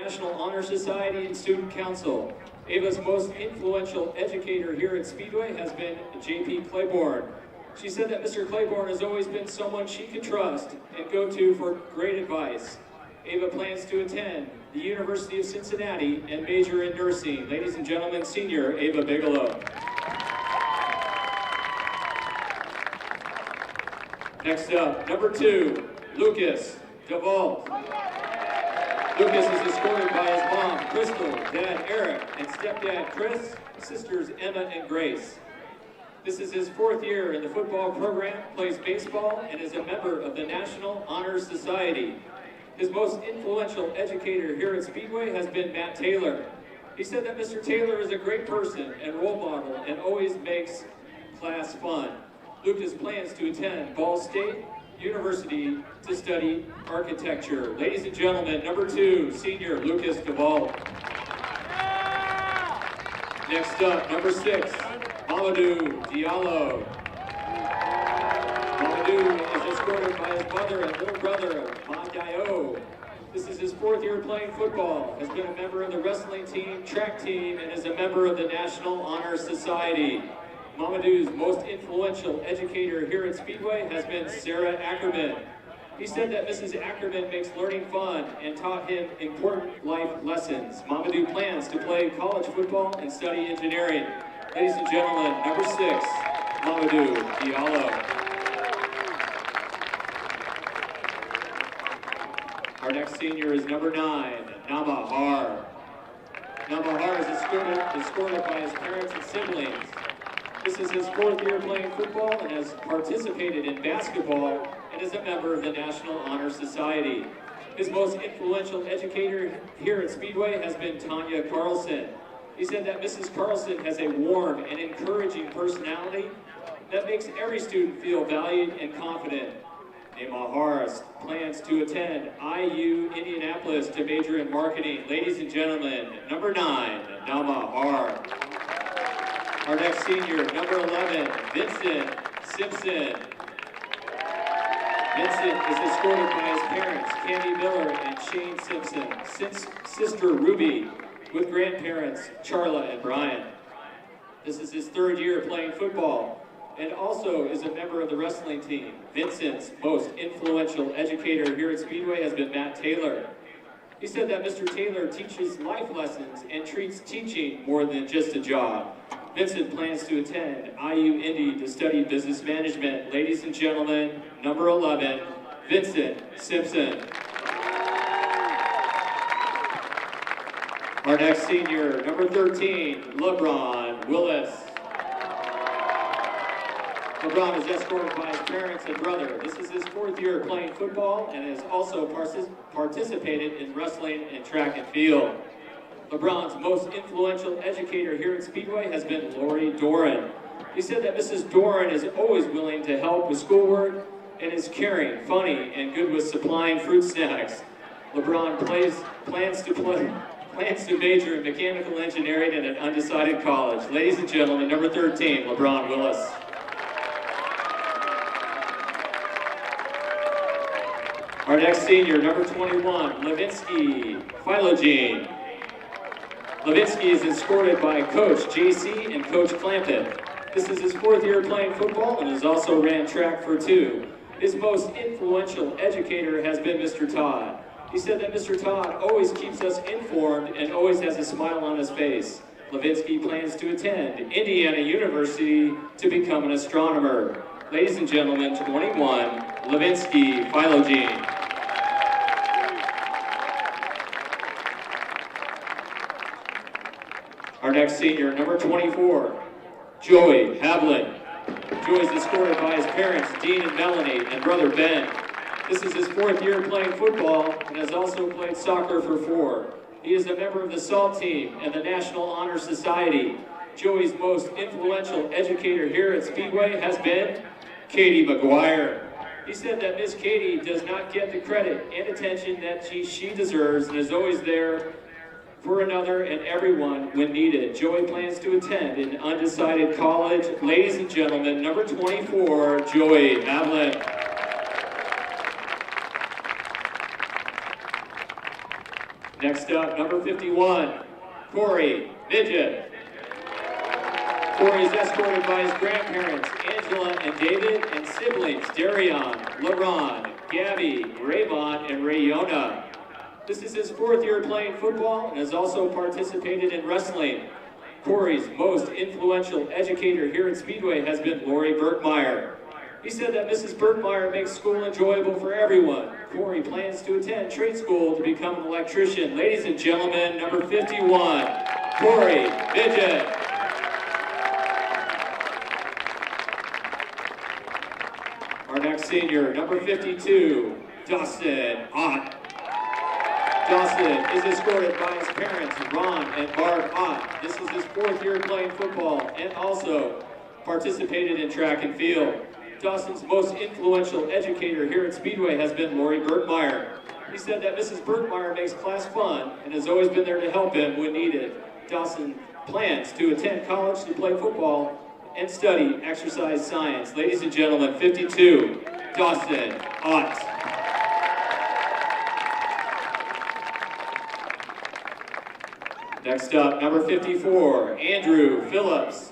National Honor Society and Student Council. Ava's most influential educator here at Speedway has been J.P. Claiborne. She said that Mr. Claiborne has always been someone she could trust and go to for great advice. Ava plans to attend the University of Cincinnati and major in nursing. Ladies and gentlemen, senior Ava Bigelow. Next up, number 2, Lucas DeVault. Lucas is escorted by his mom, Crystal, dad, Eric, and stepdad, Chris, sisters, Emma and Grace. This is his 4th year in the football program, plays baseball, and is a member of the National Honor Society. His most influential educator here at Speedway has been Matt Taylor. He said that Mr. Taylor is a great person and role model and always makes class fun. Lucas plans to attend Ball State University to study architecture. Ladies and gentlemen, number 2, senior Lucas DeVault. Next up, number 6, Mamadou Diallo. Mamadou is escorted by his mother and little brother, Madayo. This is his 4th year playing football, has been a member of the wrestling team, track team, and is a member of the National Honor Society. Mamadou's most influential educator here at Speedway has been Sarah Ackerman. He said that Mrs. Ackerman makes learning fun and taught him important life lessons. Mamadou plans to play college football and study engineering. Ladies and gentlemen, number 6, Mamadou Diallo. Our next senior is number 9, Nama Har. Nama Har is escorted by his parents and siblings. This is his 4th year playing football and has participated in basketball and is a member of the National Honor Society. His most influential educator here at Speedway has been Tanya Carlson. He said that Mrs. Carlson has a warm and encouraging personality that makes every student feel valued and confident. Nema Harris plans to attend IU Indianapolis to major in marketing. Ladies and gentlemen, number 9, Nama Har. Our next senior, number 11, Vincent Simpson. Vincent is escorted by his parents, Candy Miller and Shane Simpson, sister Ruby, with grandparents, Charla and Brian. This is his 3rd year playing football and also is a member of the wrestling team. Vincent's most influential educator here at Speedway has been Matt Taylor. He said that Mr. Taylor teaches life lessons and treats teaching more than just a job. Vincent plans to attend IU Indy to study business management. Ladies and gentlemen, number 11, Vincent Simpson. Our next senior, number 13, LeBron Willis. LeBron is escorted by his parents and brother. This is his 4th year playing football and has also participated in wrestling and track and field. LeBron's most influential educator here at Speedway has been Lori Doran. He said that Mrs. Doran is always willing to help with schoolwork and is caring, funny, and good with supplying fruit snacks. LeBron plans to major in mechanical engineering at an undecided college. Ladies and gentlemen, number 13, LeBron Willis. Our next senior, number 21, Levinsky Philogene. Levinsky is escorted by Coach JC and Coach Clampton. This is his 4th year playing football and has also ran track for 2. His most influential educator has been Mr. Todd. He said that Mr. Todd always keeps us informed and always has a smile on his face. Levinsky plans to attend Indiana University to become an astronomer. Ladies and gentlemen, 21, Levinsky Philogene. Our next senior, number 24, Joey Havlin. Joey is escorted by his parents, Dean and Melanie, and brother Ben. This is his 4th year playing football and has also played soccer for 4. He is a member of the SALT team and the National Honor Society. Joey's most influential educator here at Speedway has been Katie McGuire. He said that Miss Katie does not get the credit and attention that she deserves and is always there for another and everyone when needed. Joey plans to attend an undecided college. Ladies and gentlemen, number 24, Joey Havlin. Next up, number 51, Corey Midget. Corey is escorted by his grandparents, Angela and David, and siblings, Darion, LaRon, Gabby, Rayvon, and Rayona. This is his 4th year playing football and has also participated in wrestling. Corey's most influential educator here at Speedway has been Lori Burkmeyer. He said that Mrs. Burkmeyer makes school enjoyable for everyone. Corey plans to attend trade school to become an electrician. Ladies and gentlemen, number 51, Corey Midget. Our next senior, number 52, Dustin Ott. Dustin is escorted by his parents, Ron and Barb Ott. This is his 4th year playing football and also participated in track and field. Dustin's most influential educator here at Speedway has been Lori Burkmeyer. He said that Mrs. Burkmeyer makes class fun and has always been there to help him when needed. Dustin plans to attend college to play football and study exercise science. Ladies and gentlemen, 52, Dustin Ott. Next up, number 54, Andrew Phillips.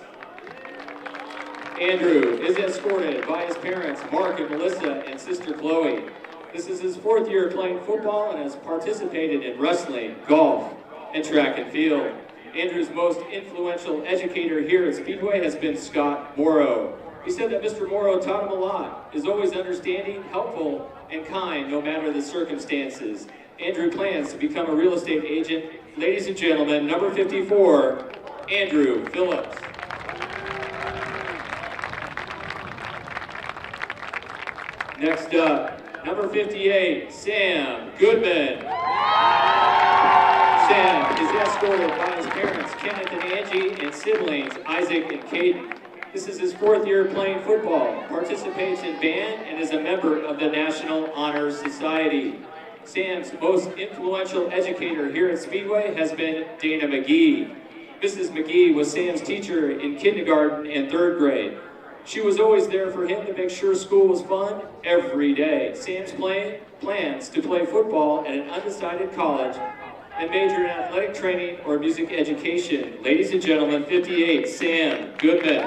Andrew is escorted by his parents, Mark and Melissa, and sister Chloe. This is his 4th year playing football and has participated in wrestling, golf, and track and field. Andrew's most influential educator here at Speedway has been Scott Morrow. He said that Mr. Morrow taught him a lot, is always understanding, helpful, and kind no matter the circumstances. Andrew plans to become a real estate agent. Ladies and gentlemen, number 54, Andrew Phillips. Next up, number 58, Sam Goodman. Sam is escorted by his parents, Kenneth and Angie, and siblings, Isaac and Caden. This is his 4th year playing football, participates in band, and is a member of the National Honor Society. Sam's most influential educator here at Speedway has been Dana McGee. Mrs. McGee was Sam's teacher in kindergarten and 3rd grade. She was always there for him to make sure school was fun every day. Sam's plans to play football at an undecided college and major in athletic training or music education. Ladies and gentlemen, 58, Sam Goodman.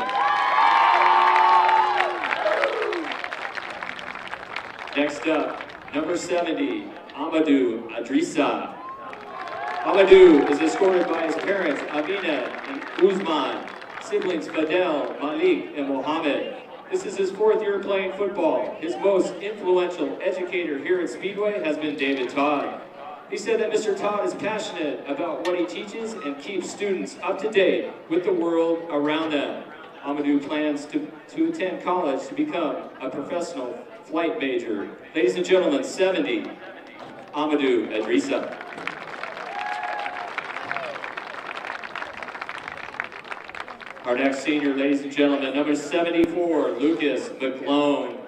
Next up, number 70, Amadou Adrissa. Amadou is escorted by his parents, Amina and Uzman, siblings Fadel, Malik, and Mohammed. This is his 4th year playing football. His most influential educator here at Speedway has been David Todd. He said that Mr. Todd is passionate about what he teaches and keeps students up to date with the world around them. Amadou plans to attend college to become a professional flight major. Ladies and gentlemen, 70, Amadou Adrissa. Our next senior, ladies and gentlemen, number 74, Lucas McClone.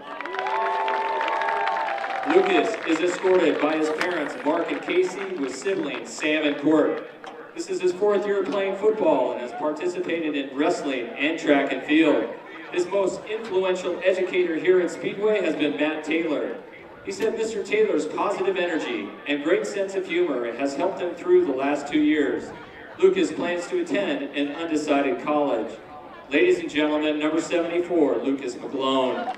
Lucas is escorted by his parents, Mark and Casey, with siblings, Sam and Court. This is his 4th year playing football and has participated in wrestling and track and field. His most influential educator here at Speedway has been Matt Taylor. He said Mr. Taylor's positive energy and great sense of humor has helped him through the last 2 years. Lucas plans to attend an undecided college. Ladies and gentlemen, number 74, Lucas McClone.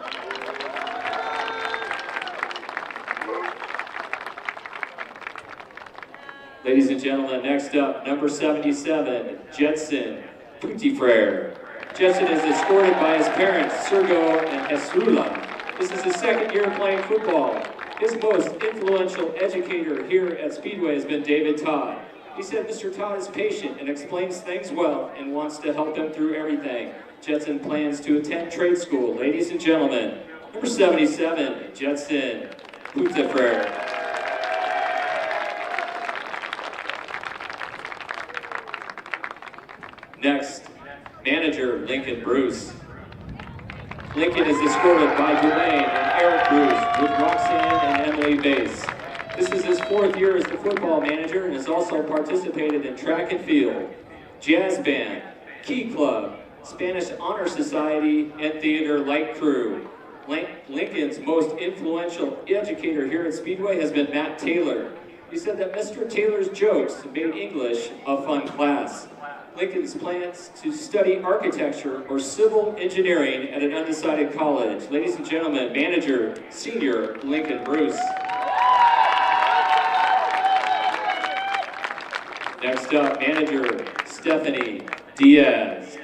Ladies and gentlemen, next up, number 77, Jetson Putifrere. Jetson is escorted by his parents, Sergo and Esrula. This is his 2nd year playing football. His most influential educator here at Speedway has been David Todd. He said Mr. Todd is patient and explains things well and wants to help him through everything. Jetson plans to attend trade school. Ladies and gentlemen, number 77, Jetson Putifrere. Next, manager Lincoln Bruce. Lincoln is escorted by Dwayne and Eric Bruce with Roxanne and Emily Bass. This is his 4th year as the football manager and has also participated in track and field, jazz band, key club, Spanish Honor Society, and theater light crew. Lincoln's most influential educator here at Speedway has been Matt Taylor. He said that Mr. Taylor's jokes made English a fun class. Lincoln's plans to study architecture or civil engineering at an undecided college. Ladies and gentlemen, manager, senior Lincoln Bruce. Next up, manager Stephanie Diaz.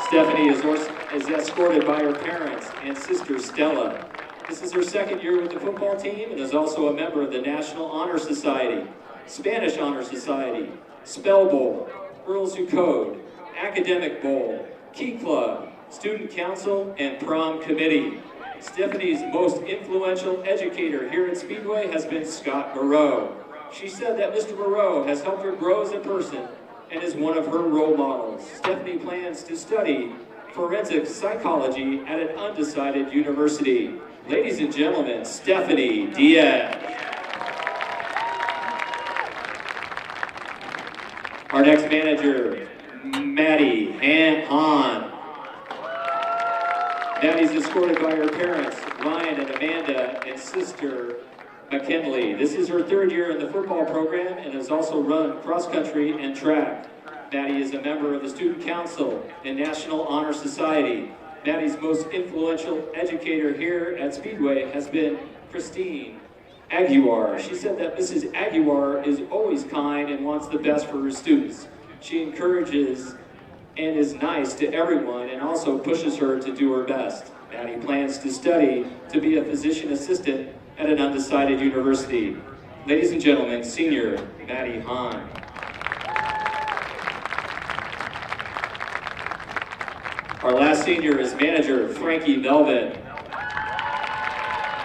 Stephanie is escorted by her parents and sister Stella. This is her second year with the football team and is also a member of the National Honor Society, Spanish Honor Society, Spell Bowl, Girls Who Code, Academic Bowl, Key Club, Student Council, and Prom Committee. Stephanie's most influential educator here at Speedway has been Scott Moreau. She said that Mr. Moreau has helped her grow as a person and is one of her role models. Stephanie plans to study forensic psychology at an undecided university. Ladies and gentlemen, Stephanie Diaz. Our next manager, Maddie Hahn. Maddie's escorted by her parents, Ryan and Amanda, and sister, McKinley. This is her third year in the football program and has also run cross country and track. Maddie is a member of the Student Council and National Honor Society. Maddie's most influential educator here at Speedway has been Christine Aguiar. She said that Mrs. Aguiar is always kind and wants the best for her students. She encourages and is nice to everyone and also pushes her to do her best. Maddie plans to study to be a physician assistant at an undecided university. Ladies and gentlemen, senior Maddie Hahn. Our last senior is manager Frankie Melvin.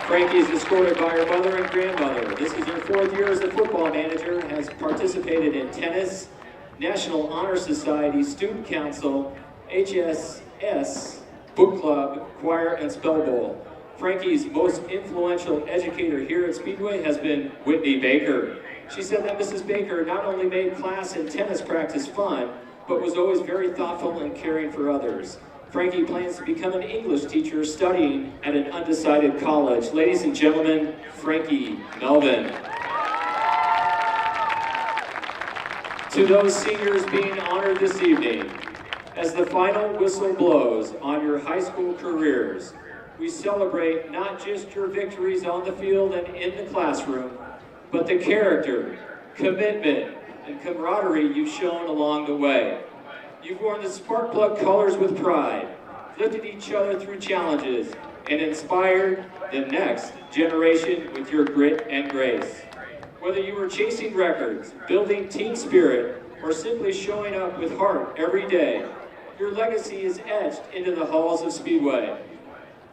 Frankie is escorted by her mother and grandmother. This is her fourth year as a football manager, has participated in tennis, National Honor Society, Student Council, HSS, Book Club, Choir, and Spell Bowl. Frankie's most influential educator here at Speedway has been Whitney Baker. She said that Mrs. Baker not only made class and tennis practice fun, but was always very thoughtful and caring for others. Frankie plans to become an English teacher studying at an undecided college. Ladies and gentlemen, Frankie Melvin. To those seniors being honored this evening, as the final whistle blows on your high school careers, we celebrate not just your victories on the field and in the classroom, but the character, commitment, and camaraderie you've shown along the way. You've worn the Sparkplug colors with pride, lifted each other through challenges, and inspired the next generation with your grit and grace. Whether you were chasing records, building team spirit, or simply showing up with heart every day, your legacy is etched into the halls of Speedway.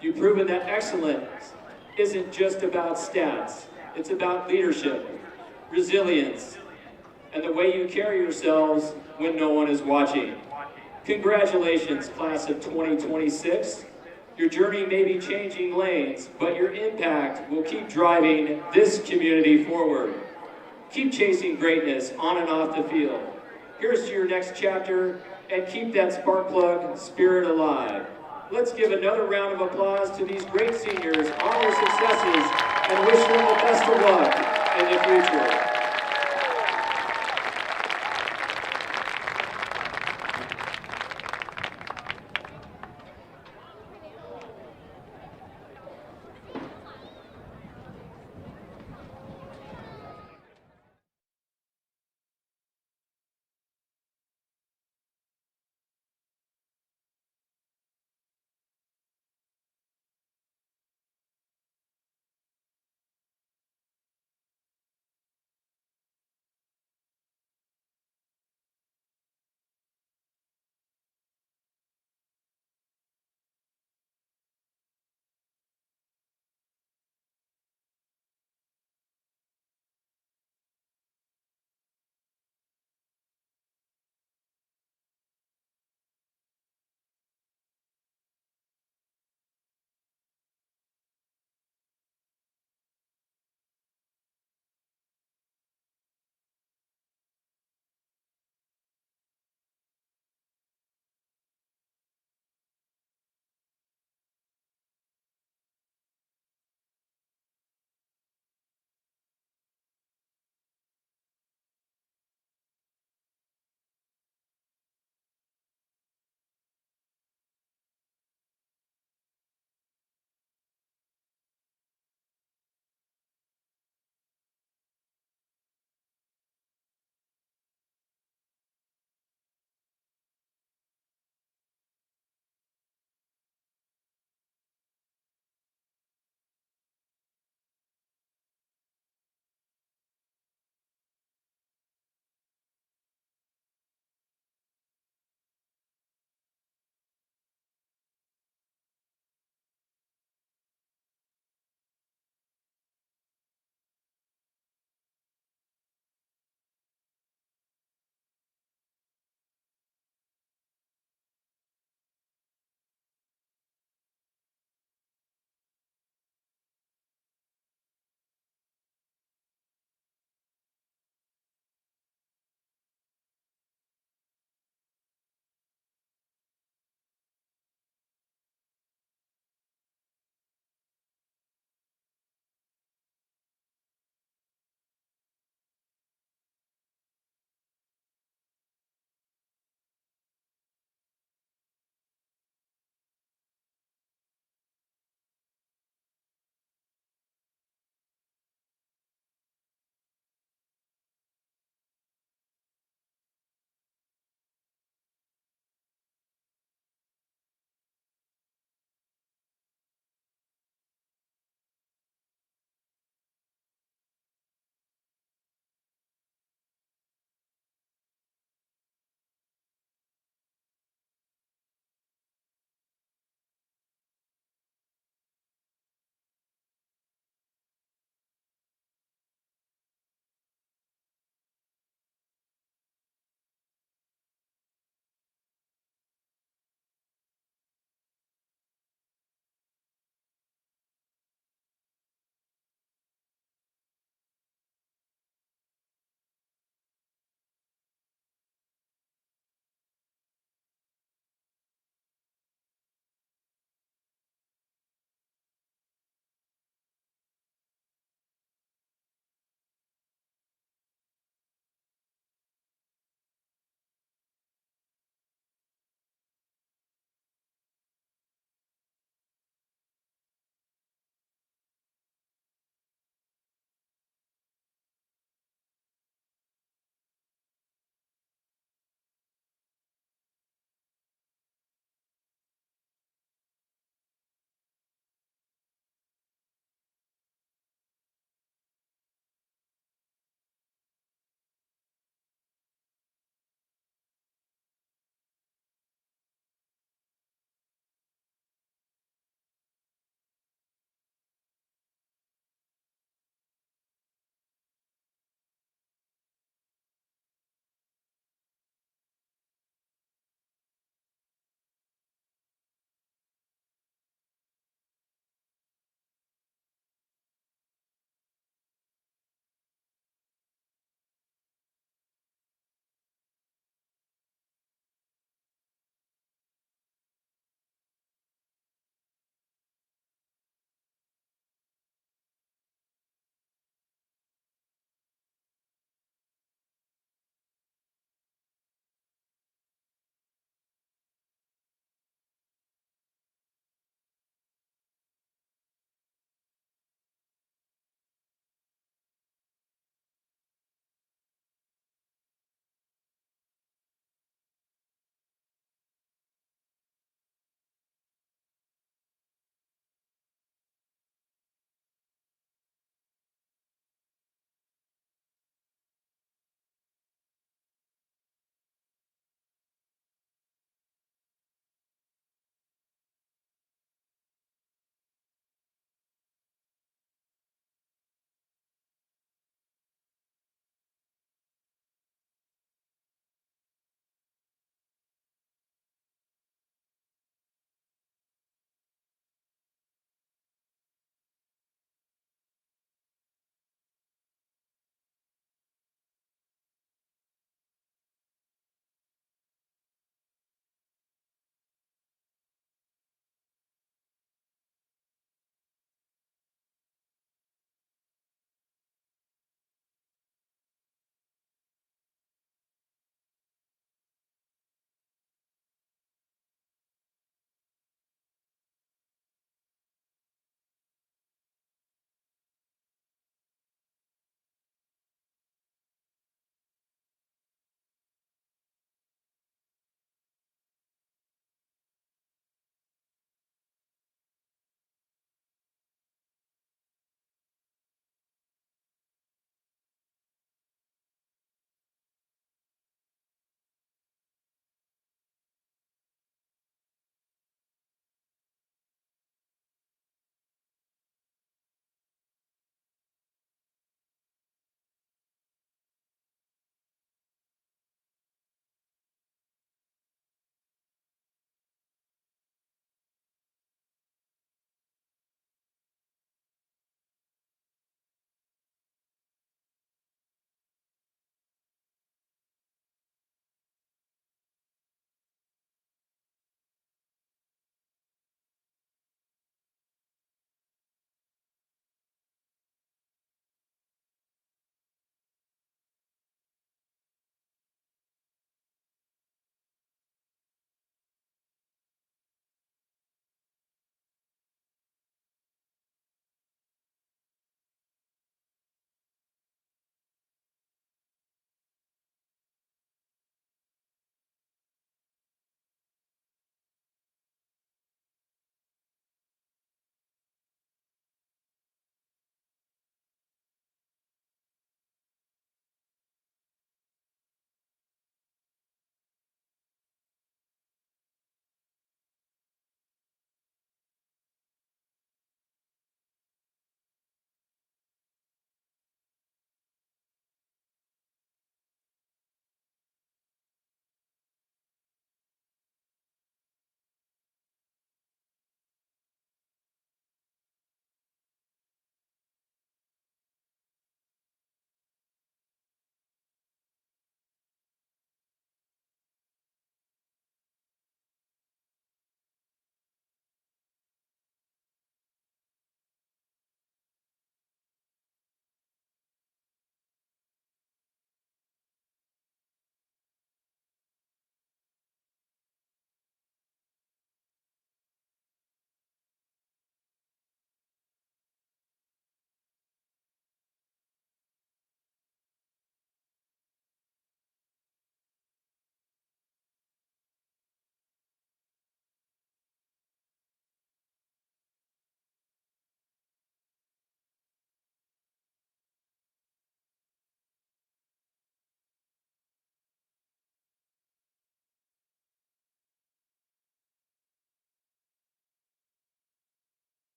You've proven that excellence isn't just about stats, it's about leadership, resilience, and the way you carry yourselves when no one is watching. Congratulations, class of 2026. Your journey may be changing lanes, but your impact will keep driving this community forward. Keep chasing greatness on and off the field. Here's to your next chapter, and keep that Sparkplug spirit alive. Let's give another round of applause to these great seniors on their successes and wish them the best of luck in the future.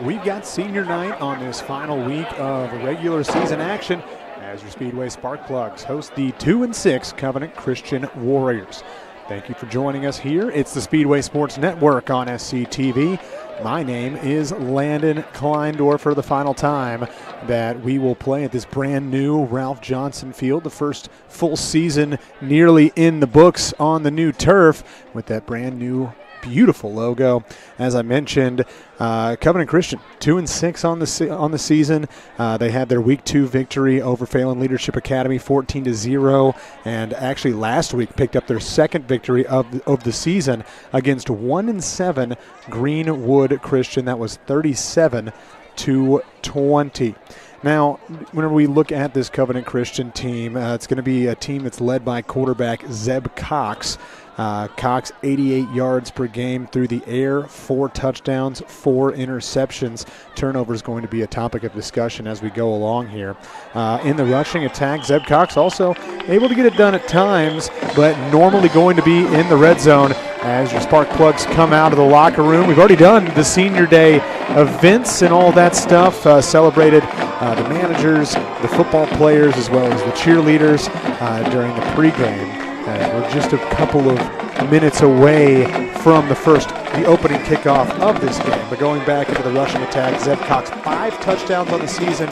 We've got senior night on this final week of regular season action as your Speedway Sparkplugs host the 2-6 Covenant Christian Warriors. Thank you for joining us here. It's the Speedway Sports Network on SCTV. My name is Landon Kleindorf for the final time that we will play at this brand new Ralph Johnson Field, the first full season nearly in the books on the new turf with that brand new beautiful logo. As I mentioned, Covenant Christian 2-6 on the season. They had their week 2 victory over Phelan Leadership Academy 14-0, and actually last week picked up their second victory of the season against 1-7 Greenwood Christian. That was 37-20. Now, whenever we look at this Covenant Christian team, it's going to be a team that's led by quarterback Zeb Cox. Cox, 88 yards per game through the air, 4 touchdowns, 4 interceptions. Turnover is going to be a topic of discussion as we go along here. In the rushing attack, Zeb Cox also able to get it done at times, but normally going to be in the red zone as your spark plugs come out of the locker room. We've already done the senior day events and all that stuff, celebrated the managers, the football players, as well as the cheerleaders during the pregame. We're just a couple of minutes away from the opening kickoff of this game. But going back into the rushing attack, Zeb Cox, 5 touchdowns on the season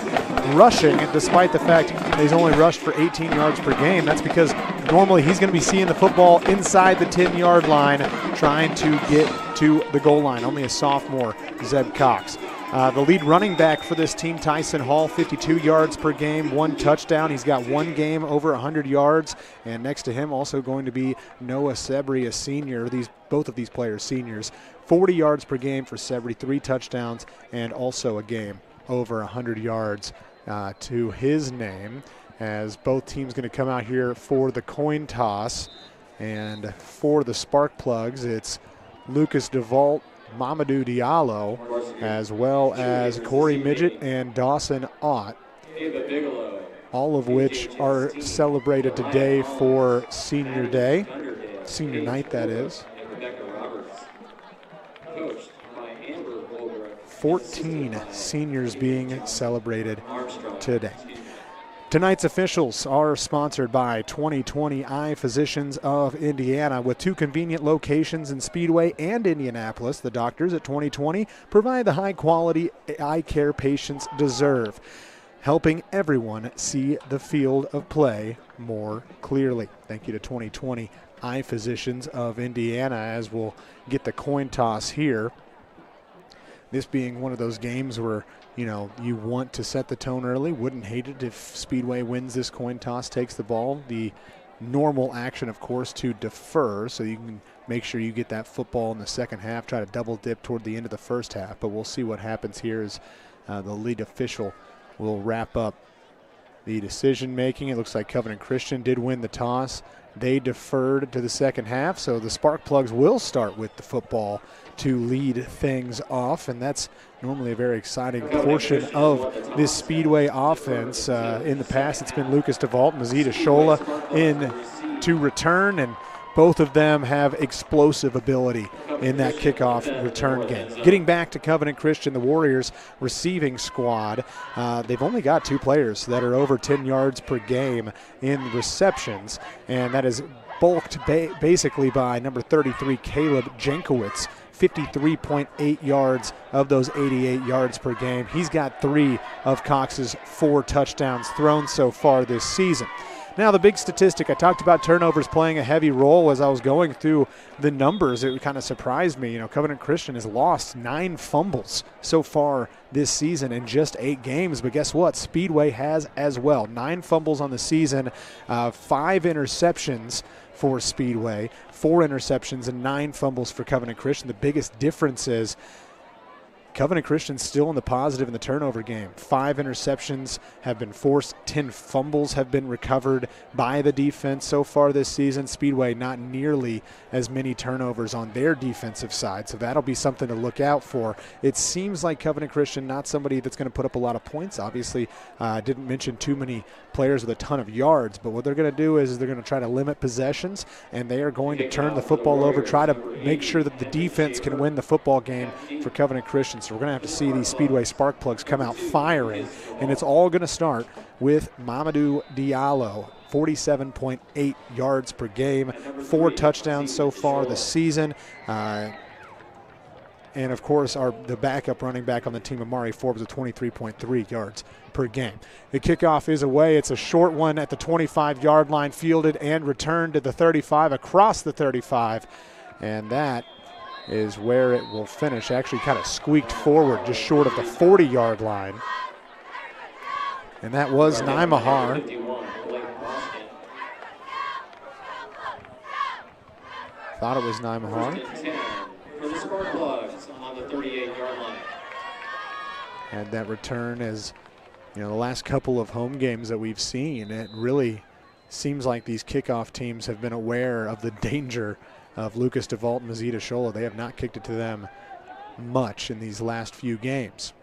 rushing, despite the fact that he's only rushed for 18 yards per game. That's because normally he's going to be seeing the football inside the 10-yard line, trying to get to the goal line. Only a sophomore, Zeb Cox. The lead running back for this team, Tyson Hall, 52 yards per game, 1 touchdown. He's got 1 game over 100 yards. And next to him also going to be Noah Sebri, a senior. Both of these players, seniors. 40 yards per game for Sebri, 3 touchdowns, and also a game over 100 yards to his name, as both teams going to come out here for the coin toss. And for the spark plugs, it's Lucas DeVault, Mamadou Diallo, as well as Corey Midget and Dawson Ott, all of which are celebrated today for senior day, senior night that is. 14 seniors being celebrated today. Tonight's officials are sponsored by 2020 Eye Physicians of Indiana. With 2 convenient locations in Speedway and Indianapolis, the doctors at 2020 provide the high-quality eye care patients deserve, helping everyone see the field of play more clearly. Thank you to 2020 Eye Physicians of Indiana, as we'll get the coin toss here. This being one of those games where, you want to set the tone early. Wouldn't hate it if Speedway wins this coin toss, takes the ball. The normal action, of course, to defer, so you can make sure you get that football in the second half, try to double dip toward the end of the first half. But we'll see what happens here as the lead official will wrap up the decision making. It looks like Covenant Christian did win the toss. They deferred to the second half, so the Sparkplugs will start with the football to lead things off, and that's normally a very exciting portion of this Speedway offense. In the past, it's been Lucas DeVault and Mazida Shola in to return, and both of them have explosive ability in that kickoff return game. Getting back to Covenant Christian, the Warriors receiving squad, they've only got 2 players that are over 10 yards per game in receptions, and that is bulked basically by number 33, Caleb Jankowitz, 53.8 yards of those 88 yards per game. He's got 3 of Cox's 4 touchdowns thrown so far this season. Now, the big statistic, I talked about turnovers playing a heavy role as I was going through the numbers. It kind of surprised me. Covenant Christian has lost 9 fumbles so far this season in just 8 games. But guess what? Speedway has as well. 9 fumbles on the season, 5 interceptions for Speedway, 4 interceptions and 9 fumbles for Covenant Christian. The biggest difference is Covenant Christian's still in the positive in the turnover game. 5 interceptions have been forced. 10 fumbles have been recovered by the defense so far this season. Speedway not nearly as many turnovers on their defensive side, so that'll be something to look out for. It seems like Covenant Christian not somebody that's going to put up a lot of points. Obviously, didn't mention too many players with a ton of yards, but what they're going to do is they're going to try to limit possessions, and they are going to turn the football over, try to make sure that the defense can win the football game for Covenant Christian. position. So we're going to have to see these Speedway Sparkplugs come out firing, and it's all going to start with Mamadou Diallo. 47.8 yards per game, 4 touchdowns so far this season. And of course, the backup running back on the team, Amari Forbes, with 23.3 yards per game. The kickoff is away. It's a short one at the 25-yard line, fielded and returned to the 35, across the 35. And that is where it will finish. Actually kind of squeaked forward just short of the 40-yard line. And that was Nymahar. Thought it was Nymahar. For the Sparkplugs on the 38-yard line. And that return is, the last couple of home games that we've seen, it really seems like these kickoff teams have been aware of the danger of Lucas DeVault and Mazita Shola. They have not kicked it to them much in these last few games.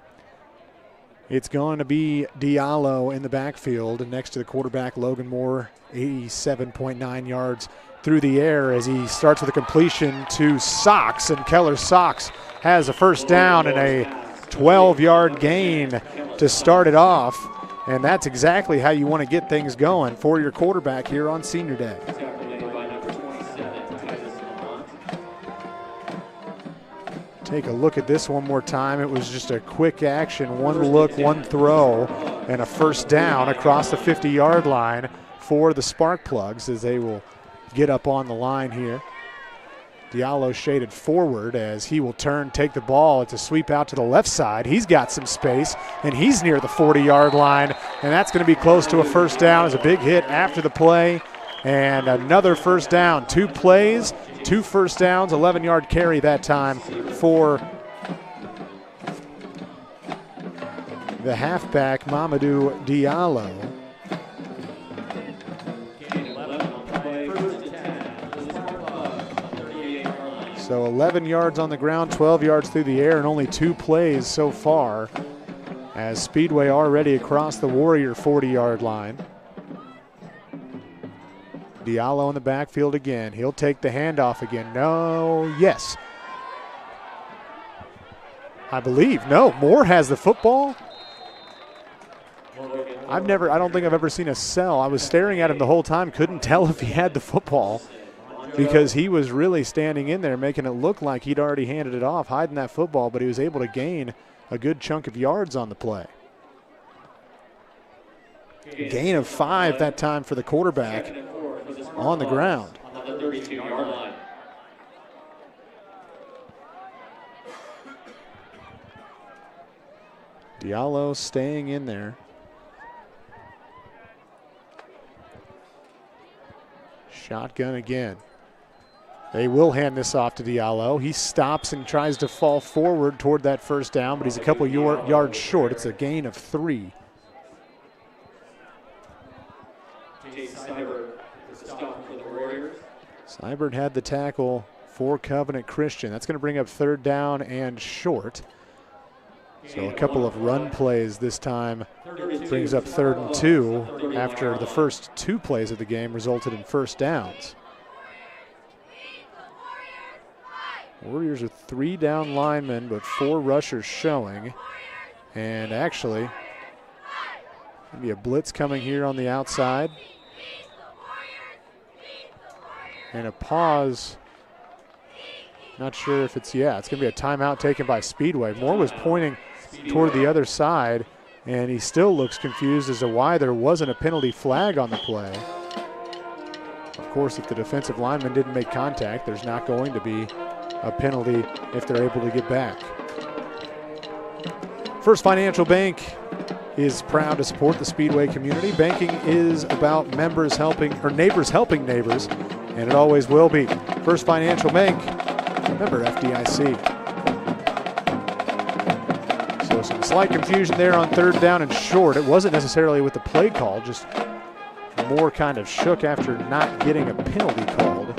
It's going to be Diallo in the backfield next to the quarterback, Logan Moore, 87.9 yards through the air as he starts with a completion to Sox, and Keller Sox has a first down and a 12-yard gain to start it off, and that's exactly how you want to get things going for your quarterback here on Senior Day. Take a look at this one more time. It was just a quick action, one look, one throw, and a first down across the 50-yard line for the Sparkplugs as they will get up on the line here. Diallo shaded forward as he will turn, take the ball. It's a sweep out to the left side. He's got some space, and he's near the 40-yard line, and that's going to be close to a first down. It's a big hit after the play, and another first down. 2 plays, 2 first downs, 11-yard carry that time for the halfback, Mamadou Diallo. So 11 yards on the ground, 12 yards through the air, and only 2 plays so far as Speedway already across the Warrior 40-yard line. Diallo in the backfield again. He'll take the handoff again. No, yes. I believe, no, Moore has the football. I don't think I've ever seen a sell. I was staring at him the whole time, couldn't tell if he had the football, because he was really standing in there making it look like he'd already handed it off, hiding that football, but he was able to gain a good chunk of yards on the play. Gain of 5 that time for the quarterback on the ground. On the 32-yard line. Diallo staying in there. Shotgun again. They will hand this off to Diallo. He stops and tries to fall forward toward that first down, but he's a couple yards short. It's a gain of 3. Seibert had the tackle for Covenant Christian. That's going to bring up 3rd down and short. So a couple of run plays this time brings up 3rd and 2 after the first 2 plays of the game resulted in first downs. Warriors with 3 down linemen, but 4 rushers showing. And actually, maybe a blitz coming here on the outside. And a pause. Not sure if it's going to be a timeout taken by Speedway. Moore was pointing toward the other side, and he still looks confused as to why there wasn't a penalty flag on the play. Of course, if the defensive lineman didn't make contact, there's not going to be a penalty if they're able to get back. First Financial Bank is proud to support the Speedway community. Banking is about members helping, or neighbors helping neighbors, and it always will be. First Financial Bank, member FDIC. So some slight confusion there on 3rd down and short. It wasn't necessarily with the play call, just Moore kind of shook after not getting a penalty called.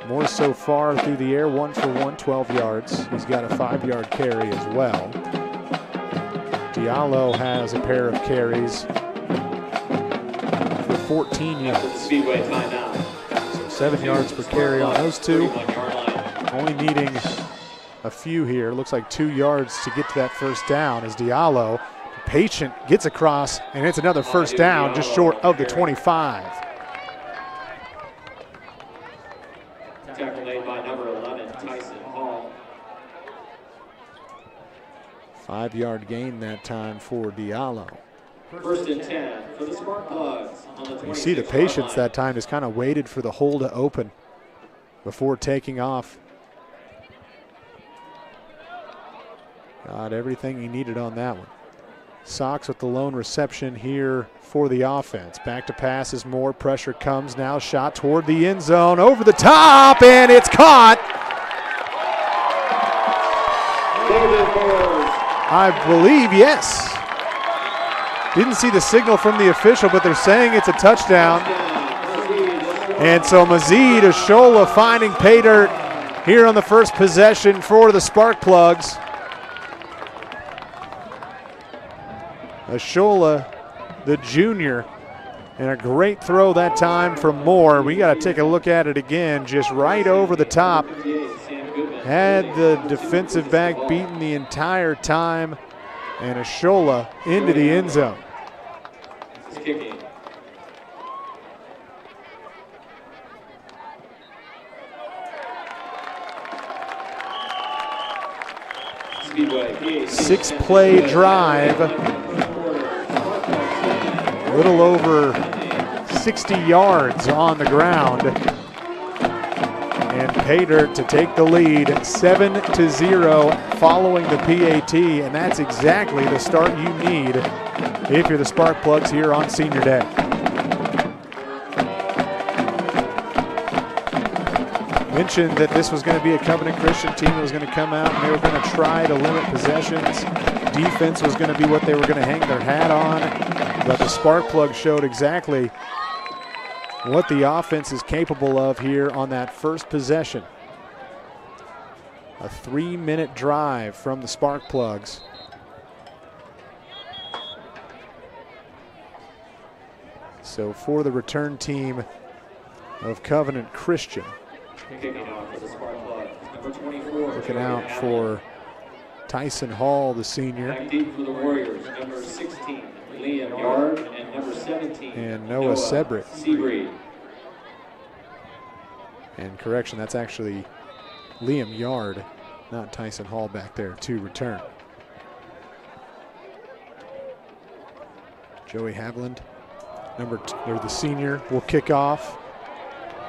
Moore so far through the air, 1 for 1, 12 yards. He's got a 5-yard carry as well. Diallo has a pair of carries for 14 yards. Speedway timeout. So 7 yards per carry on those 2. Only needing a a few here. Looks like 2 yards to get to that first down as Diallo, patient, gets across, and it's another first down just short of the 25. Tackle made by number 11, Tyson Hall. 5-yard gain that time for Diallo. First and 10 for the Sparkplugs on the 26. You see the patience that time, just kind of waited for the hole to open before taking off. Got everything he needed on that one. Sox with the lone reception here for the offense. Back to pass as more pressure comes. Now shot toward the end zone, over the top, and it's caught. I believe, yes. Didn't see the signal from the official, but they're saying it's a touchdown. And so Mazid Ashola finding pay dirt here on the first possession for the Sparkplugs. Ashola, the junior, and a great throw that time from Moore. We got to take a look at it again, just right over the top. Had the defensive back beaten the entire time, and Ashola into the end zone. Six-play drive, a little over 60 yards on the ground, and pay dirt to take the lead 7-0 following the PAT, and that's exactly the start you need if you're the Sparkplugs here on Senior Day. Mentioned that this was going to be a Covenant Christian team that was going to come out and they were going to try to limit possessions. Defense was going to be what they were going to hang their hat on, but the Sparkplug showed exactly what the offense is capable of here on that first possession. A 3-minute drive from the Sparkplugs. So for the return team of Covenant Christian, looking out for Tyson Hall, the senior. Back deep for the Warriors, number 16, Liam Yard, and number 17, and Noah Sebrick. Seabreed. And correction, that's actually Liam Yard, not Tyson Hall back there to return. Joey Haviland, the senior, will kick off.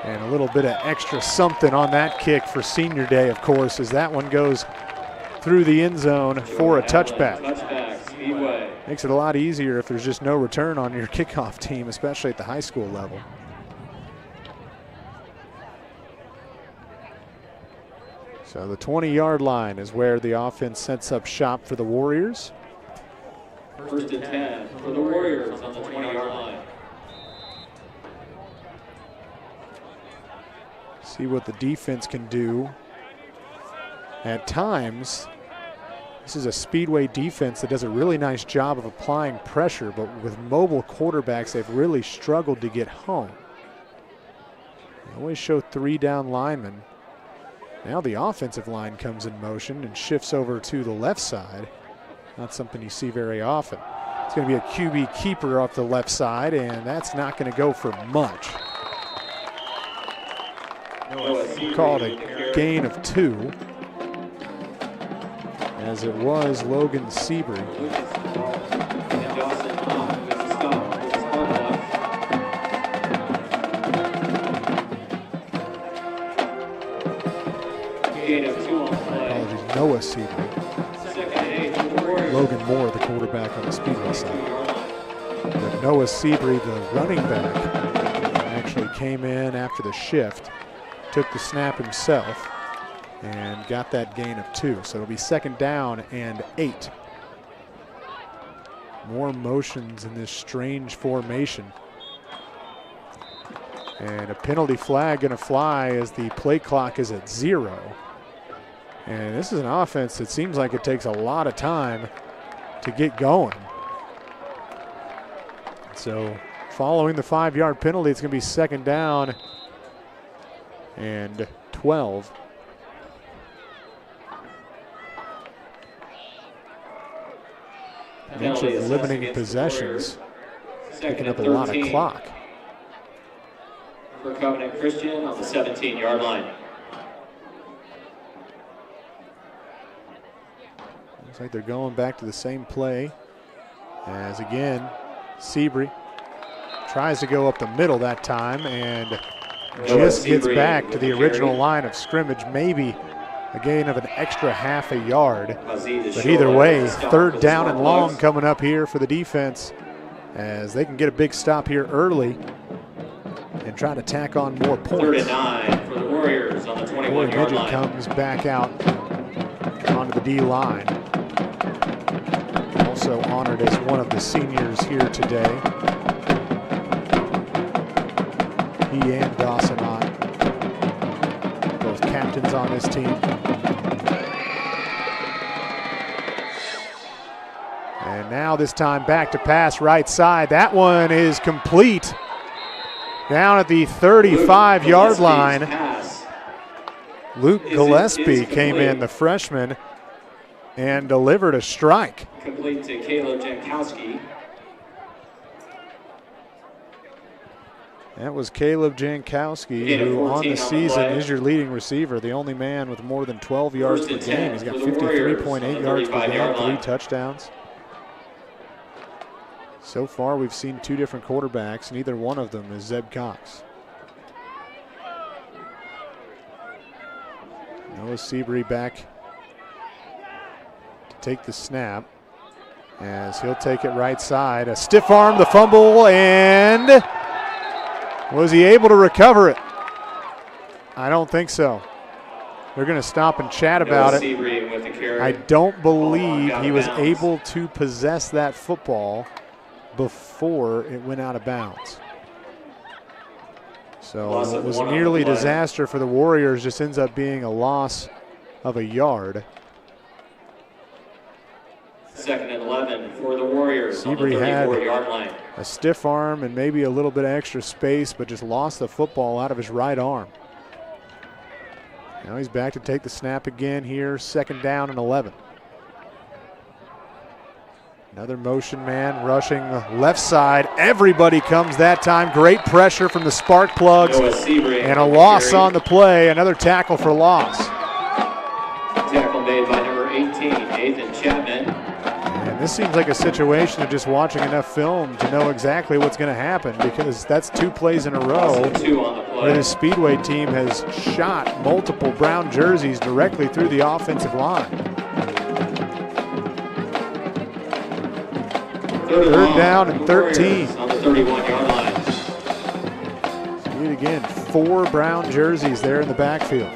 And a little bit of extra something on that kick for Senior Day, of course, as that one goes through the end zone for a touchback. Makes it a lot easier if there's just no return on your kickoff team, especially at the high school level. So the 20-yard line is where the offense sets up shop for the Warriors. First and 10 for the Warriors on the 20-yard line. See what the defense can do. At times, this is a Speedway defense that does a really nice job of applying pressure, but with mobile quarterbacks, they've really struggled to get home. They always show 3 down linemen. Now the offensive line comes in motion and shifts over to the left side. Not something you see very often. It's going to be a QB keeper off the left side, and that's not going to go for much. Called a gain of 2, as it was Logan Seabreed. Apologies, Noah Seabreed. Logan Moore, the quarterback on the Speedway side. But Noah Seabreed, the running back, actually came in after the shift, took the snap himself, and got that gain of 2. So it'll be 2nd down and 8. More motions in this strange formation. And a penalty flag going to fly as the play clock is at 0. And this is an offense that seems like it takes a lot of time to get going. So following the 5-yard penalty, it's going to be 2nd down and 12. Bunch of limiting possessions, picking up a lot of clock. For Covenant Christian on the 17-yard line. Looks like they're going back to the same play as, again, Seabury tries to go up the middle that time and just gets back to the original line of scrimmage, maybe a gain of an extra half a yard. But either way, third down and long coming up here for the defense as they can get a big stop here early and try to tack on more points. 3rd and 9 for the Warriors on the 21-yard line. Comes back out onto the D line. Also honored as one of the seniors here today. He and Dawson on, both captains on this team. And now this time back to pass right side. That one is complete. Down at the 35-yard line. Luke Gillespie came in, the freshman, and delivered a strike. Complete to Caleb Jankowski. That was Caleb Jankowski, who on the season is your leading receiver, the only man with more than 12 yards per game. He's got 53.8 yards per game, 3 touchdowns. So far, we've seen 2 different quarterbacks, neither one of them is Zeb Cox. Noah Seabury back to take the snap as he'll take it right side. A stiff arm, the fumble, and was he able to recover it? I don't think so. They're going to stop and chat about it. I don't believe he was able to possess that football before it went out of bounds. So it was nearly a disaster for the Warriors, just ends up being a loss of a yard. 2nd and 11 for the Warriors on the Seabury had 34-yard line. A stiff arm and maybe a little bit of extra space, but just lost the football out of his right arm. Now he's back to take the snap again here, 2nd down and 11. Another motion man rushing left side. Everybody comes that time. Great pressure from the Sparkplugs. And a loss on the play. Another tackle for loss. Tackle made by number 18, Nathan Chapman. And this seems like a situation of just watching enough film to know exactly what's going to happen, because that's 2 plays in a row where the Speedway team has shot multiple brown jerseys directly through the offensive line. 3rd down and 13. On the 31-yard line. See it again, 4 brown jerseys there in the backfield.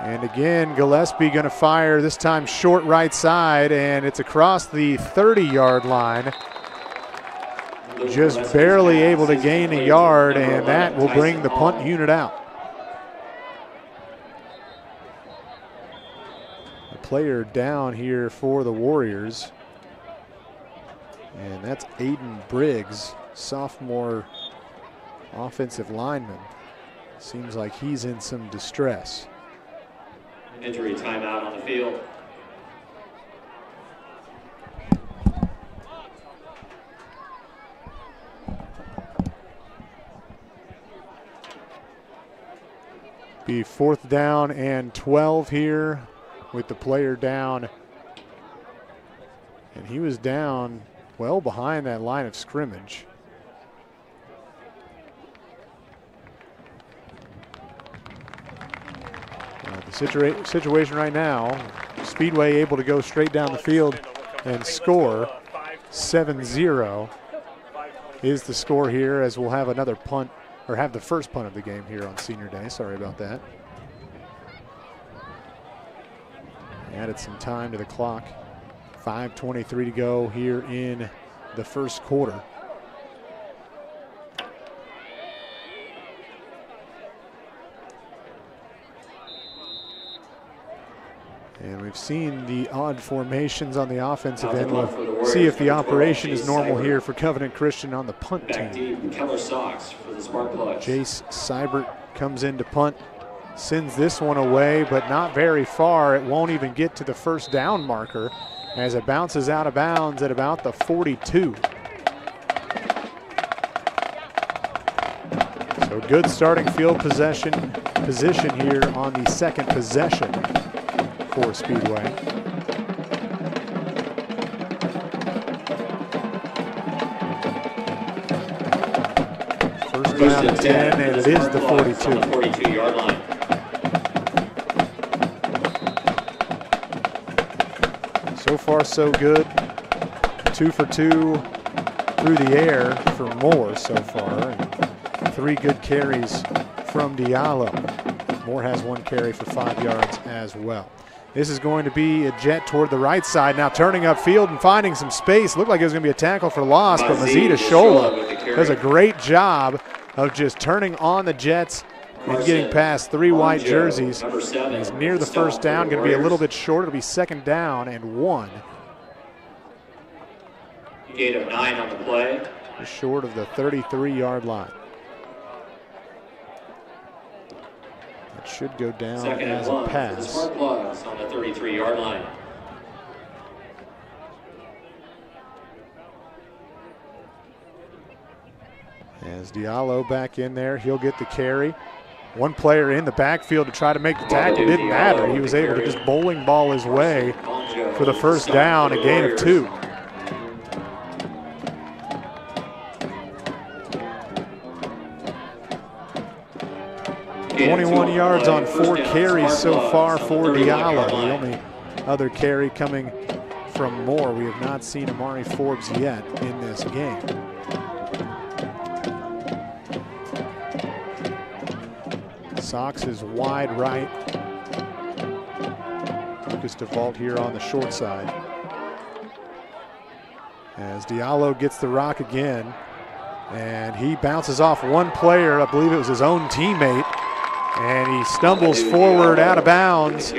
And again, Gillespie going to fire, this time short right side, and it's across the 30-yard line. Just barely able to gain a yard, and that will bring the punt unit out. Player down here for the Warriors, and that's Aiden Briggs, sophomore offensive lineman. Seems like he's in some distress. Injury timeout on the field. Be 4th down and 12 here, with the player down, and he was down well behind that line of scrimmage. The situation right now, Speedway able to go straight down the field and score. 7-0 is the score here, as we'll have another punt, or have the first punt of the game here on Senior Day. Sorry about that. Added some time to the clock. 5:23 to go here in the first quarter. And we've seen the odd formations on the offensive end. We'll see if the operation is normal here for Covenant Christian on the punt team. Keller Sox for the Sparkplug. Jace Seibert comes in to punt. sends this one away, but not very far. It won't even get to the first down marker as it bounces out of bounds at about the 42. So good starting field position here on the second possession for Speedway. First down and 10, and it is the 42. 42-yard line. So far, so good. 2 for 2 through the air for Moore so far. And 3 good carries from Diallo. Moore has 1 carry for 5 yards as well. This is going to be a jet toward the right side. Now turning upfield and finding some space. Looked like it was going to be a tackle for loss, but Mazida Shola does a great job of just turning on the Jets and getting past 3 white jerseys. He's near the first down, going to be a little bit short. It'll be 2nd down and 1. Gain of 9 on the play. Just short of the 33-yard line. It should go down as a pass. Sparkplug on the 33-yard line. As Diallo back in there, he'll get the carry. 1 player in the backfield to try to make the tackle. Didn't matter. He was able to just bowling ball his way for the first down, a gain of 2. .21 yards on 4 carries so far for Diallo. The only other carry coming from Moore. We have not seen Amari Forbes yet in this game. Sox is wide right. Lucas DeVault here on the short side. As Diallo gets the rock again, and he bounces off 1 player, I believe it was his own teammate, and he stumbles forward out of bounds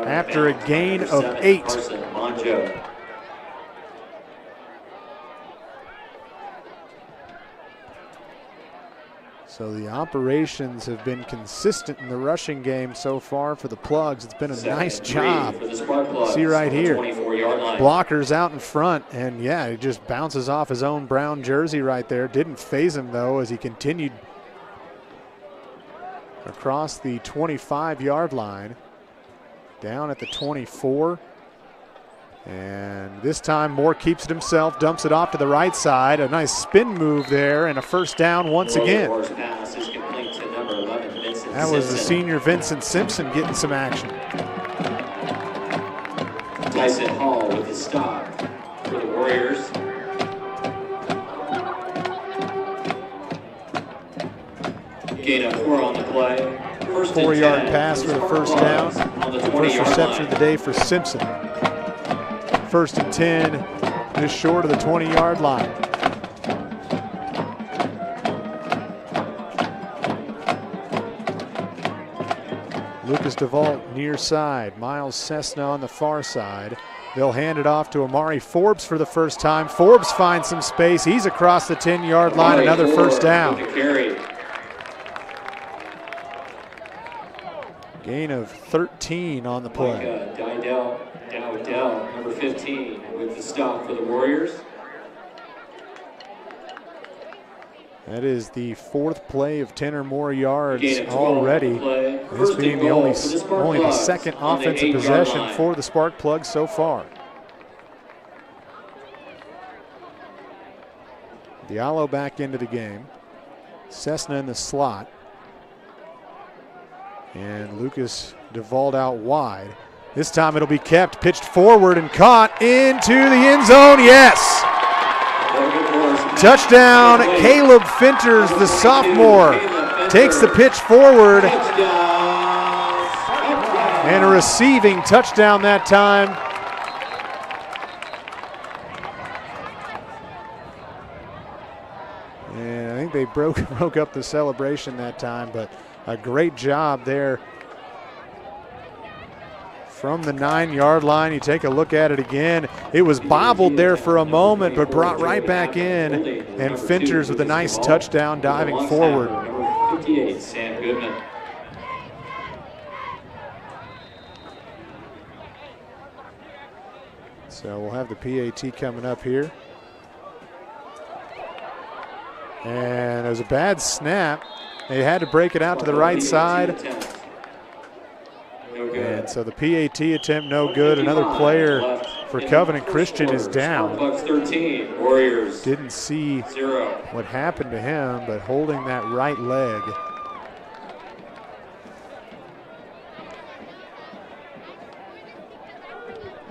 after a gain of 8. So the operations have been consistent in the rushing game so far for the Plugs. It's been a nice job. See right here, blockers out in front, and yeah, he just bounces off his own brown jersey right there. Didn't phase him though as he continued across the 25-yard line, down at the 24. And this time Moore keeps it himself, dumps it off to the right side. A nice spin move there and a first down once again. That was the senior Vincent Simpson getting some action. Tyson Hall with the stop for the Warriors. Gain of 4 on the play. 4-yard pass for the first down. First reception of the day for Simpson. 1st and 10, just short of the 20-yard line. Lucas DeVault near side. Miles Cessna on the far side. They'll hand it off to Amari Forbes for the first time. Forbes finds some space. He's across the 10-yard line. Another first down. Gain of 13 on the play. Dowdell, number 15, with the stop for the Warriors. That is the 4th play of 10 or more yards already. This being the only the second offensive possession for the Sparkplug so far. Diallo back into the game. Cessna in the slot. And Lucas DeVault out wide. This time it'll be kept, pitched forward and caught into the end zone. Yes! Touchdown, Caleb Finters, the sophomore, takes the pitch forward. And a receiving touchdown that time. And I think they broke up the celebration that time, but a great job there from the 9-yard line. You take a look at it again. It was bobbled there for a moment, but brought right back in. And Finters with a nice touchdown diving forward. Number 58, Sam Goodman. So we'll have the PAT coming up here. And it was a bad snap. They had to break it out to the right side. And so the PAT attempt no good. Another player for Covenant Christian is down. Didn't see what happened to him, but holding that right leg.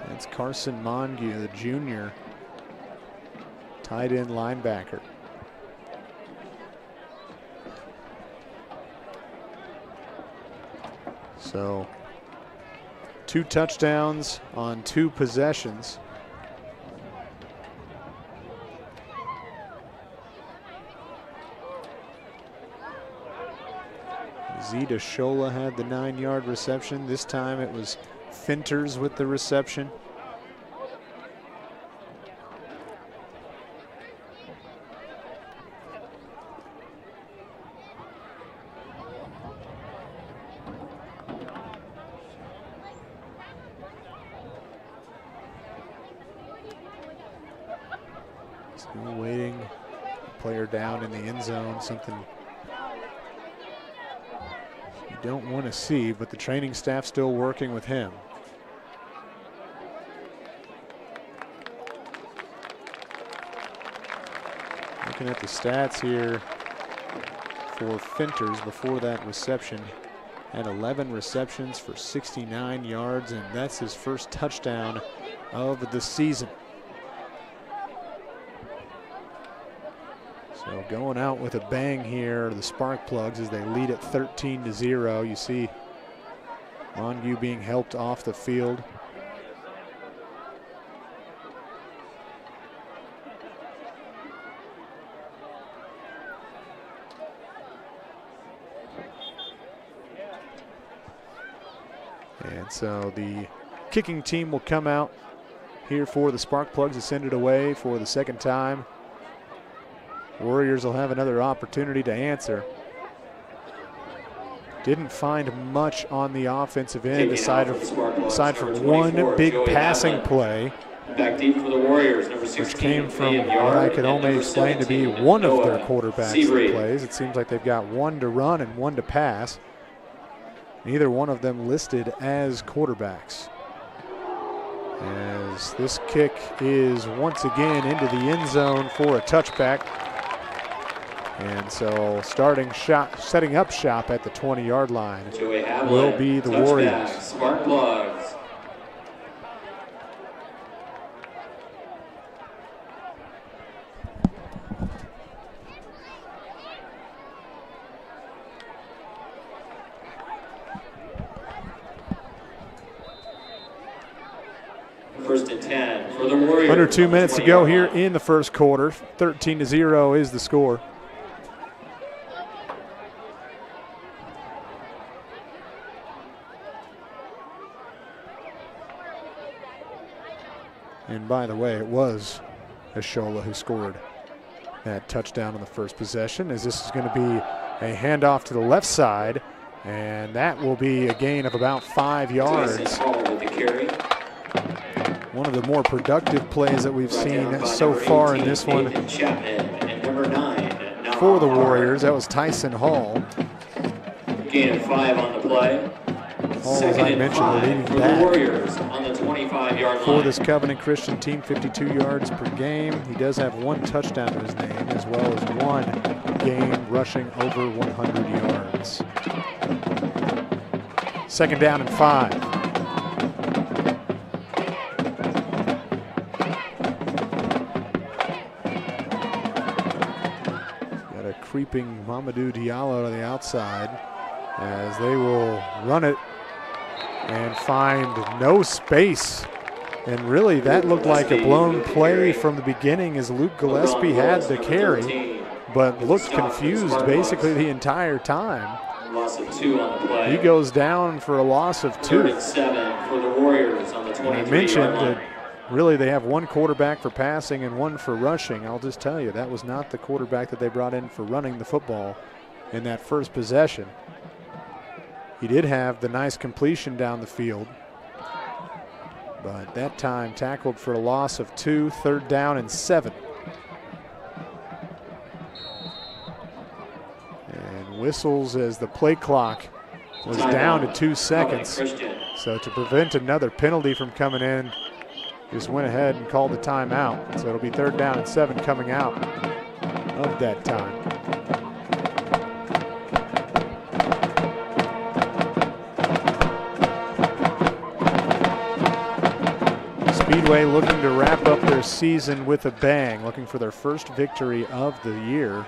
That's Carson Montague, the junior, tight end linebacker. So 2 touchdowns on 2 possessions. Zeta Shola had the 9-yard reception. This time it was Finters with the reception. Still waiting. Player down in the end zone. Something you don't want to see, but the training staff still working with him. Looking at the stats here for Finters before that reception. Had 11 receptions for 69 yards, and that's his first touchdown of the season. So going out with a bang here, the Sparkplugs, as they lead at 13-0. You see Montague being helped off the field. And so the kicking team will come out here for the Sparkplugs to send it away for the second time. Warriors will have another opportunity to answer. Didn't find much on the offensive end aside from one big passing play, back deep for the Warriors, number 16, which came from what I could only explain to be one of their quarterbacks that plays. It seems like they've got one to run and one to pass. Neither one of them listed as quarterbacks. As this kick is once again into the end zone for a touchback. And so setting up shop at the 20-yard line will be the Warriors. Sparkplugs. First and 10 for the Warriors. Under 2 minutes to go here in the first quarter. 13-0 is the score. And by the way, it was Ashola who scored that touchdown on the first possession, as this is going to be a handoff to the left side, and that will be a gain of about 5 yards. One of the more productive plays that we've seen so far in this one for the Warriors. That was Tyson Hall. Gain of 5 on the play. Hall, as I mentioned, the leading back Warriors on the 25-yard line. For this Covenant Christian team, 52 yards per game. He does have 1 touchdown to his name, as well as 1 game rushing over 100 yards. Second down and 5. Got a creeping Mamadou Diallo to the outside, as they will run it and find no space. And really, that looked like a blown play from the beginning, as Luke Gillespie had the carry, but looked confused basically the entire time. Loss of 2 on the play. He goes down for a loss of 2. 3rd and 7 for the Warriors on the 23-yard line. I mentioned that really they have 1 quarterback for passing and 1 for rushing. I'll just tell you, that was not the quarterback that they brought in for running the football in that first possession. He did have the nice completion down the field, but that time tackled for a loss of 2, 3rd down and 7. And whistles as the play clock was down to 2 seconds. So to prevent another penalty from coming in, just went ahead and called the timeout. So it'll be 3rd down and 7 coming out of that time. Speedway looking to wrap up their season with a bang, looking for their first victory of the year.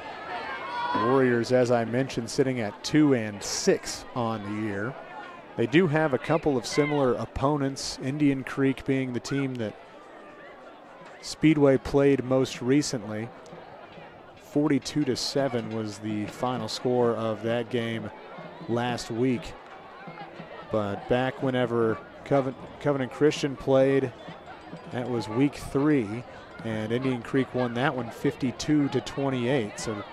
Warriors, as I mentioned, sitting at 2-6 on the year. They do have a couple of similar opponents, Indian Creek being the team that Speedway played most recently. 42-7 was the final score of that game last week. But back whenever Covenant Christian played, that was week 3, and Indian Creek won that one 52-28. So the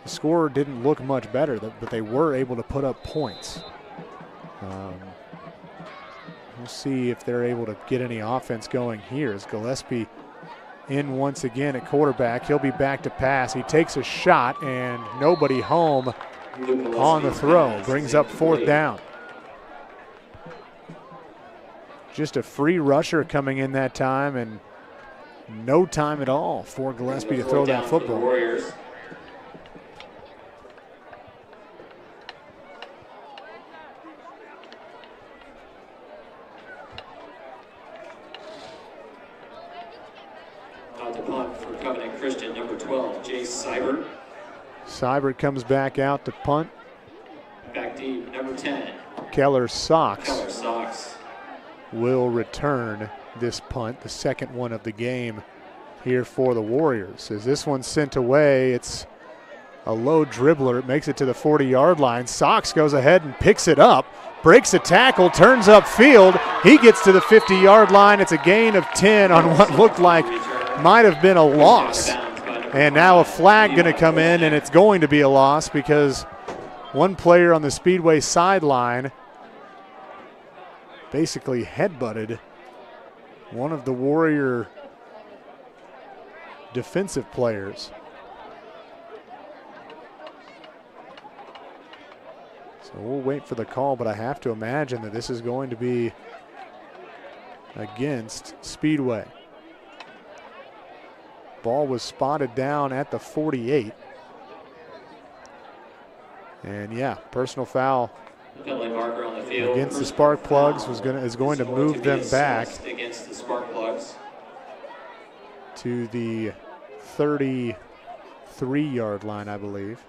score didn't look much better, but they were able to put up points. We'll see if they're able to get any offense going here as Gillespie in once again at quarterback. He'll be back to pass. He takes a shot and nobody home on the throw. Brings up 4th down. Just a free rusher coming in that time and no time at all for Gillespie to throw that football. For Covenant Christian, number 12, Jay Seibert. Seibert comes back out to punt. Back deep, number 10. Keller Sox will return this punt, the second one of the game here for the Warriors. As this one's sent away, it's a low dribbler. It makes it to the 40-yard line. Sox goes ahead and picks it up, breaks a tackle, turns upfield. He gets to the 50-yard line. It's a gain of 10 on what looked like might have been a loss. And now a flag going to come in, and it's going to be a loss because one player on the Speedway sideline basically headbutted one of the Warrior defensive players. So we'll wait for the call, but I have to imagine that this is going to be against Speedway. Ball was spotted down at the 48. And yeah, personal foul against the Sparkplugs is going to move them back to the 33-yard line, I believe.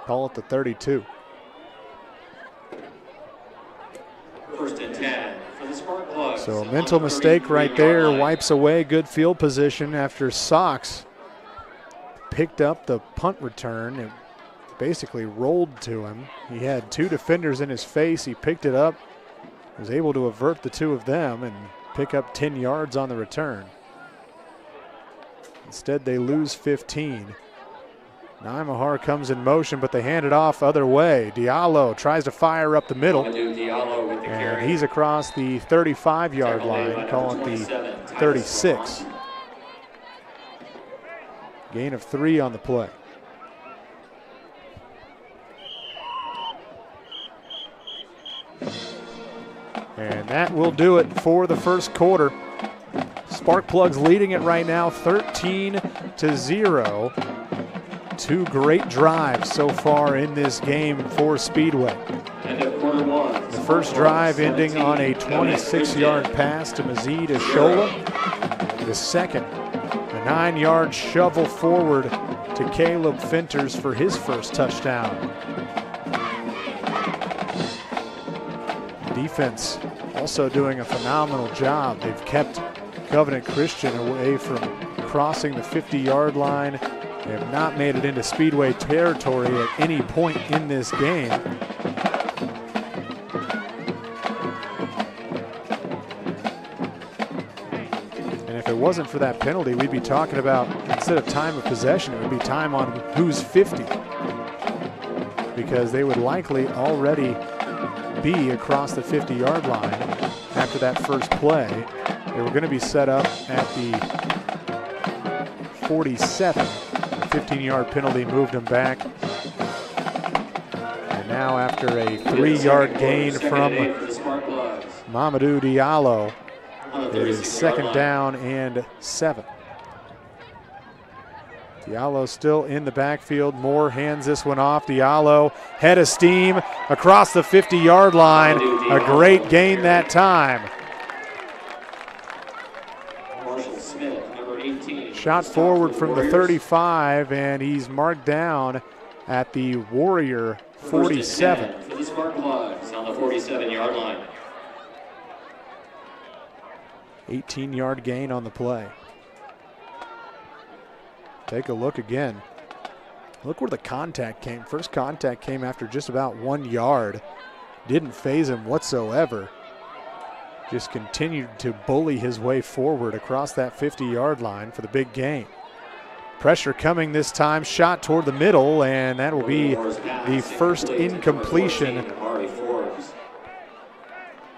Call it the 32. 1st and 10 for the Sparkplugs. So a mental mistake right there wipes away good field position after Sox picked up the punt return. It basically rolled to him. He had 2 defenders in his face. He picked it up, was able to avert the 2 of them and pick up 10 yards on the return. Instead, they lose 15. Nymahar comes in motion, but they hand it off other way. Diallo tries to fire up the middle, and he's across the 35-yard line, call it the 36. Gain of 3 on the play. And that will do it for the first quarter. Sparkplugs leading it right now 13-0. 2 great drives so far in this game for Speedway. The first drive ending on a 26-yard pass to Mazid Ashola. The second, a 9-yard shovel forward to Caleb Finters for his first touchdown. Defense also doing a phenomenal job. They've kept Covenant Christian away from crossing the 50-yard line. They have not made it into Speedway territory at any point in this game. And if it wasn't for that penalty, we'd be talking about, instead of time of possession, it would be time on who's 50. Because they would likely already be across the 50-yard line after that first play. They were going to be set up at the 47. The 15-yard penalty moved them back. And now after a 3-yard gain from Mamadou Diallo, it is second down and 7. Diallo still in the backfield. Moore hands this one off. Diallo, head of steam across the 50-yard line. A great gain that time. Shot forward from the 35, and he's marked down at the Warrior 47. For the Sparkplugs on the 47-yard line. 18-yard gain on the play. Take a look again. Look where the contact came. First contact came after just about 1 yard. Didn't phase him whatsoever. Just continued to bully his way forward across that 50-yard line for the big gain. Pressure coming this time, shot toward the middle, and that will be the first incompletion,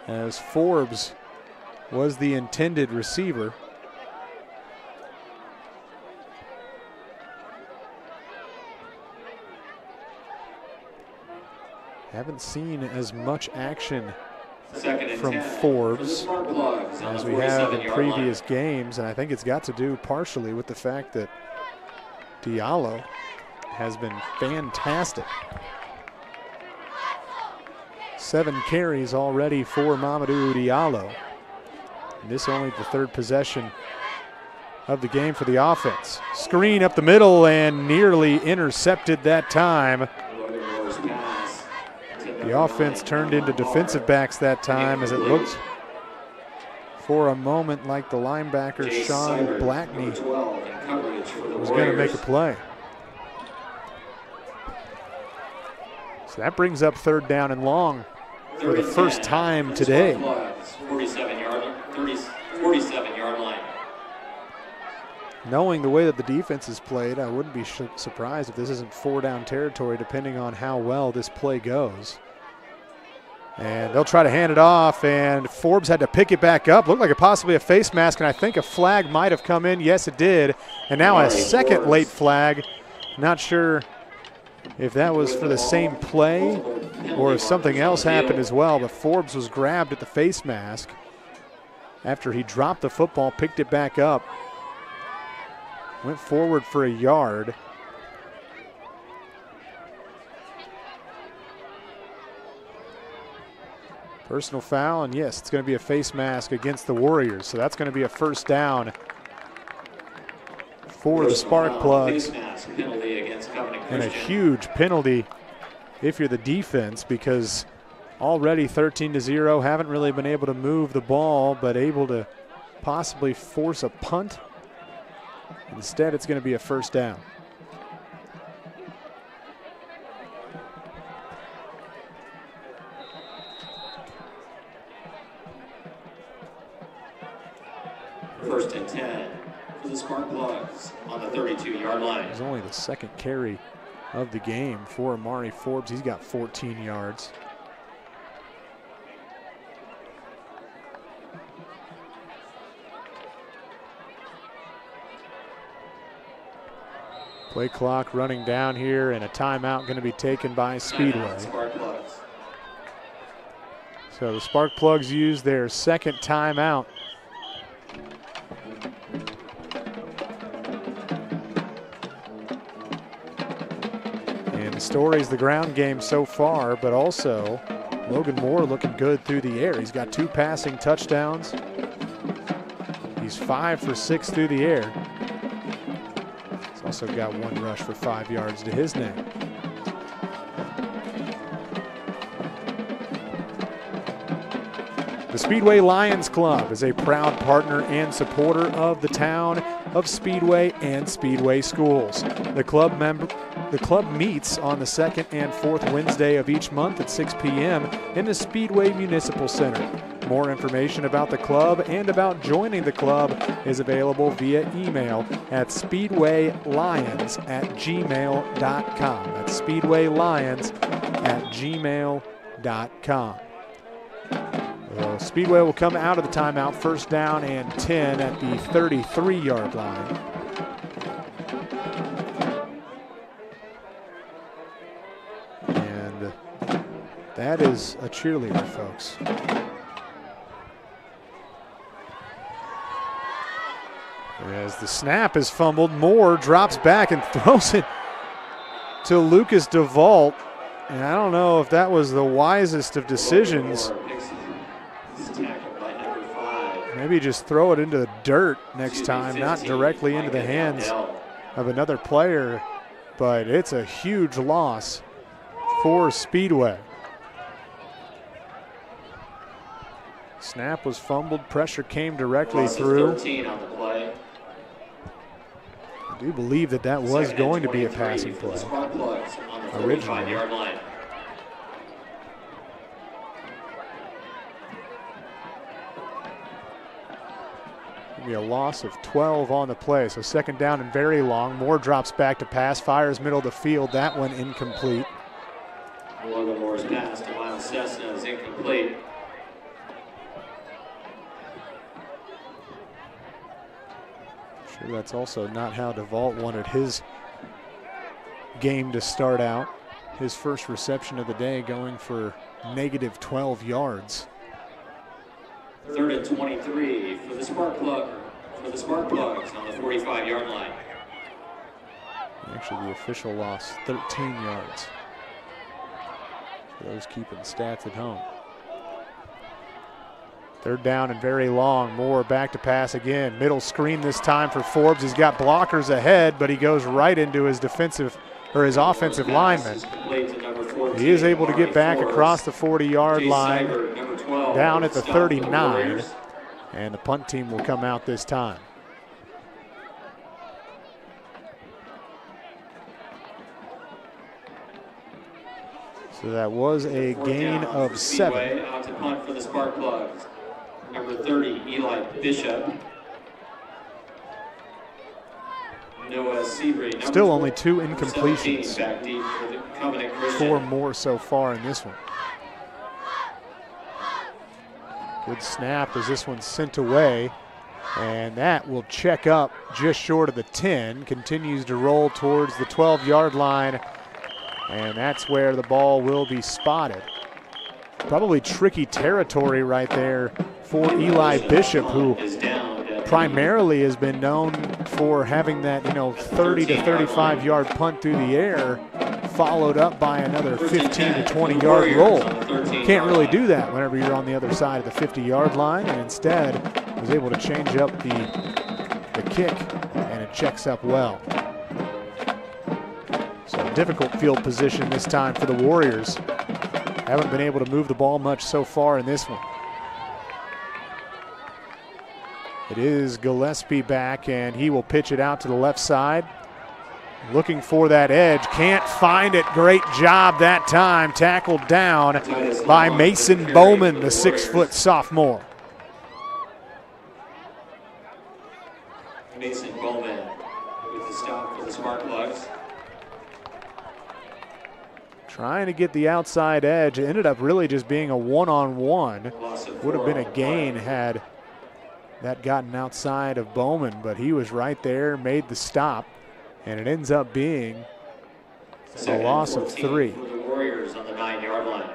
as Forbes was the intended receiver. Haven't seen as much action from Forbes as we have in previous games, and I think it's got to do partially with the fact that Diallo has been fantastic. 7 carries already for Mamadou Diallo. And this only the 3rd possession of the game for the offense. Screen up the middle and nearly intercepted that time. The offense turned into defensive backs that time, as it looked for a moment like the linebacker Sean Blackney was going to make a play. So that brings up 3rd down and long for the first time today. 47-yard line. Knowing the way that the defense is played, I wouldn't be surprised if this isn't 4-down territory, depending on how well this play goes. And they'll try to hand it off, and Forbes had to pick it back up. Looked like possibly a face mask, and I think a flag might have come in. Yes, it did. And now a second late flag. Not sure if that was for the same play or if something else happened as well, but Forbes was grabbed at the face mask after he dropped the football, picked it back up, went forward for a yard. Personal foul, and yes, it's going to be a face mask against the Warriors, so that's going to be a first down for the Sparkplugs. And a huge penalty if you're the defense, because already 13-0, haven't really been able to move the ball, but able to possibly force a punt. Instead, it's going to be a first down. First and 10 for the Sparkplugs on the 32-yard line. It was only the 2nd carry of the game for Amari Forbes. He's got 14 yards. Play clock running down here, and a timeout going to be taken by Speedway. So the Sparkplugs use their 2nd timeout. And the story is the ground game so far, but also Logan Moore looking good through the air. He's got 2 passing touchdowns. He's 5 for 6 through the air. He's also got 1 rush for 5 yards to his name. The Speedway Lions Club is a proud partner and supporter of the town of Speedway and Speedway schools. The club meets on the second and fourth Wednesday of each month at 6 p.m. in the Speedway Municipal Center. More information about the club and about joining the club is available via email at speedwaylions@gmail.com. That's speedwaylions@gmail.com. Speedway will come out of the timeout, first down and 10 at the 33-yard line. And that is a cheerleader, folks. As the snap is fumbled, Moore drops back and throws it to Lucas DeVault. And I don't know if that was the wisest of decisions. Maybe just throw it into the dirt next time, not directly into the hands of another player. But it's a huge loss for Speedway. Snap was fumbled, pressure came directly through. I do believe that that was going to be a passing play originally. Be a loss of 12 on the play, so second down and very long. Moore drops back to pass, fires middle of the field. That one incomplete. Logan Moore's pass to Miles Cessna is incomplete. Sure, that's also not how DeVault wanted his game to start out. His first reception of the day going for negative 12 yards. 3rd and 23 for the Sparkplugs on the 45-yard line. Actually, the official loss, 13 yards. For those keeping stats at home. Third down and very long. Moore back to pass again. Middle screen this time for Forbes. He's got blockers ahead, but he goes right into his offensive lineman. He is able to get back across the 40-yard line, down at the 39, and the punt team will come out this time. So that was a gain of 7. Out to punt for the Sparkplugs. Number 30, Eli Bishop. Noah Seabury. Still only 2 incompletions. Back deep for the Covenant Christian. 4 more so far in this one. Good snap as this one's sent away. And that will check up just short of the 10. Continues to roll towards the 12-yard line. And that's where the ball will be spotted. Probably tricky territory right there for Eli Bishop, who primarily has been known for having that, 30 to 35-yard punt through the air, followed up by another 15 to 20-yard roll. Can't really do that whenever you're on the other side of the 50-yard line, and instead was able to change up the kick, and it checks up well. So difficult field position this time for the Warriors. Haven't been able to move the ball much so far in this one. It is Gillespie back, and he will pitch it out to the left side. Looking for that edge, can't find it. Great job that time. Tackled down by Mason Bowman, the 6-foot sophomore. Mason Bowman with the stop for the Sparkplugs. Trying to get the outside edge. It ended up really just being a one-on-one. Would have been a gain had that gotten outside of Bowman, but he was right there, made the stop, and it ends up being a loss of 3. For the Warriors on the 9-yard line.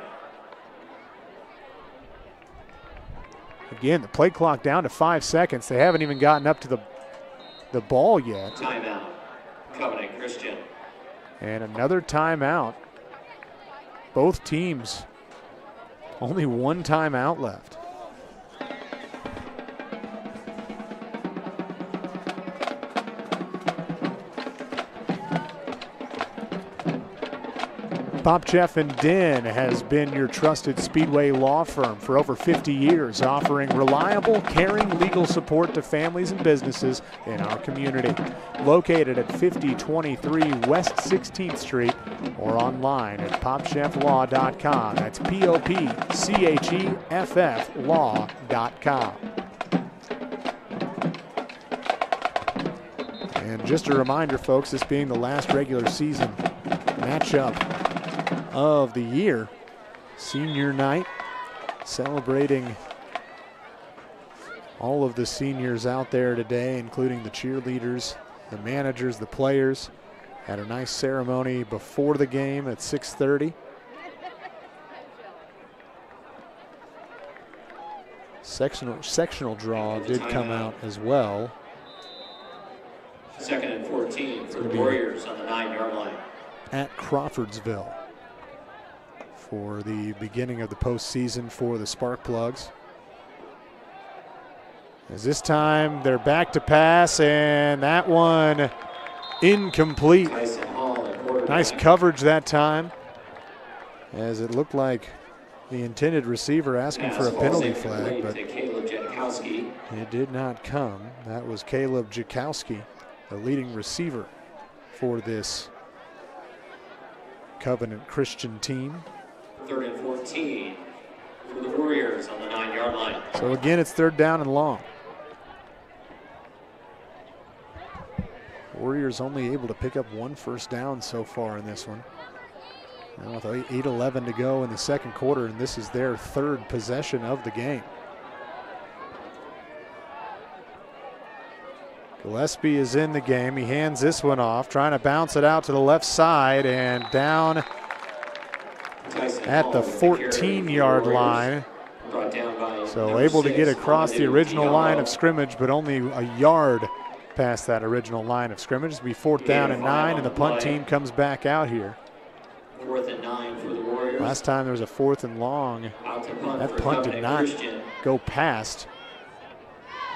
Again, the play clock down to 5 seconds. They haven't even gotten up to the ball yet. Timeout, Covenant Christian. And another timeout. Both teams, only 1 timeout left. Popcheff and Dinn has been your trusted Speedway law firm for over 50 years, offering reliable, caring legal support to families and businesses in our community. Located at 5023 West 16th Street or online at popchefflaw.com. That's POPCHEFF law.com. And just a reminder, folks, this being the last regular season matchup of the year, senior night, celebrating all of the seniors out there today, including the cheerleaders, the managers, the players. Had a nice ceremony before the game at 6:30. Sectional draw did come out as well. 2nd and 14 for the Warriors on the 9-yard line. At Crawfordsville for the beginning of the postseason for the Sparkplugs. As this time they're back to pass, and that one incomplete. Nice coverage that time, as it looked like the intended receiver asking for a penalty flag, but it did not come. That was Caleb Jakowski, the leading receiver for this Covenant Christian team. 3rd and 14 for the Warriors on the 9-yard line. So again, it's 3rd down and long. Warriors only able to pick up 1 first down so far in this one. Now with 8:11 to go in the second quarter, and this is their 3rd possession of the game. Gillespie is in the game. He hands this one off, trying to bounce it out to the left side, and down at the 14-yard line. So able to get across the original line of scrimmage, but only a yard past that original line of scrimmage. It'll be 4th down and 9, and the punt team comes back out here. 4th and 9 for the Warriors. Last time there was a 4th and long. That punt did not go past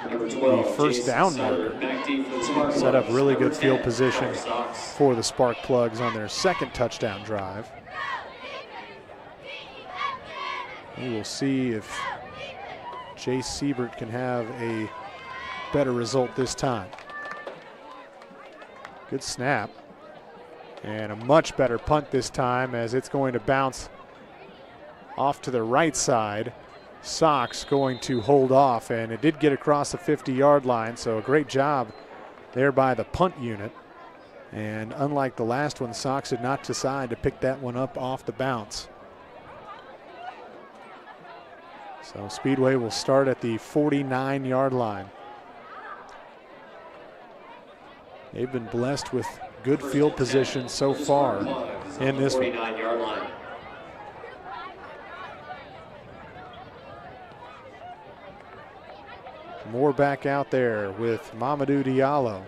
the first down marker. Set up really good field position for the Sparkplugs on their 2nd touchdown drive. We will see if Jace Siebert can have a better result this time. Good snap. And a much better punt this time, as it's going to bounce off to the right side. Sox going to hold off, and it did get across the 50-yard line, so a great job there by the punt unit. And unlike the last one, Sox did not decide to pick that one up off the bounce. So Speedway will start at the 49-yard line. They've been blessed with good field position so far in this one. Moore back out there with Mamadou Diallo.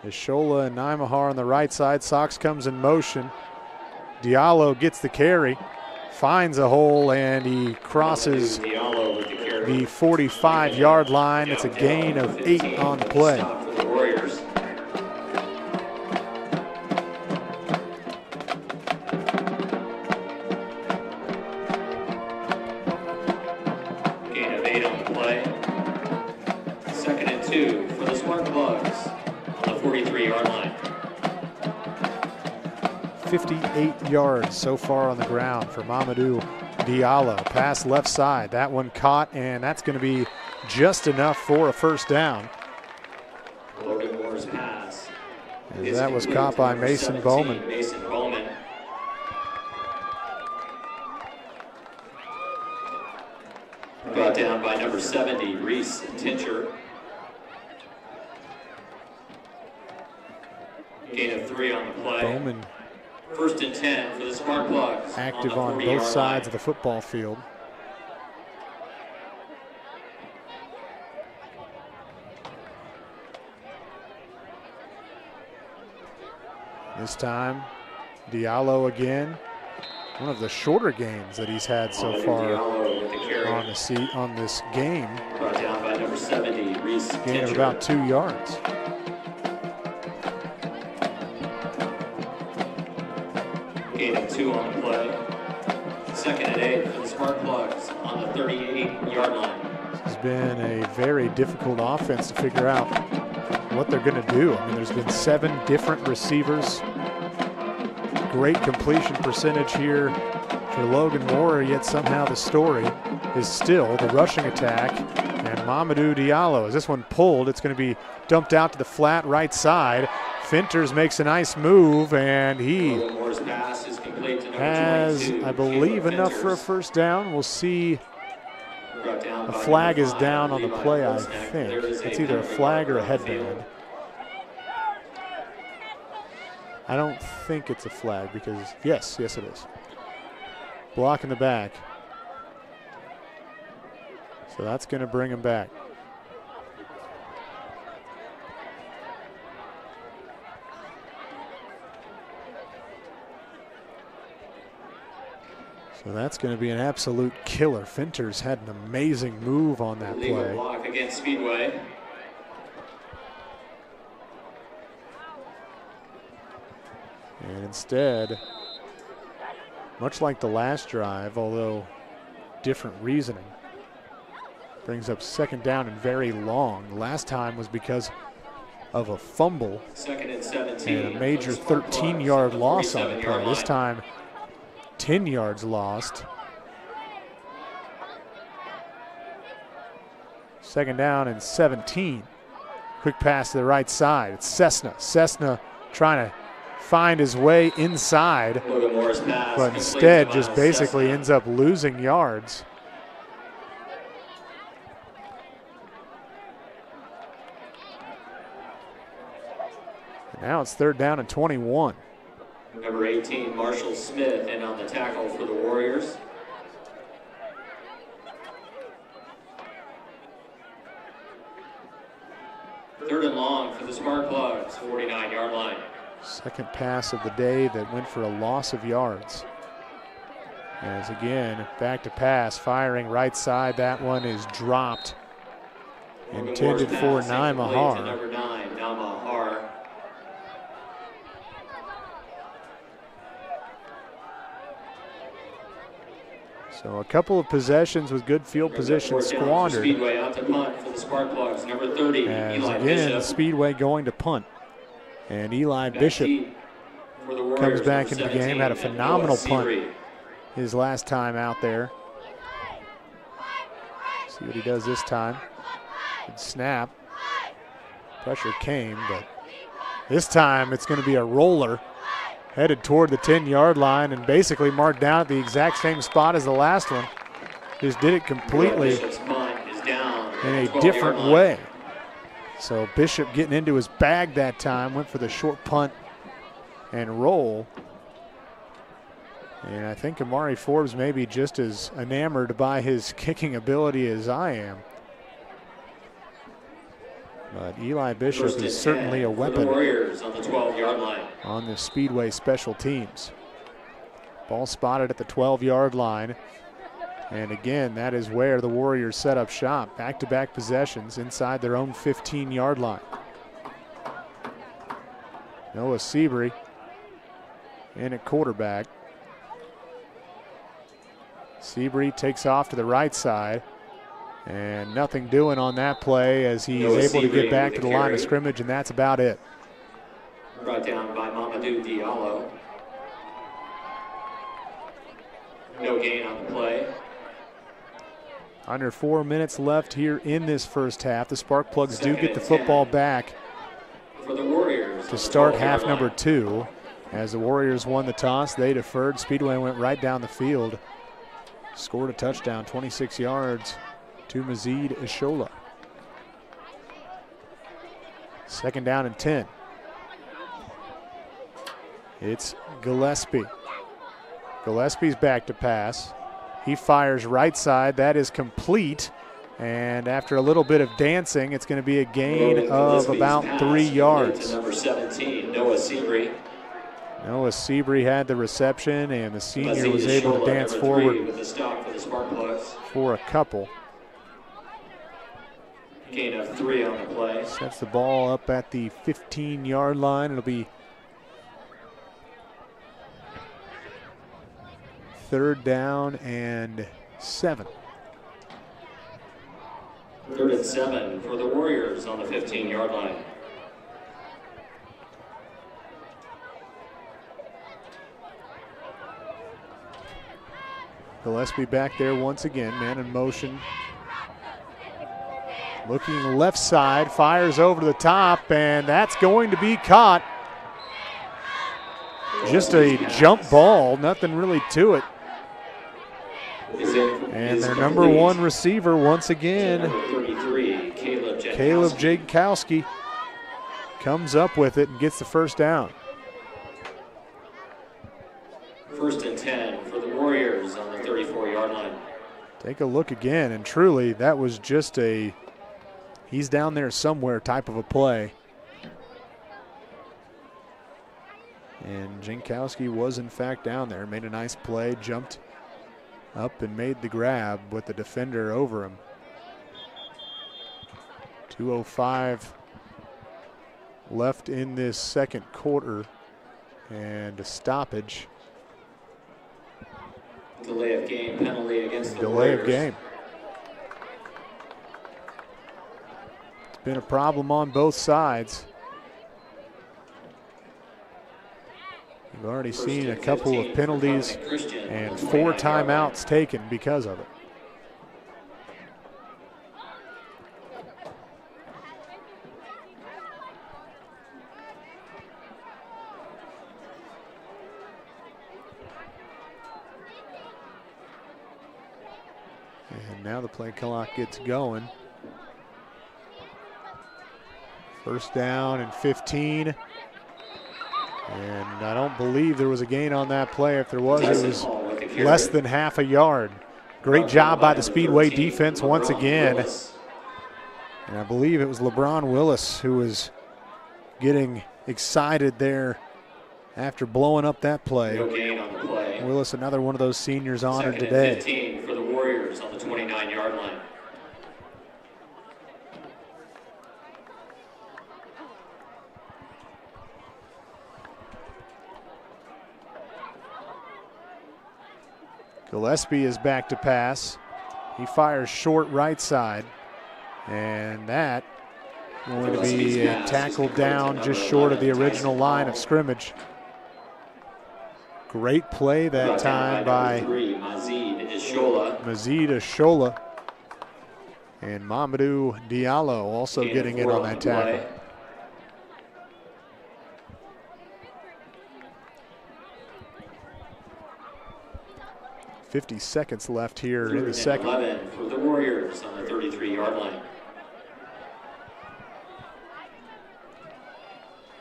Ishola and Naimahar on the right side. Sox comes in motion. Diallo gets the carry, finds a hole, and he crosses the 45-yard line. It's a gain of 8 on the play. Gain of 8 on the play. 2nd and 2 for the Sparkplugs on the 43-yard line. 58 yards so far on the ground for Mamadou Diallo. Pass left side. That one caught, and that's going to be just enough for a first down. Logan Moore's pass. As that was caught by Mason Bowman. Mason Bowman. Brought down by number 70, Reese Tincher. Gain of 3 on the play. Bowman 1st and 10 for the Sparkplugs. active on both sides of the football field. This time, Diallo again. One of the shorter games that he's had so far on this game. Brought down by number 70, Reese Gain of about 2 yards. gain of 2 on the play. 2nd and 8 for the Sparkplugs on the 38-yard line. This has been a very difficult offense to figure out what they're going to do. I mean, there's been 7 different receivers. Great completion percentage here for Logan Warrior, yet somehow the story is still the rushing attack and Mamadou Diallo. As this one pulled, it's going to be dumped out to the flat right side. Finters makes a nice move, and he has, I believe, enough for a first down. We'll see. A flag is down on the play, I think. It's either a flag or a headband. I don't think it's a flag because, yes it is. Block in the back. So that's going to bring him back. So that's going to be an absolute killer. Finters had an amazing move on that play. Block against Speedway. And instead, much like the last drive, although different reasoning, brings up 2nd down and very long. The last time was because of a fumble 2nd and 17, and a major 13-yard loss on the play. This time, 10 yards lost. 2nd down and 17. Quick pass to the right side. It's Cessna. Cessna trying to find his way inside, but instead just basically ends up losing yards. And now it's 3rd down and 21. Number 18, Marshall Smith, in on the tackle for the Warriors. Third and long for the Sparkplugs, 49-yard line. Second pass of the day that went for a loss of yards. As again, back to pass, firing right side. That one is dropped. Intended for Naimahar. Number 9, Naimahar. So a couple of possessions with good field position squandered. Speedway out to punt for the Sparkplugs. Number 30, As Eli again, Bishop. Speedway going to punt. And Eli Bishop comes back into the game. Had a phenomenal punt his last time out there. See what he does this time. Good snap. Pressure came, but this time it's going to be a roller headed toward the 10-yard line and basically marked down at the exact same spot as the last one. Just did it completely in a different way. So Bishop getting into his bag that time, went for the short punt and roll. And I think Amari Forbes may be just as enamored by his kicking ability as I am. But Eli Bishop is certainly a weapon Warriors on the 12-yard line. On the Speedway special teams. Ball spotted at the 12-yard line. And again, that is where the Warriors set up shop. Back-to-back possessions inside their own 15-yard line. Noah Seabury in at quarterback. Seabury takes off to the right side. And nothing doing on that play as he's able to get back to the line of scrimmage, and that's about it. Brought down by Mamadou Diallo. No gain on the play. Under 4 minutes left here in this first half. The Sparkplugs do get the football back for the Warriors to start half number 2. As the Warriors won the toss, they deferred. Speedway went right down the field. Scored a touchdown, 26 yards to Mazid Ishola. 2nd down and 10. It's Gillespie. Gillespie's back to pass. He fires right side. That is complete. And after a little bit of dancing, it's going to be a gain of about 3 yards. Number 17, Noah Seabury. Noah Seabury had the reception, and the senior was able to dance forward with the stop for the Sparkplugs. For a couple. Gain of 3 on the play. Sets the ball up at the 15-yard line. It'll be 3rd down and 7. 3rd and 7 for the Warriors on the 15-yard line. Gillespie back there once again, man in motion. Looking left side, fires over to the top, and that's going to be caught. Just a jump ball, nothing really to it. And their number 1 receiver once again, Caleb Jankowski, comes up with it and gets the 1st down. 1st and 10 for the Warriors on the 34-yard line. Take a look again, and truly that was just a he's down there somewhere type of a play. And Jankowski was in fact down there, made a nice play, jumped up and made the grab with the defender over him. 2:05 left in this 2nd quarter, and a stoppage. Delay of game penalty against the Delay Warriors. of game. It's been a problem on both sides. We've already seen a couple of penalties and 4 timeouts taken because of it. And now the play clock gets going. 1st down and 15. And I don't believe there was a gain on that play. If there was, it was less than half a yard. Great job by the Speedway defense once again. And I believe it was LeBron Willis who was getting excited there after blowing up that play. No gain on the play. Willis, another one of those seniors honored 2nd and today. 15 for the Warriors on the 29-yard line. Gillespie is back to pass. He fires short right side, and that going to be tackled down just short of the original line of scrimmage. Great play that time by Mazid Ashola. And Mamadou Diallo also getting in on that tackle. 50 seconds left here in the 2nd. 11 for the Warriors on the 33-yard line.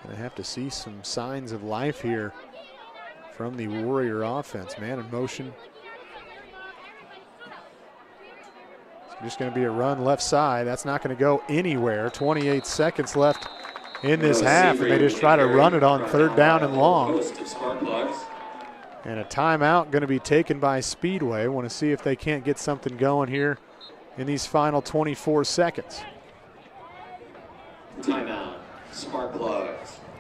I have to see some signs of life here from the Warrior offense. Man in motion. It's just going to be a run left side. That's not going to go anywhere. 28 seconds left in this half, and they just try to run it on 3rd down and long. And a timeout going to be taken by Speedway. Want to see if they can't get something going here in these final 24 seconds. Timeout, Sparkplug.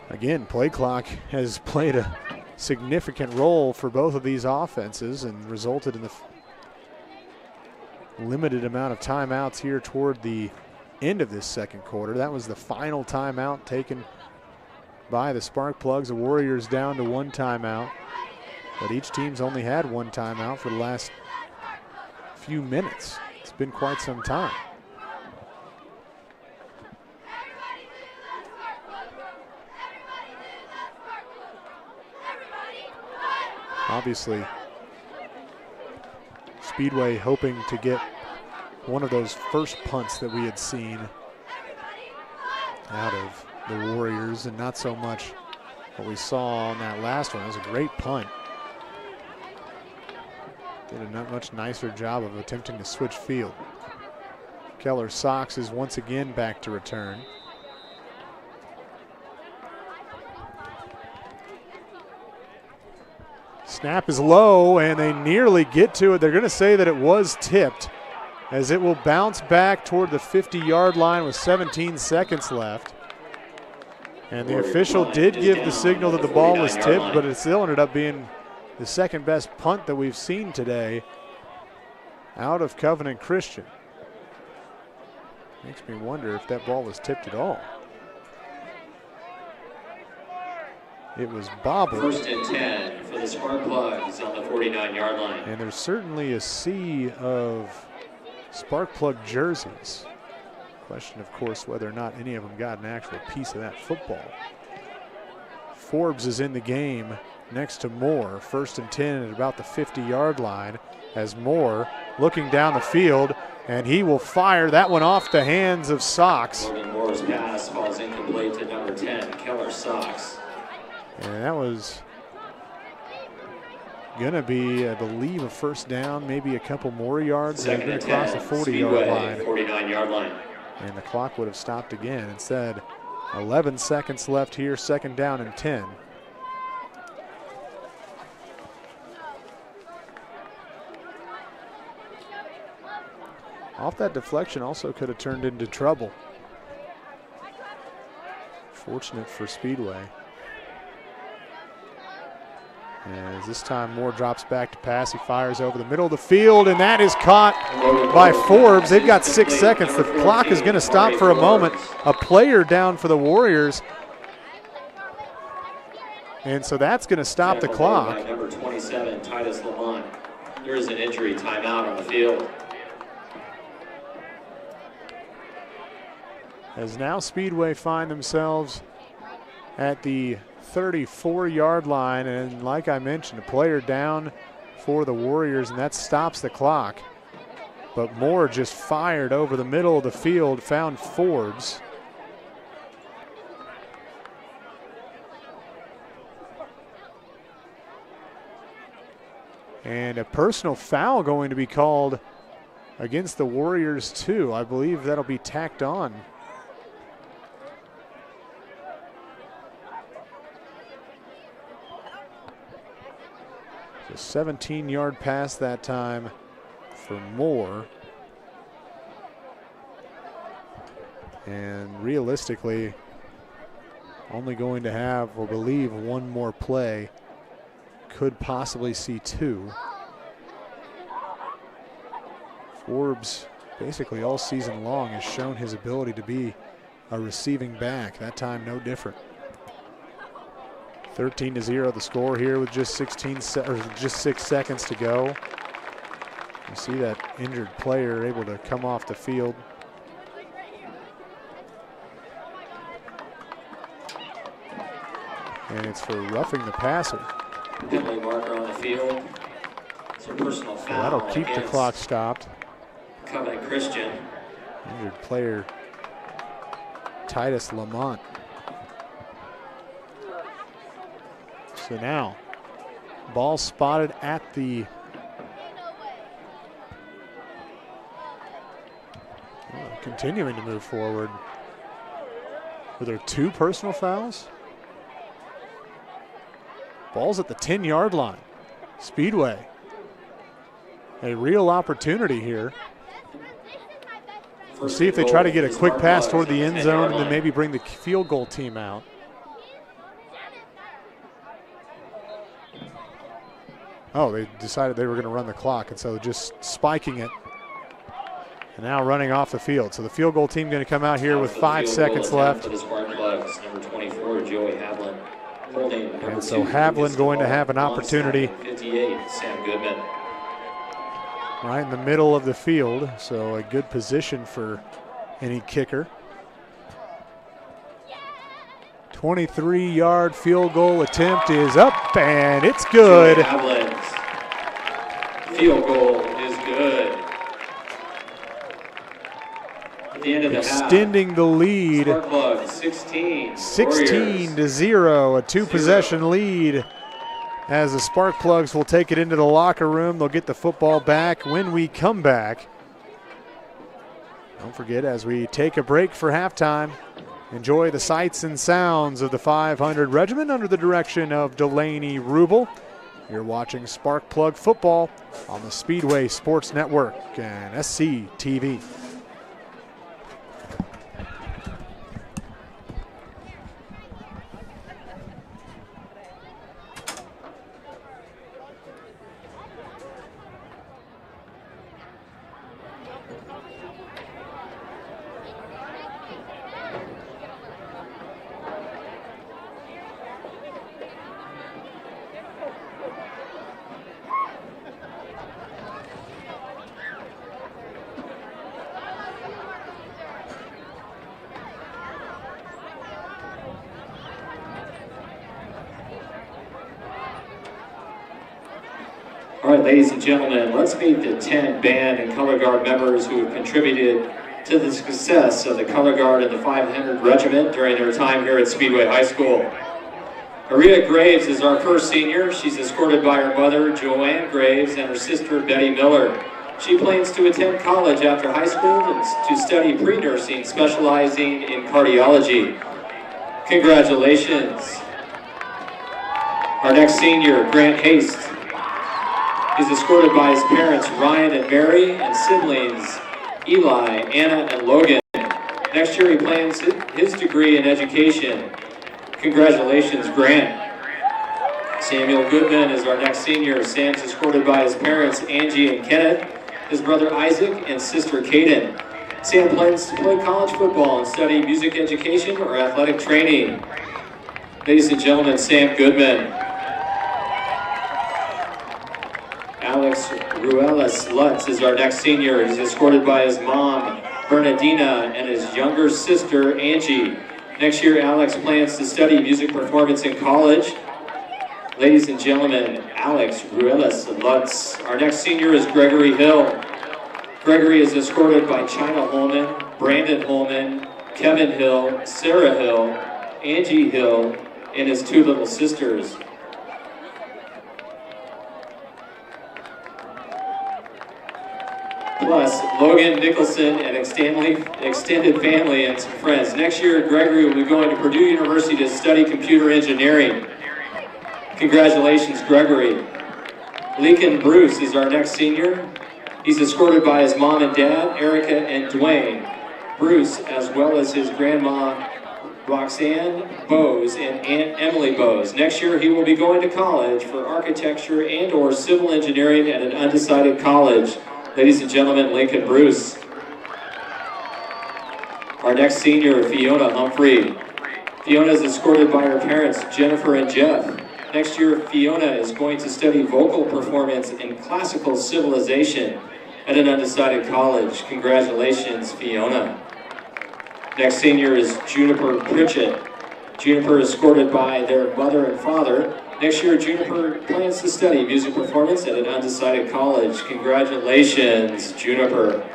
Again, play clock has played a significant role for both of these offenses and resulted in the limited amount of timeouts here toward the end of this 2nd quarter. That was the final timeout taken by the Sparkplugs. The Warriors down to 1 timeout. But each team's only had 1 timeout for the last few minutes. It's been quite some time. Obviously, Speedway hoping to get one of those first punts that we had seen out of the Warriors, and not so much what we saw on that last one. It was a great punt. Did a not much nicer job of attempting to switch field. Keller Sox is once again back to return. Snap is low, and they nearly get to it. They're going to say that it was tipped, as it will bounce back toward the 50-yard line with 17 seconds left. And the official did give the signal that the ball was tipped, but it still ended up being the second best punt that we've seen today out of Covenant Christian. Makes me wonder if that ball was tipped at all. It was bobbled. 1st and 10 for the Sparkplugs on the 49-yard line. And there's certainly a sea of Sparkplug jerseys. Question, of course, whether or not any of them got an actual piece of that football. Forbes is in the game next to Moore. 1st and 10 at about the 50-yard line as Moore looking down the field, and he will fire that one off the hands of Sox. Logan Moore's pass falls incomplete to number 10, Keller Sox. And that was going to be, I believe, a first down, maybe a couple more yards. Second and across 10, the 40-yard line. 49-yard line. And the clock would have stopped again. Instead, 11 seconds left here, 2nd down and 10. Off that deflection also could have turned into trouble. Fortunate for Speedway. As this time Moore drops back to pass, he fires over the middle of the field, and that is caught by Forbes. They've got 6 seconds. The clock is going to stop for a moment. A player down for the Warriors. And so that's going to stop the clock. Number 27, Titus Lamont. There is an injury timeout on the field. As now Speedway find themselves at the 34-yard line, and like I mentioned, a player down for the Warriors, and that stops the clock. But Moore just fired over the middle of the field, found Forbes. And a personal foul going to be called against the Warriors too. I believe that'll be tacked on. A 17-yard pass that time for Moore. And realistically, only going to have, or believe, one more play. Could possibly see 2. Forbes, basically all season long, has shown his ability to be a receiving back. That time, no different. 13-0 the score here with just 6 seconds to go. You see that injured player able to come off the field. And it's for roughing the passer. Penalty marker on the field. It's a personal foul. So that'll keep the clock stopped. Covenant Christian. Injured player Titus Lamont. So now, ball spotted at the continuing to move forward. Were there 2 personal fouls? Ball's at the 10-yard line. Speedway. A real opportunity here. We'll see if they try to get a quick pass toward the end zone and then maybe bring the field goal team out. Oh, they decided they were going to run the clock, and so just spiking it. And now running off the field. So the field goal team going to come out here with 5 seconds left. For the Sparkplugs, number 24, Joey Havlin. Holding number And so 2, Havlin going to have an opportunity. 58, Sam Goodman. Right in the middle of the field, so a good position for any kicker. 23-yard field goal attempt is up, and it's good. Havlin's field goal is good. At the end of the Extending the lead. Sparkplug 16-0, a 2-possession lead. As the Sparkplugs will take it into the locker room. They'll get the football back when we come back. Don't forget, as we take a break for halftime, enjoy the sights and sounds of the 500 Regiment under the direction of Delaney Rubel. You're watching Sparkplug football on the Speedway Sports Network and SCTV. All right, ladies and gentlemen, let's meet the 10 band and color guard members who have contributed to the success of the color guard and the 500 Regiment during their time here at Speedway High School. Maria Graves is our first senior. She's escorted by her mother, Joanne Graves, and her sister, Betty Miller. She plans to attend college after high school and to study pre-nursing, specializing in cardiology. Congratulations. Our next senior, Grant Haste. He's escorted by his parents, Ryan and Mary, and siblings, Eli, Anna, and Logan. Next year he plans his degree in education. Congratulations, Grant. Samuel Goodman is our next senior. Sam's escorted by his parents, Angie and Kenneth, his brother Isaac, and sister Kaden. Sam plans to play college football and study music education or athletic training. Ladies and gentlemen, Sam Goodman. Alex Ruelas Lutz is our next senior. He's escorted by his mom, Bernadina, and his younger sister, Angie. Next year, Alex plans to study music performance in college. Ladies and gentlemen, Alex Ruelas Lutz. Our next senior is Gregory Hill. Gregory is escorted by China Holman, Brandon Holman, Kevin Hill, Sarah Hill, Angie Hill, and his two little sisters. Plus Logan Nicholson and extended family and some friends. Next year, Gregory will be going to Purdue University to study computer engineering. Congratulations, Gregory. Lincoln Bruce is our next senior. He's escorted by his mom and dad, Erica and Dwayne. Bruce, as well as his grandma, Roxanne Bose and Aunt Emily Bose. Next year, he will be going to college for architecture and or civil engineering at an undecided college. Ladies and gentlemen, Lincoln Bruce. Our next senior, Fiona Humphrey. Fiona is escorted by her parents, Jennifer and Jeff. Next year, Fiona is going to study vocal performance in classical civilization at an undecided college. Congratulations, Fiona. Next senior is Juniper Pritchett. Juniper is escorted by their mother and father. Next year, Juniper plans to study music performance at an undecided college. Congratulations, Juniper.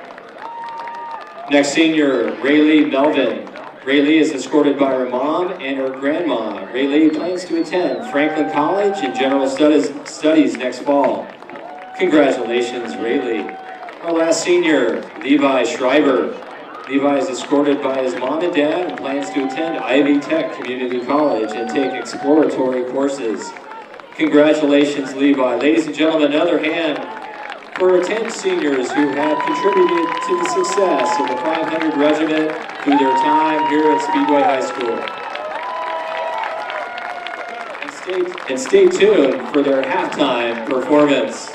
Next senior, Raylee Melvin. Raylee is escorted by her mom and her grandma. Raylee plans to attend Franklin College in General Studies next fall. Congratulations, Raylee. Our last senior, Levi Schreiber. Levi is escorted by his mom and dad and plans to attend Ivy Tech Community College and take exploratory courses. Congratulations, Levi. Ladies and gentlemen, another hand for our 10 seniors who have contributed to the success of the 500 Regiment through their time here at Speedway High School. And stay tuned for their halftime performance.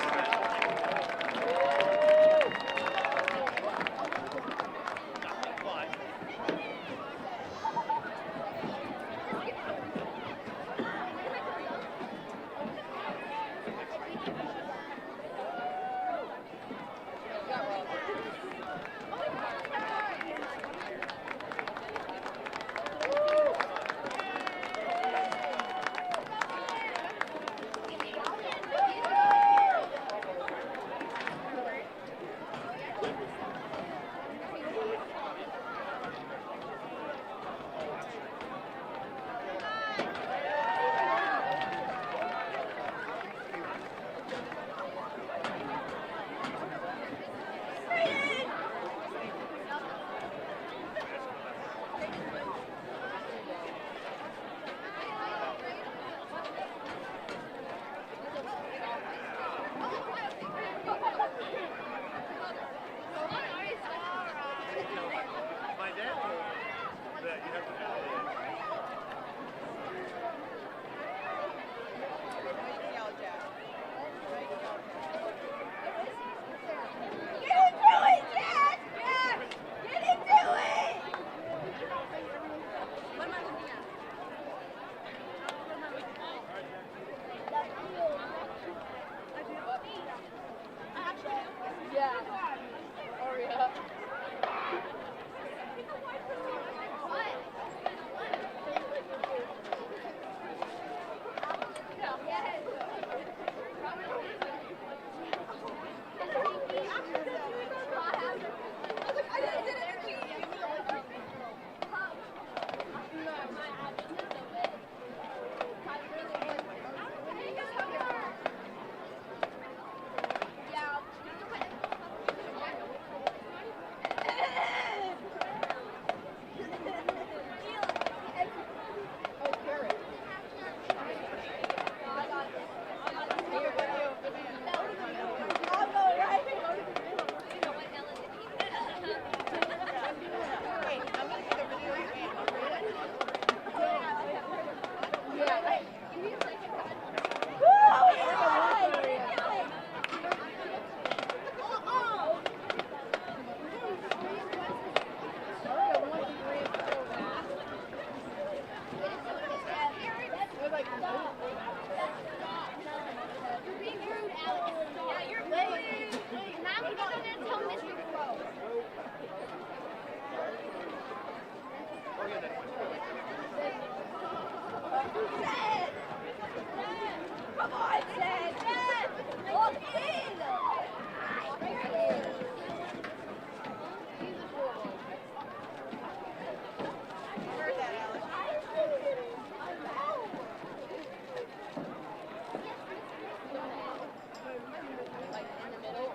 Come on, Zed! Look in! Heard that, Alex. Like in the middle.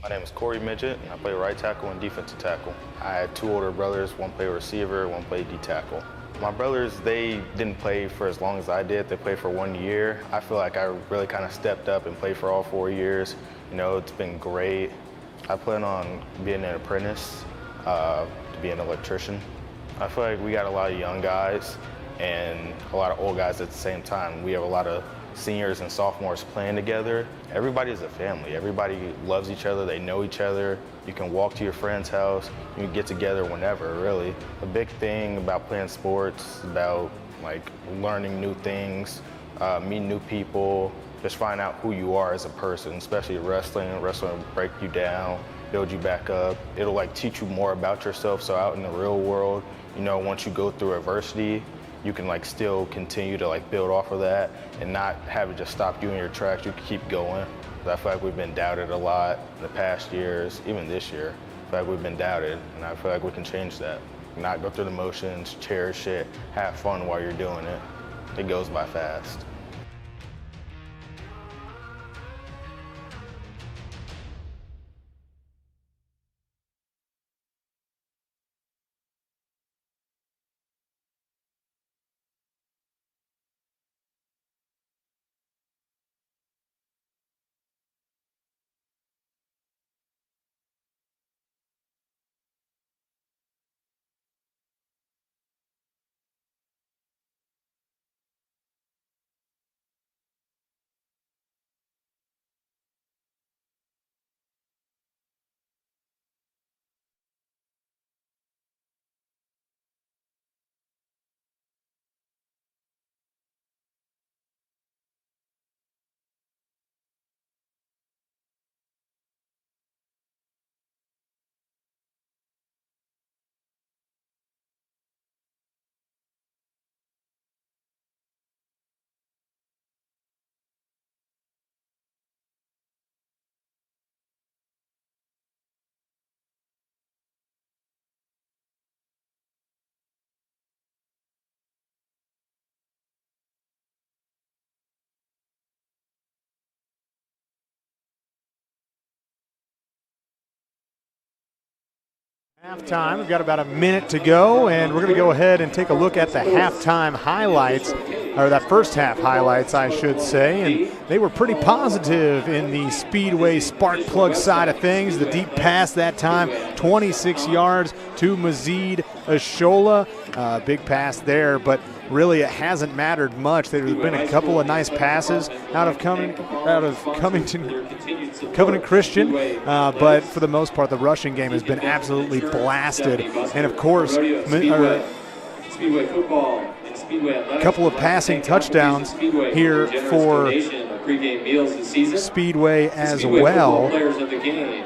My name is Corey Midget, and I play right tackle and defensive tackle. I had two older brothers, one played receiver, one played D-tackle. My brothers, they didn't play for as long as I did. They played for 1 year. I feel like I really kind of stepped up and played for all 4 years. You know, it's been great. I plan on being an apprentice to be an electrician. I feel like we got a lot of young guys and a lot of old guys at the same time. We have a lot of seniors and sophomores playing together. Everybody's a family. Everybody loves each other. They know each other. You can walk to your friend's house. You can get together whenever, really. A big thing about playing sports, about like learning new things, meeting new people, just find out who you are as a person, especially wrestling. Wrestling will break you down, build you back up. It'll like teach you more about yourself. So out in the real world, you know, once you go through adversity, you can like still continue to like build off of that and not have it just stop you in your tracks. You can keep going. I feel like we've been doubted a lot in the past years, even this year. I feel like we've been doubted, and I feel like we can change that. Not go through the motions, cherish it, have fun while you're doing it. It goes by fast. Halftime, we've got about a minute to go, and we're going to go ahead and take a look at the halftime highlights or that first half highlights, I should say, and they were pretty positive in the Speedway Sparkplug side of things. The deep pass that time, 26 yards to Mazid Ashola. Big pass there, but really it hasn't mattered much. There's been a couple of nice passes out of Covenant Christian, but for the most part, the rushing game has been absolutely blasted. And of course, a couple of passing touchdowns here for Speedway as well,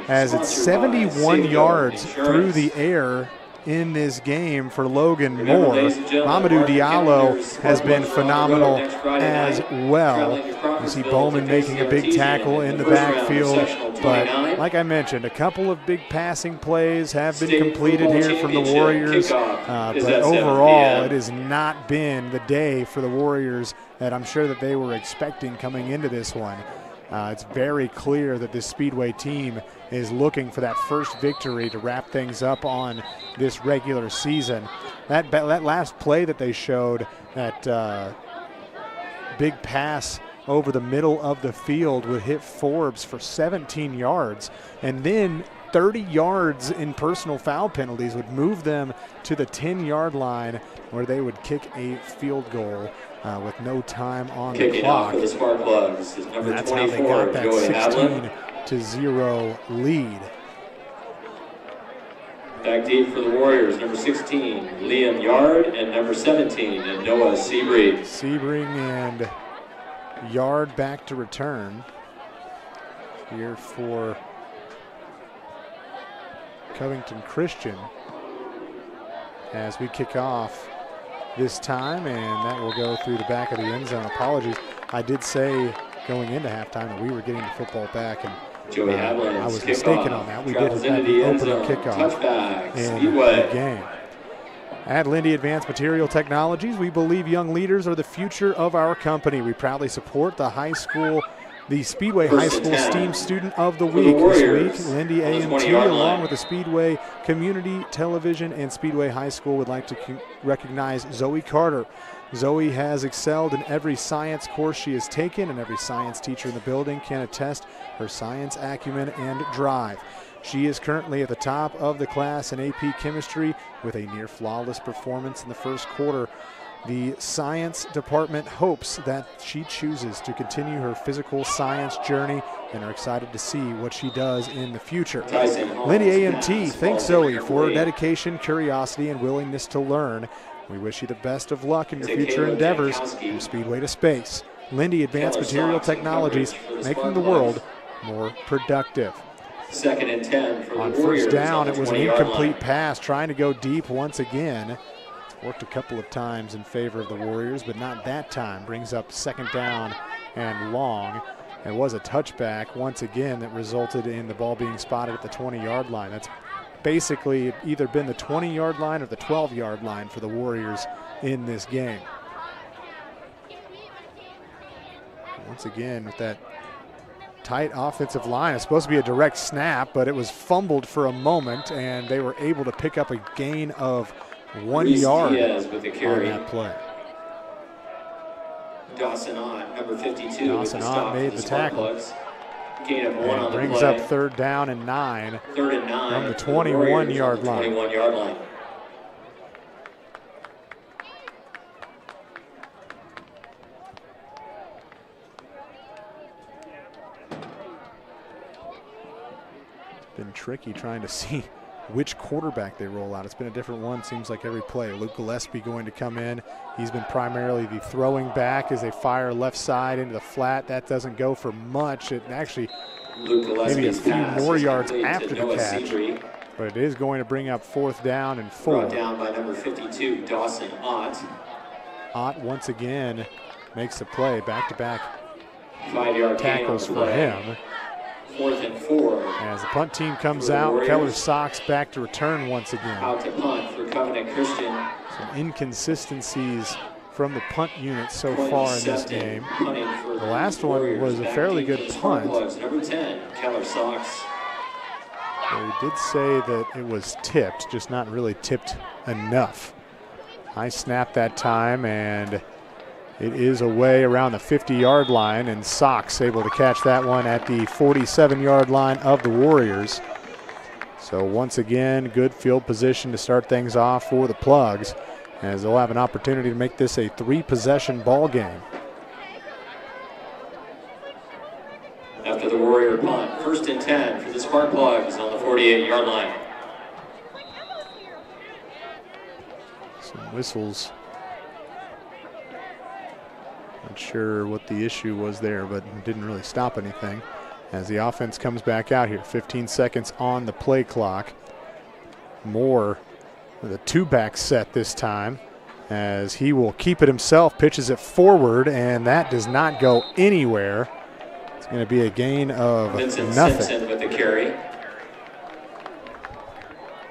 as it's 71 yards through the air in this game for Logan Moore. Mamadou Diallo has been phenomenal as well. You see Bowman making a big tackle in the backfield, but like I mentioned, a couple of big passing plays have been completed here from the Warriors, but overall it has not been the day for the Warriors that I'm sure that they were expecting coming into this one. It's very clear that this Speedway team is looking for that first victory to wrap things up on this regular season. That last play that they showed, that big pass over the middle of the field would hit Forbes for 17 yards, and then 30 yards in personal foul penalties would move them to the 10-yard line, where they would kick a field goal with no time on the clock. That's how they got that 16-0 lead. Back deep for the Warriors, number 16, Liam Yard, and number 17, Noah Sebring. Sebring and Yard back to return here for Covington Christian as we kick off this time, and that will go through the back of the end zone. Apologies. I did say going into halftime that we were getting the football back, and I was mistaken on that. We did have the opening kickoff in the game. At Lindy Advanced Material Technologies, we believe young leaders are the future of our company. We proudly support the Speedway High School STEAM Student of the Week this week. Lindy A&T, along with the Speedway Community Television and Speedway High School, would like to recognize Zoe Carter. Zoe has excelled in every science course she has taken, and every science teacher in the building can attest her science acumen and drive. She is currently at the top of the class in AP Chemistry with a near flawless performance in the first quarter. The science department hopes that she chooses to continue her physical science journey and are excited to see what she does in the future. Lindy A&T thanks Zoe for her dedication, curiosity, and willingness to learn. We wish you the best of luck in your future endeavors from Speedway to Space. Lindy Advanced Material Technologies, making the world more productive. 2nd and 10 for the On Warriors. first down, it was an 20-yard incomplete line. pass, trying to go deep once again. Worked a couple of times in favor of the Warriors, but not that time. Brings up 2nd down and long. It was a touchback once again that resulted in the ball being spotted at the 20-yard line. That's basically either been the 20-yard line or the 12-yard line for the Warriors in this game. Once again, with that tight offensive line, it's supposed to be a direct snap, but it was fumbled for a moment, and they were able to pick up a gain of 1 yard with the carry. on that play. Dawson Ott, number 52. Dawson Ott made the tackle. Sparkplugs. Gain of 1 on And the brings play. up 3rd down and 9 3rd and 9 from the for Warriors 21-yard on the line. 21-yard line. Been tricky trying to see which quarterback they roll out. It's been a different one, seems like every play. Luke Gillespie going to come in. He's been primarily the throwing back as they fire left side into the flat. That doesn't go for much. It actually maybe a few more yards after the catch, but it is going to bring up 4th down and 4. Brought down by number 52, Dawson Ott. Ott once again makes the play. Back-to-back 5-yard tackles for him. 4th and 4. As the punt team comes For the out, Warriors. Keller Sox back to return once again. Out to punt for Covenant Christian. Some inconsistencies from the punt unit so far in this game. The last one was a fairly good punt. Number 10, Keller Sox. They did say that it was tipped, just not really tipped enough. High snap that time, and It is away around the 50-yard line, and Sox able to catch that one at the 47-yard line of the Warriors. So once again, good field position to start things off for the Plugs, as they'll have an opportunity to make this a 3-possession ball game. After the Warrior punt, 1st and 10 for the Sparkplugs on the 48-yard line. Some whistles. Not sure what the issue was there, but it didn't really stop anything. As the offense comes back out here, 15 seconds on the play clock. Moore with a 2-back set this time, as he will keep it himself, pitches it forward, and that does not go anywhere. It's going to be a gain of Vincent nothing. Simpson with the carry.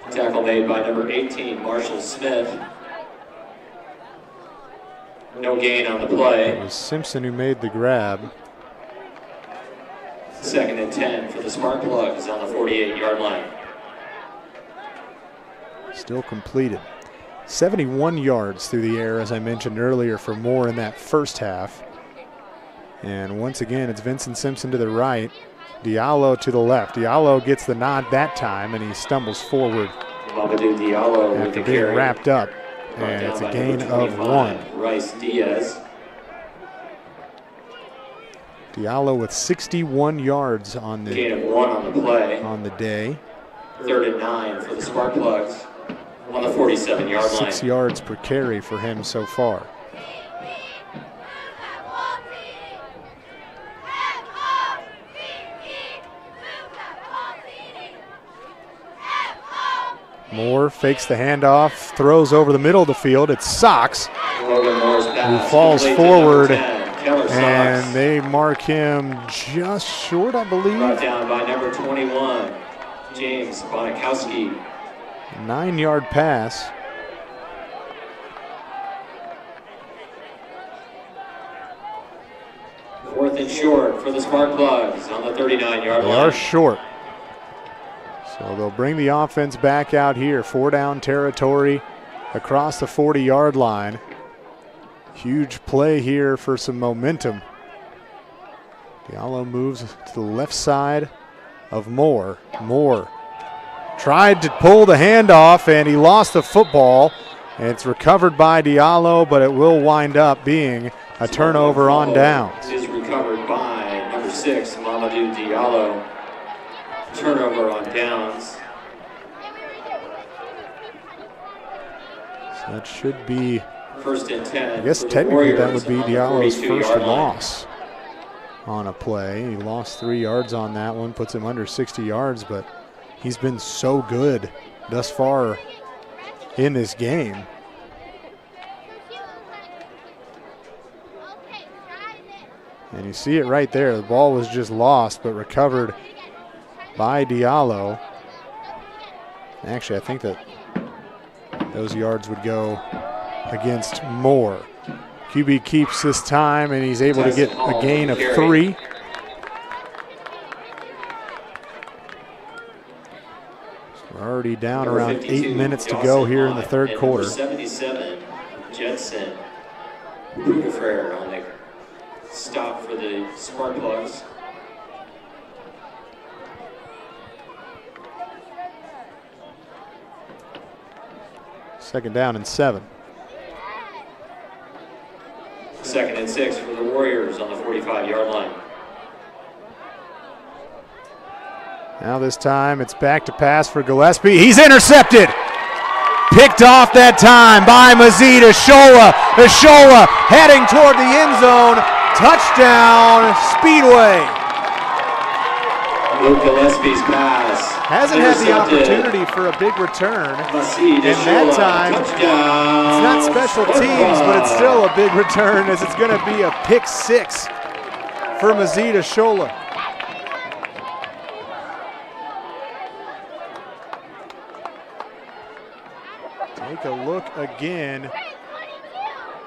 Tackle made by number 18, Marshall Smith. No gain on the play. It was Simpson who made the grab. 2nd and 10 for the Sparkplugs on the 48-yard line. Still completed. 71 yards through the air, as I mentioned earlier, for Moore in that first half. And once again, it's Vincent Simpson to the right, Diallo to the left. Diallo gets the nod that time, and he stumbles forward Mamadou Diallo with after the being carry. wrapped up. And it's a gain of 1. Rice Diaz. Diallo with 61 yards on Gain the of 1 on the play. day. 3rd and 9 for the Sparkplugs on the 47-yard line. 6 yards per carry for him so far. Moore fakes the handoff, throws over the middle of the field. It's Sox who falls forward, and they mark him just short, I believe. Brought down by number 21, James Bonikowski. 9-yard pass. Fourth and short for the Sparkplugs on the 39-yard They line. are short. So they'll bring the offense back out here. 4-down territory across the 40-yard line. Huge play here for some momentum. Diallo moves to the left side of Moore. Moore tried to pull the handoff, and he lost the football. And it's recovered by Diallo, but it will wind up being a turnover on downs. Is recovered by number 6, Mamadou Diallo. Turnover on downs. So that should be, 1st and 10. I guess for the technically that Warriors would be on the Diallo's 42-yard first line. loss on a play. He lost 3 yards on that one, puts him under 60 yards, but he's been so good thus far in this game. And you see it right there. The ball was just lost, but recovered by Diallo. Actually, I think that those yards would go against Moore. QB keeps this time, and he's able to get a gain of 3. So we're already down around 8 minutes to go here in the third quarter. 77, Jetson Budafrere on the stop for the Sparkplugs. Second down and 7. 2nd and 6 for the Warriors on the 45-yard line. Now this time it's back to pass for Gillespie. He's intercepted. Picked off that time by Mazid Ashola. Ashola heading toward the end zone. Touchdown, Speedway. Luke Gillespie's pass. Hasn't had the intercepted. opportunity for a big return. Mazid And that Ashola, time, touchdown. it's not special teams, but it's still a big return, as it's going to be a pick 6 for Mazid Ashola. Take a look again.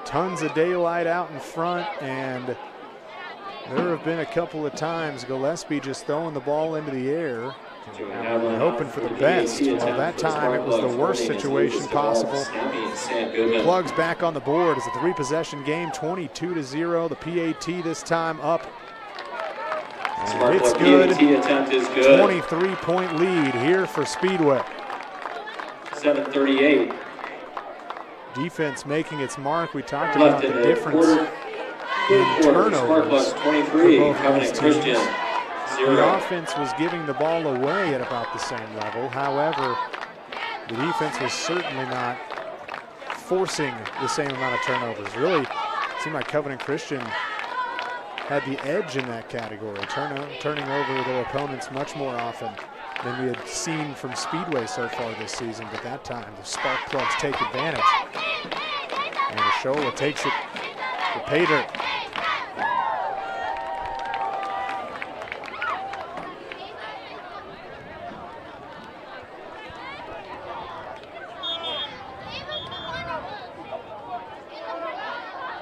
Tons of daylight out in front, and there have been a couple of times Gillespie just throwing the ball into the air. We're hoping for the best. Well, that time it was the worst situation possible. Plugs back on the board. It's a 3-possession game, 22-0. The PAT this time up. And it's good. 23-point lead here for Speedway. 7:38. Defense making its mark. We talked about the difference in turnovers for both of these teams. The offense was giving the ball away at about the same level. However, the defense was certainly not forcing the same amount of turnovers. Really, it seemed like Covenant Christian had the edge in that category, turning over their opponents much more often than we had seen from Speedway so far this season. But that time, the Sparkplugs take advantage. And Ashola takes it to pay dirt.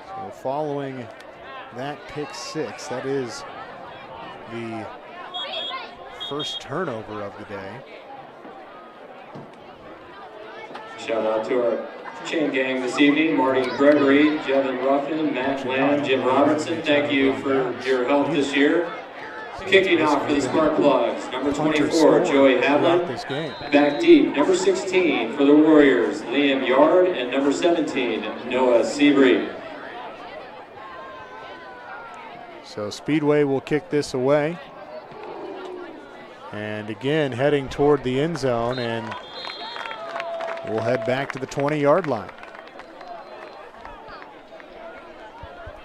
So following that pick six, that is the first turnover of the day. Shout out to our chain gang this evening, Marty Gregory, Jevin Ruffin, Matt Lamb, Jim Robertson. Thank you for your help this year. Kicking off for the Sparkplugs, number 24, Joey Havlin. Back deep, number 16 for the Warriors, Liam Yard, and number 17, Noah Seabury. So Speedway will kick this away. And again, heading toward the end zone, and we'll head back to the 20-yard line.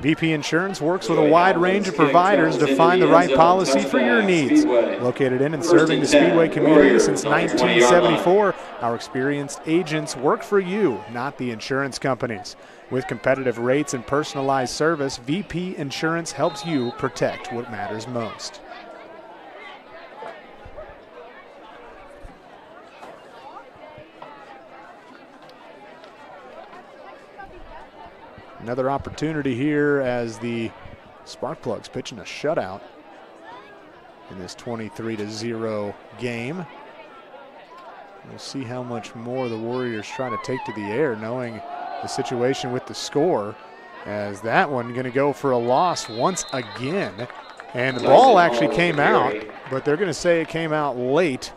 VP Insurance works with a wide range of providers to find the right policy for your needs. Located in and serving the Speedway community since 1974, our experienced agents work for you, not the insurance companies. With competitive rates and personalized service, VP Insurance helps you protect what matters most. Another opportunity here as the Sparkplugs pitching a shutout in this 23-0 game. We'll see how much more the Warriors try to take to the air, knowing the situation with the score, as that one going to go for a loss once again. And the ball actually came out, but they're going to say it came out late.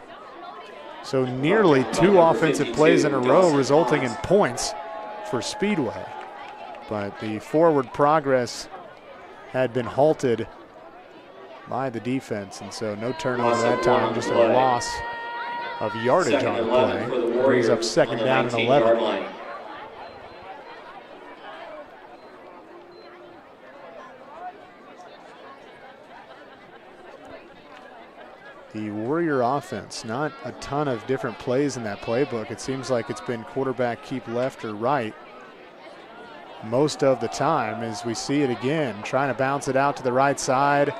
So nearly 2 offensive plays in a row resulting in points for Speedway. But the forward progress had been halted by the defense, and so no turnover that time, just a loss of yardage on the play. Brings up second down and 11. The Warrior offense, not a ton of different plays in that playbook. It seems like it's been quarterback keep left or right most of the time, as we see it again, trying to bounce it out to the right side.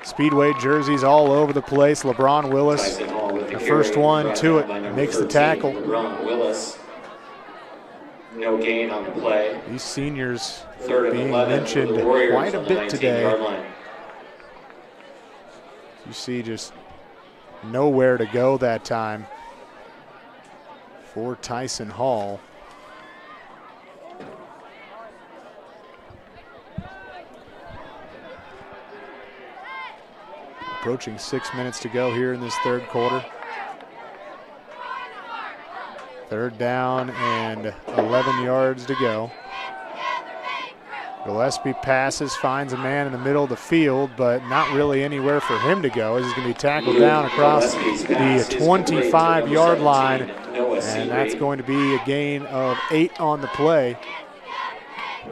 Speedway jerseys all over the place. LeBron Willis, the first one to it, makes the tackle. LeBron Willis, no gain on the play. These seniors being being mentioned quite a bit today. You see just nowhere to go that time for Tyson Hall. Approaching 6 minutes to go here in this third quarter. Third down and 11 yards to go. Gillespie passes, finds a man in the middle of the field, but not really anywhere for him to go. He's going to be tackled down across the 25-yard line, and that's going to be a gain of 8 on the play.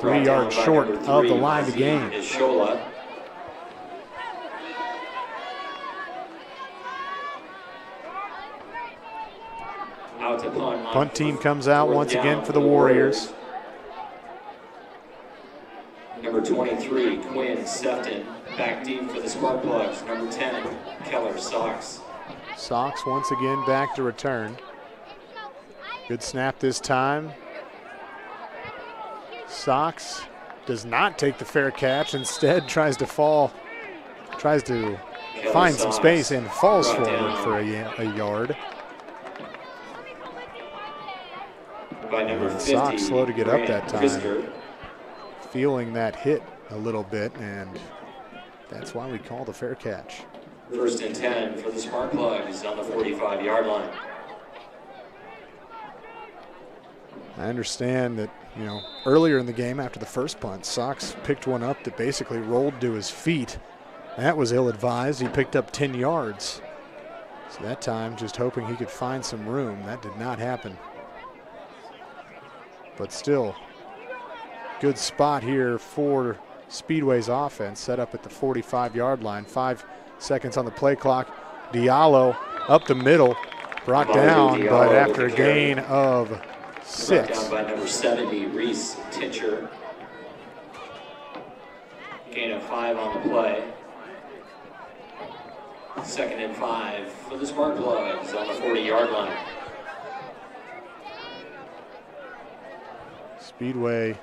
3 yards short of the line to gain. Punt team comes out once again for the Warriors. Number 23, Quinn Sefton, back deep for the Sparkplugs. Number 10, Keller Sox. Sox once again back to return. Good snap this time. Sox does not take the fair catch, instead tries to finds some space and falls forward for a yard. By number 50, Sox slow to get up that time. Pfister. Feeling that hit a little bit, and that's why we call the fair catch. 1st and 10 for the Sparkplugs on the 45-yard line. I understand that, you know, earlier in the game after the first punt, Sox picked one up that basically rolled to his feet. That was ill-advised. He picked up 10 yards. So that time, just hoping he could find some room. That did not happen. But still, good spot here for Speedway's offense, set up at the 45-yard line. 5 seconds on the play clock. Diallo up the middle, brought down, but after a gain of 6. Brought down by number 70, Reese Tincher. Gain of 5 on the play. 2nd and 5 for the Sparkplugs on the 40-yard line. Speedway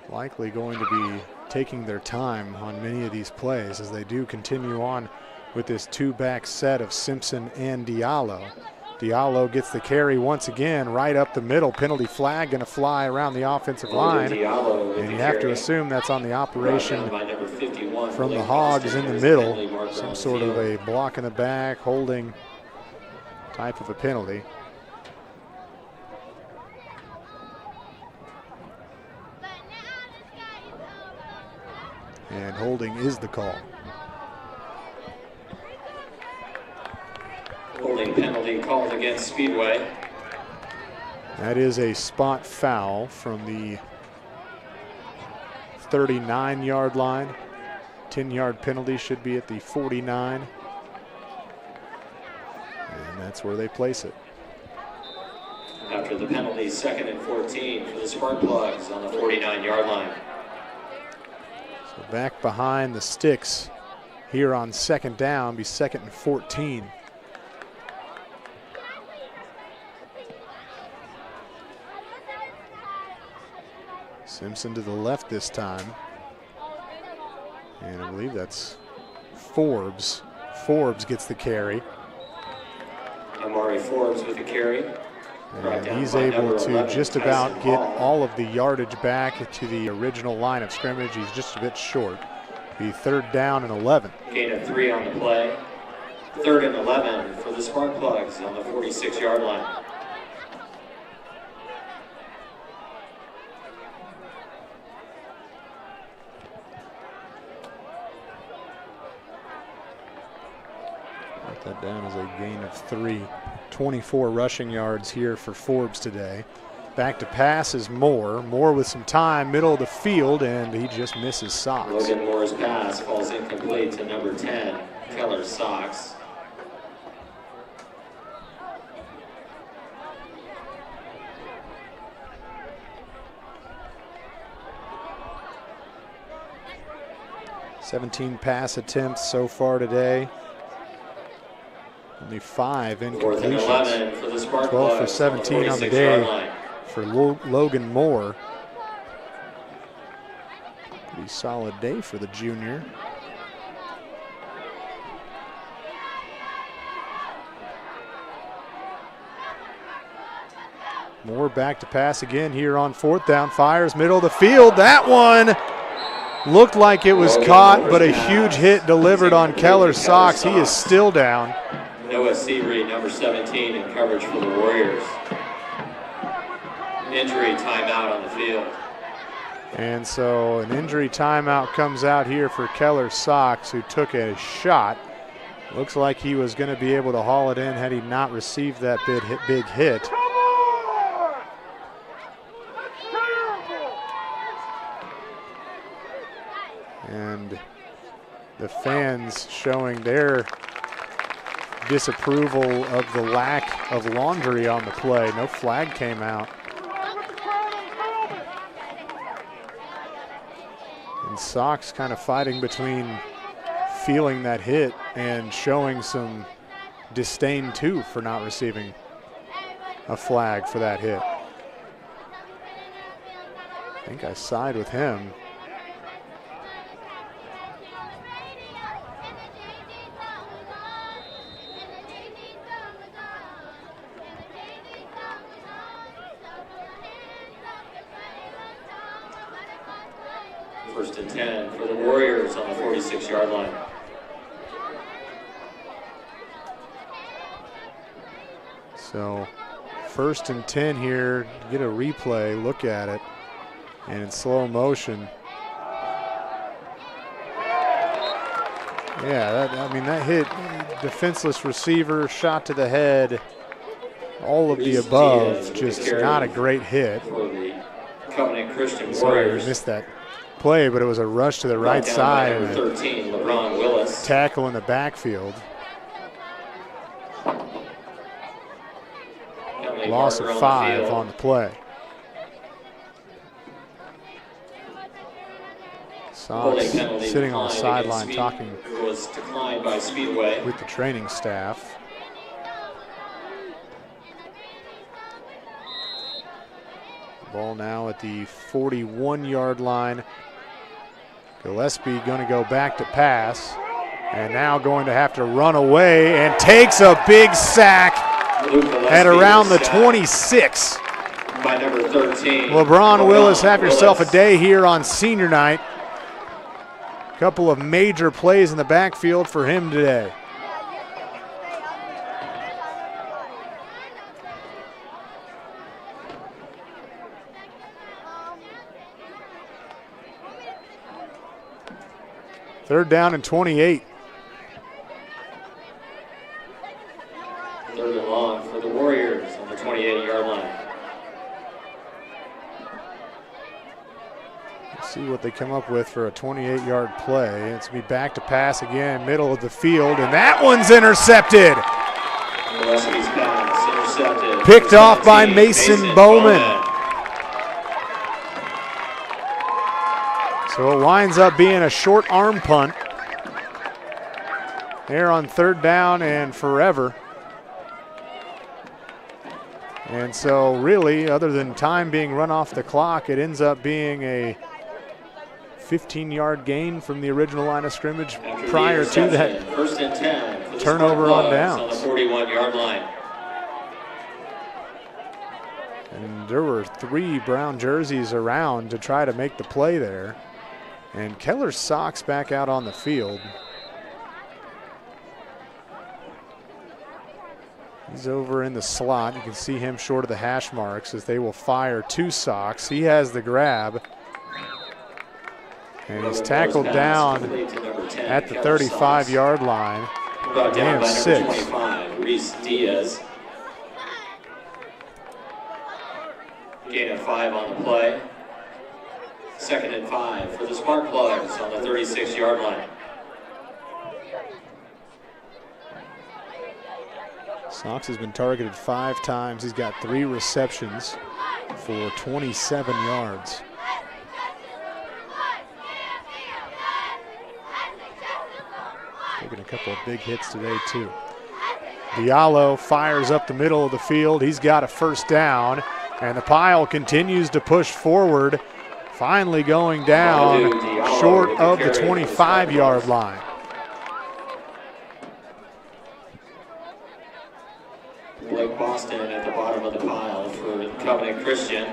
likely going to be taking their time on many of these plays as they do continue on with this 2-back set of Simpson and Diallo. Diallo gets the carry once again right up the middle. Penalty flag going to fly around the offensive line. And you have to assume that's on the operation from the Hogs in the middle. Some sort of a block in the back, holding type of a penalty. And holding is the call. Holding penalty called against Speedway. That is a spot foul from the 39-yard line. 10-yard penalty should be at the 49. And that's where they place it. After the penalty, 2nd and 14 for the Sparkplugs on the 49-yard line. So back behind the sticks here on 2nd down, be 2nd and 14. Simpson to the left this time. And I believe that's Forbes. Forbes gets the carry. Amari Forbes with the carry. And he's able to just about get all of the yardage back to the original line of scrimmage. He's just a bit short. Be 3rd down and 11. Gain of 3 on the play. 3rd and 11 for the Sparkplugs on the 46-yard line. Write that down as a gain of 3. 24 rushing yards here for Forbes today. Back to pass is Moore. Moore with some time, middle of the field, and he just misses Sox. Logan Moore's pass falls incomplete to number 10, Keller Sox. "17 pass attempts so far today. Only 5 incompletions. 12 for 17 on the day for Logan Moore. Pretty solid day for the junior. Moore back to pass again here on 4th down. Fires middle of the field. That one looked like it was caught, but a huge hit delivered on Keller Sox. He is still down. Noah Seabury, number 17, in coverage for the Warriors. Injury timeout on the field. And so an injury timeout comes out here for Keller Sox, who took a shot. Looks like he was going to be able to haul it in had he not received that big hit. And the fans showing their disapproval of the lack of laundry on the play. No flag came out. And Sox kind of fighting between feeling that hit and showing some disdain too for not receiving a flag for that hit. I think I side with him. First and 10 for the Warriors on the 46-yard line. So 1st and 10 here, get a replay, look at it, and in slow motion. Yeah, that hit defenseless receiver, shot to the head, all of the above, just not a great hit. For the Covenant Christian Sorry, Warriors. I missed that play, but it was a rush to the right side and Number 13, LeBron Willis. tackle in the backfield. Loss of 5 on the play. Sox sitting on the sideline talking was declined by Speedway. with the training staff. Ball now at the 41-yard line. Gillespie going to go back to pass, and now going to have to run away and takes a big sack at around the 26. By number 13. LeBron Willis, have yourself a day here on senior night. Couple of major plays in the backfield for him today. Third down and 28. Third and long for the Warriors on the 28-yard line. Let's see what they come up with for a 28-yard play. It's going to be back to pass again, middle of the field, and that one's intercepted. Gillespie's pass intercepted. Picked off by Mason Bowman. So it winds up being a short arm punt there on third down and forever. And so really, other than time being run off the clock, it ends up being a 15-yard gain from the original line of scrimmage prior to that First and 10 for the turnover on Sparkplugs downs. on the 41-yard line. And there were 3 brown jerseys around to try to make the play there. And Keller's Sox back out on the field. He's over in the slot. You can see him short of the hash marks as they will fire 2 Sox. He has the grab. And he's tackled down at the 35-yard line. Brought down Gain of by 6. number 25, Reese Diaz. Gain of 5 on the play. Second and 5 for the Sparkplugs on the 36-yard line. Sox has been targeted 5 times. He's got 3 receptions for 27 yards. Taking a couple of big hits today, too. Diallo fires up the middle of the field. He's got a first down, and the pile continues to push forward. Finally going down short of the 25-yard line. Blake Boston at the bottom of the pile for Covenant Christian.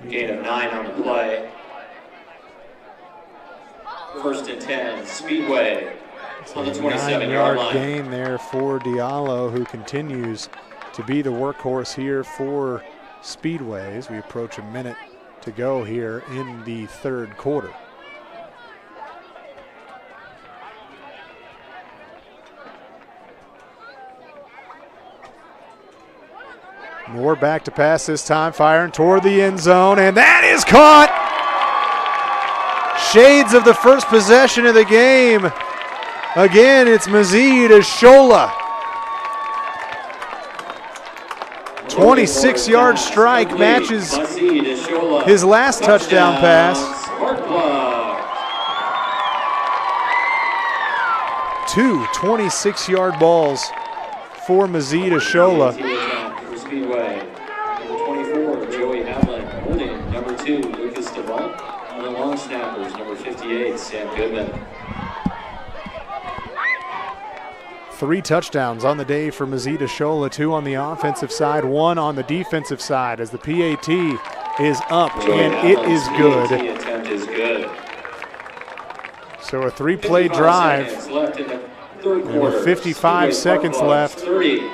Gain of 9 on the play. First and 10, Speedway on the 27-yard line. Gain there for Diallo, who continues to be the workhorse here for Speedway as we approach a minute to go here in the third quarter. Moore back to pass this time, firing toward the end zone, and that is caught. Shades of the first possession of the game. Again, it's Mazid Ashola. 26-yard strike matches his last touchdown pass. 2 26-yard balls for Mazid Ashola. Speedway. Number 24, Joey Havlin. Holding, number 2, Lucas DeVault. And the long snappers, number 58, Sam Goodman. 3 touchdowns on the day for Mazida Shola, 2 on the offensive side, 1 on the defensive side as the PAT is up, and it is good. Attempt is good. So a 3-play drive, and with 55 seconds left in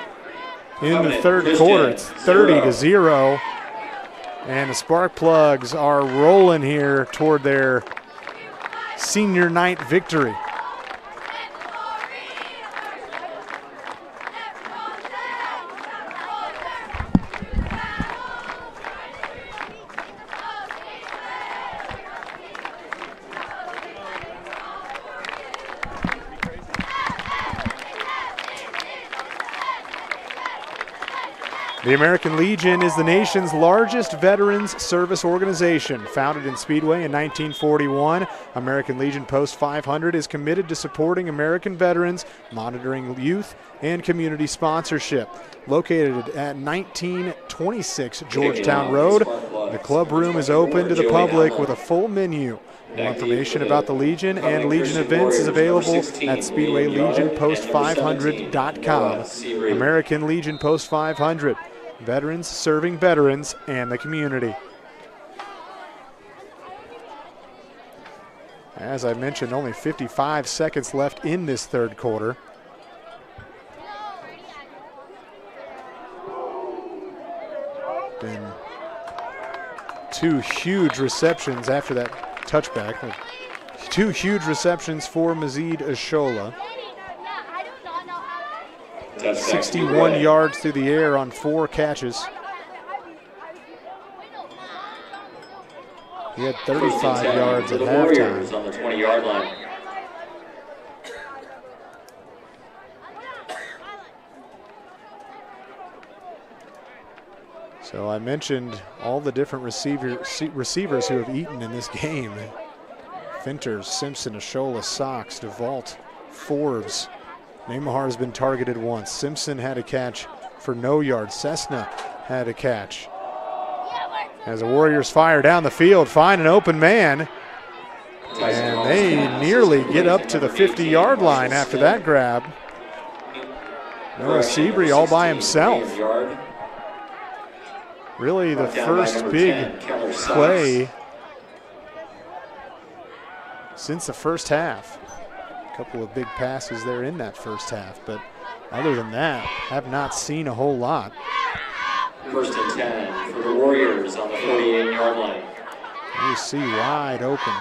the third quarter. It's 30-0, and the Sparkplugs are rolling here toward their senior night victory. The American Legion is the nation's largest veterans service organization. Founded in Speedway in 1941, American Legion Post 500 is committed to supporting American veterans, monitoring youth, and community sponsorship. Located at 1926 Georgetown Road, the club room is open to the public with a full menu. More information about the Legion and Legion events is available at SpeedwayLegionPost500.com. American Legion Post 500. Veterans serving veterans and the community. As I mentioned, only 55 seconds left in this third quarter. Been 2 huge receptions after that touchback. 2 huge receptions for Mazida Shola. 61 yards through the air on 4 catches. He had 35 yards at halftime. On the 20-yard line. So I mentioned all the different receivers who have eaten in this game. Finters, Simpson, Ashola, Sox, DeVault, Forbes. Neymar has been targeted once. Simpson had a catch for no yards. Cessna had a catch. As the Warriors fire down the field, find an open man. And they nearly get up to the 50-yard line after that grab. Noah Seabury all by himself. Really the first big play since the first half. A couple of big passes there in that first half, but other than that, have not seen a whole lot. 1st and 10 for the Warriors on the 48-yard line. You see wide open.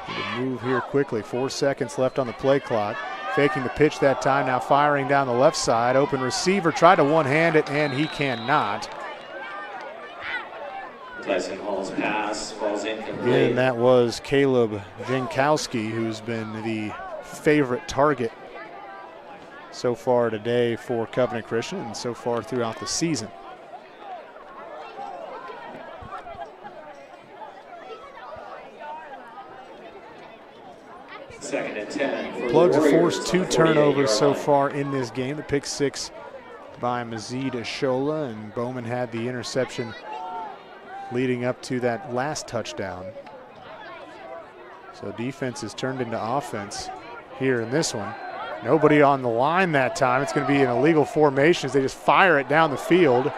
Need to move here quickly. 4 seconds left on the play clock. Faking the pitch that time, now firing down the left side. Open receiver, tried to one-hand it, and he cannot. Tyson Hall's pass falls incomplete. And that was Caleb Jankowski, who's been the favorite target so far today for Covenant Christian and so far throughout the season. Second and 10. Plugs have forced 2 turnovers so far in this game. The pick 6 by Mazida Shola, and Bowman had the interception leading up to that last touchdown. So defense has turned into offense here in this one. Nobody on the line that time. It's going to be an illegal formation as they just fire it down the field.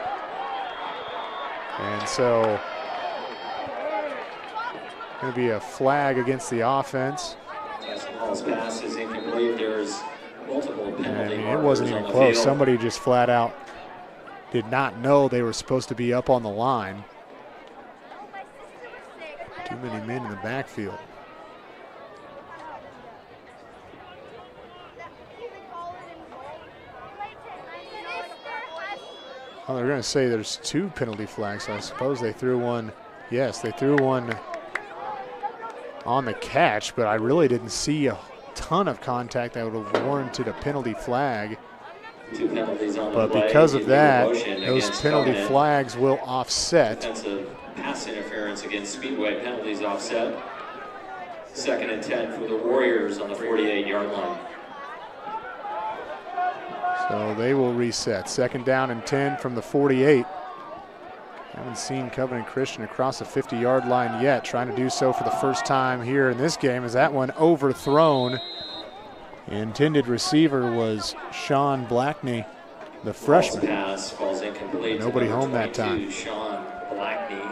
And so going to be a flag against the offense. Pass is incomplete. There's multiple penalty it wasn't even close. Somebody just flat out did not know they were supposed to be up on the line. Too many men in the backfield. Well, they're going to say there's 2 penalty flags, so I suppose they threw one. Yes, they threw one on the catch, but I really didn't see a ton of contact that would have warranted a penalty flag. 2 penalties on but the because play. of that, those penalty flags will offset. Defensive pass interference against Speedway, penalties offset. Second and 10 for the Warriors on the 48-yard line. So they will reset. Second down and 10 from the 48 Haven't seen Covenant Christian across the 50-yard line yet. Trying to do so for the first time here in this game as that one overthrown. The intended receiver was Sean Blackney, the freshman. Pass falls incomplete. Nobody home that time. Sean Blackney.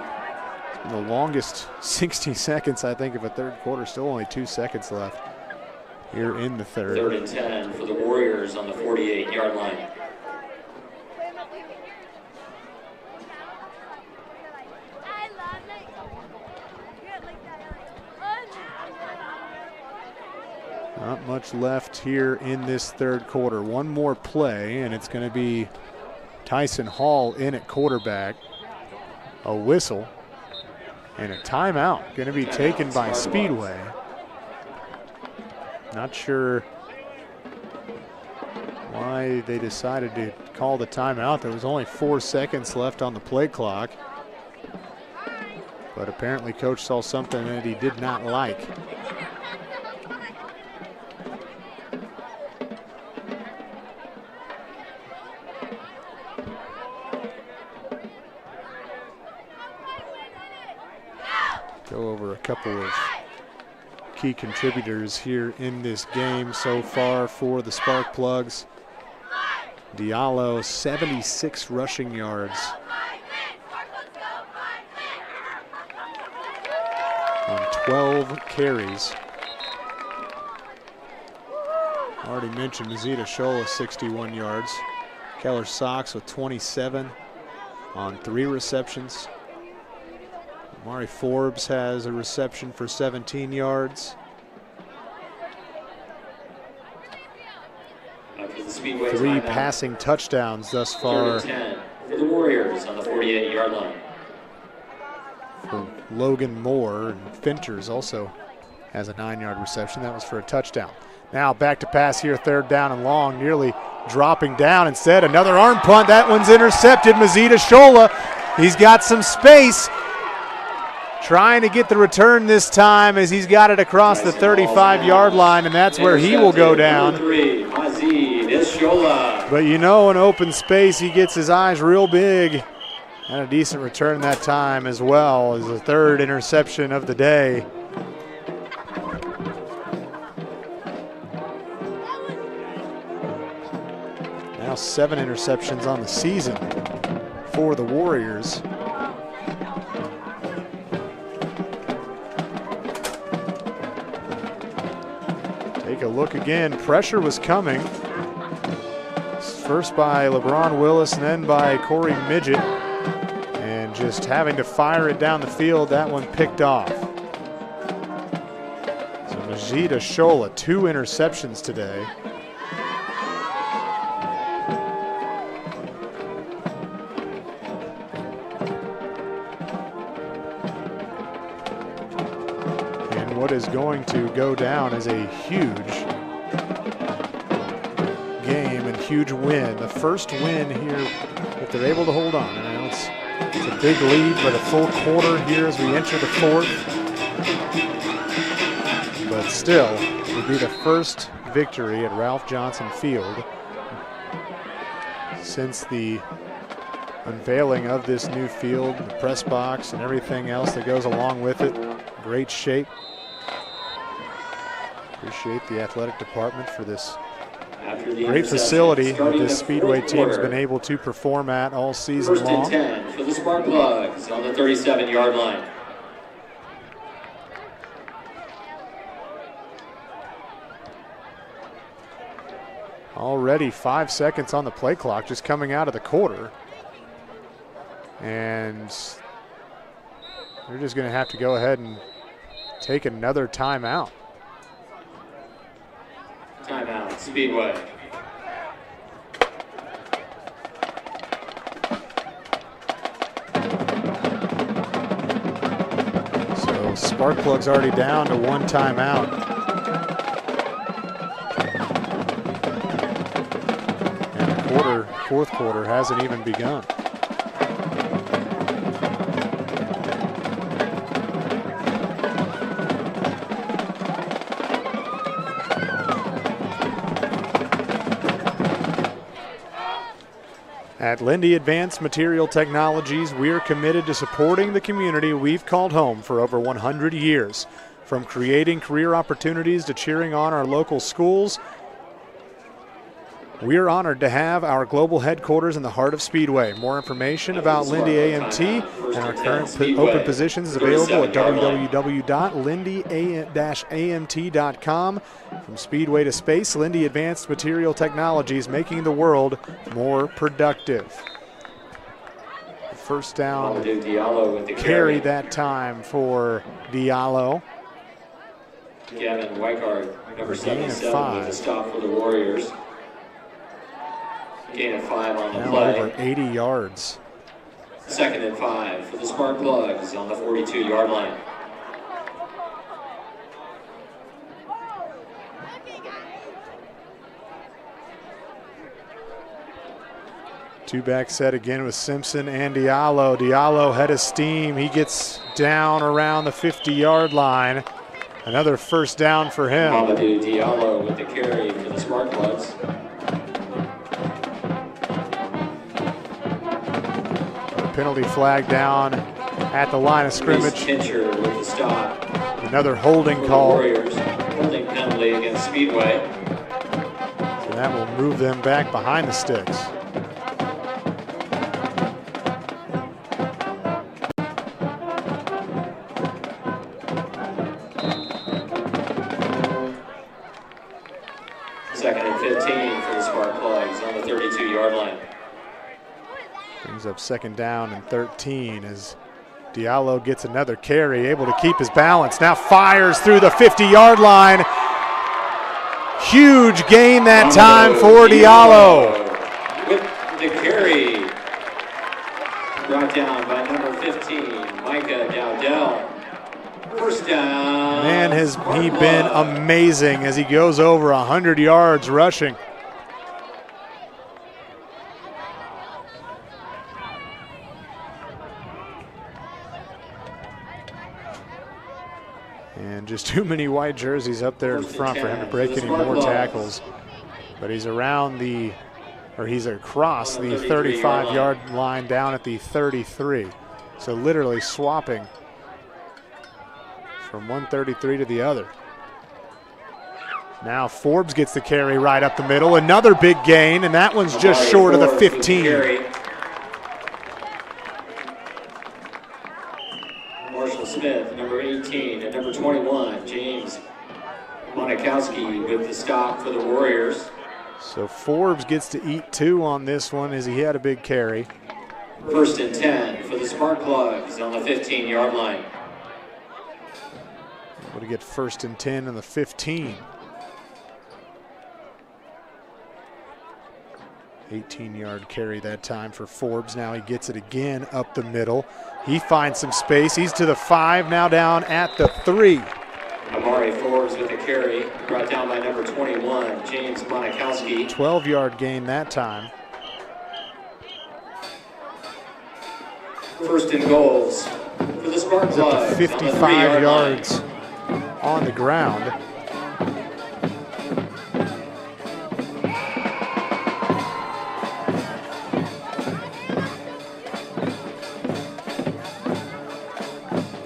The longest 60 seconds, I think, of a third quarter. Still only 2 seconds left here in the third. 3rd and 10 for the Warriors on the 48-yard line. Not much left here in this third quarter. One more play, and it's going to be Tyson Hall in at quarterback. A whistle and a timeout going to be taken by Speedway. Not sure why they decided to call the timeout. There was only 4 seconds left on the play clock. But apparently coach saw something that he did not like. Go over a couple of key contributors here in this game so far for the Sparkplugs. Diallo, 76 rushing yards on 12 carries. Already mentioned Mazita Shola, 61 yards. Keller Sox with 27 on 3 receptions. Mari Forbes has a reception for 17 yards. Three passing touchdowns thus far. 10 for the Warriors on the 48-yard line. For Logan Moore, and Finters also has a 9-yard reception. That was for a touchdown. Now back to pass here, 3rd down and long, nearly dropping down. Instead, another arm punt. That one's intercepted. Mazita Shola, he's got some space. Trying to get the return this time as he's got it across the 35-yard line, and that's where he will go down. But you know, in open space, he gets his eyes real big. And a decent return that time as well as the 3rd interception of the day. Now 7 interceptions on the season for the Warriors. Take a look again. Pressure was coming. First by LeBron Willis and then by Corey Midget. And just having to fire it down the field, that one picked off. So Mazita Shola, 2 interceptions today. What is going to go down as a huge game and huge win. The first win here, if they're able to hold on. I know it's a big lead, but a full quarter here as we enter the 4th. But still, it would be the first victory at Ralph Johnson Field since the unveiling of this new field, the press box and everything else that goes along with it. Great shape. Appreciate the athletic department for this great facility that this Speedway team's been able to perform at all season long. 1st and 10 for the Sparkplugs on the 37-yard line. Already 5 seconds on the play clock just coming out of the quarter. And they're just going to have to go ahead and take another timeout. Timeout, Speedway. So Sparkplug's already down to 1 timeout. And the 4th quarter hasn't even begun. At Lindy Advanced Material Technologies, we're committed to supporting the community we've called home for over 100 years. From creating career opportunities to cheering on our local schools, we're honored to have our global headquarters in the heart of Speedway. More information about Lindy AMT and our current open positions is available at www.lindy-amt.com. From Speedway to space, Lindy Advanced Material Technologies, making the world more productive. First down carry that time for Diallo. Gavin Weikart, number 77, with a stop for the Warriors. Gain of 5 on the now play. Over 80 yards. 2nd and 5 for the Sparkplugs on the 42-yard line. Two-back set again with Simpson and Diallo. Diallo head of steam. He gets down around the 50-yard line. Another first down for him. Mamadou Diallo with the carry for the Sparkplugs. Penalty flag down at the line of scrimmage. Pincher with the stop. Another holding for call. The Warriors. Holding penalty against Speedway. So that will move them back behind the sticks. Second and 15 for the Sparkplugs on the 32-yard line. Brings up 2nd down and 13 as Diallo gets another carry, able to keep his balance. Now fires through the 50-yard line. Huge gain that time for Diallo. With the carry. Brought down by number 15, Micah Dowdell. First down. Man, has he been amazing as he goes over 100 yards rushing. And just too many white jerseys up there in front for him to break any more tackles. But he's around the, or he's across the 35-yard line down at the 33. So literally swapping from 133 to the other. Now Forbes gets the carry right up the middle. Another big gain, and that one's just short of the 15. Smith, number 18, and number 21, James Monikowski with the stop for the Warriors. So Forbes gets to eat 2 on this one as he had a big carry. 1st and 10 for the Sparkplugs on the 15-yard line. Able to get 1st and 10 on the 15. 18-yard carry that time for Forbes. Now he gets it again up the middle. He finds some space. He's to the 5, now down at the 3. Amari Forbes with the carry, brought down by number 21, James Monikowski. 12-yard gain that time. 1st and goals for the Sparkplugs. Up to 55 yards on the ground.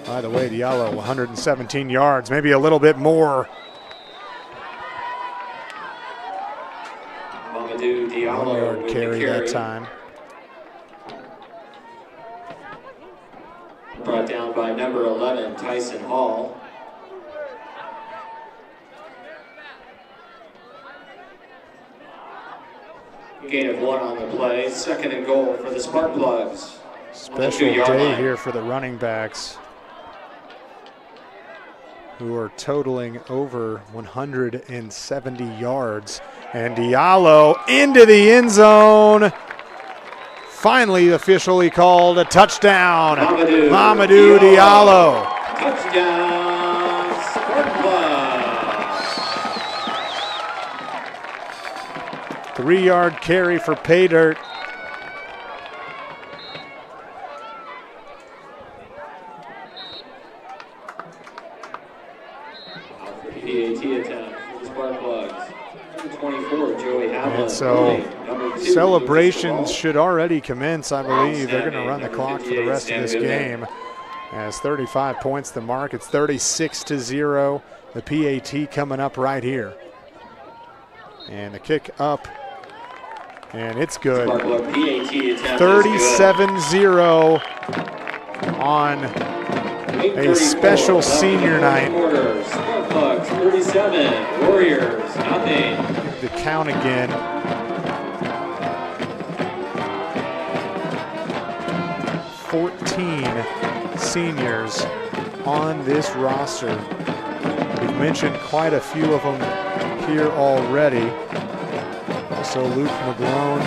By the way, Diallo, 117 yards, maybe a little bit more. Mamadou Diallo 1-yard with carry the carry that time. Brought down by number 11, Tyson Hall. Gain of 1 on the play. 2nd and goal for the Sparkplugs. Special day here for the running backs, who are totaling over 170 yards. And Diallo into the end zone. Finally officially called a touchdown. Mamadou Diallo. Touchdown, Sparkplug. 3-yard carry for pay dirt. PAT attempt for the Sparkplugs. 24, Joey Havlin. And so Number 2, celebrations should already commence, I believe. They're going to run the clock for the rest of this game. As 35 points the mark, it's 36-0. The PAT coming up right here. And the kick up, and it's good. 37-0 on a special senior night. Sparkplug 37, Warriors nothing. The count again. "14 seniors on this roster." We've mentioned quite a few of them here already. Also Luke McGlone,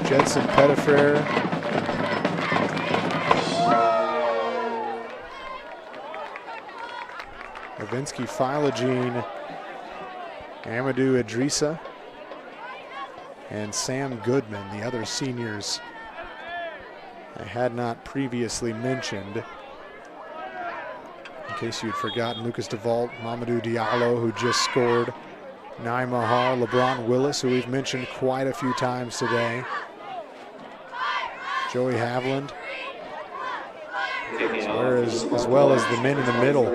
Jedson Pettifer, Levinsky Philogene, Amadou Idrissa, and Sam Goodman, the other seniors I had not previously mentioned. In case you'd forgotten, Lucas DeVault, Mamadou Diallo, who just scored, Nye Mahar, LeBron Willis, who we've mentioned quite a few times today, Joey Havland, as well as the men in the middle.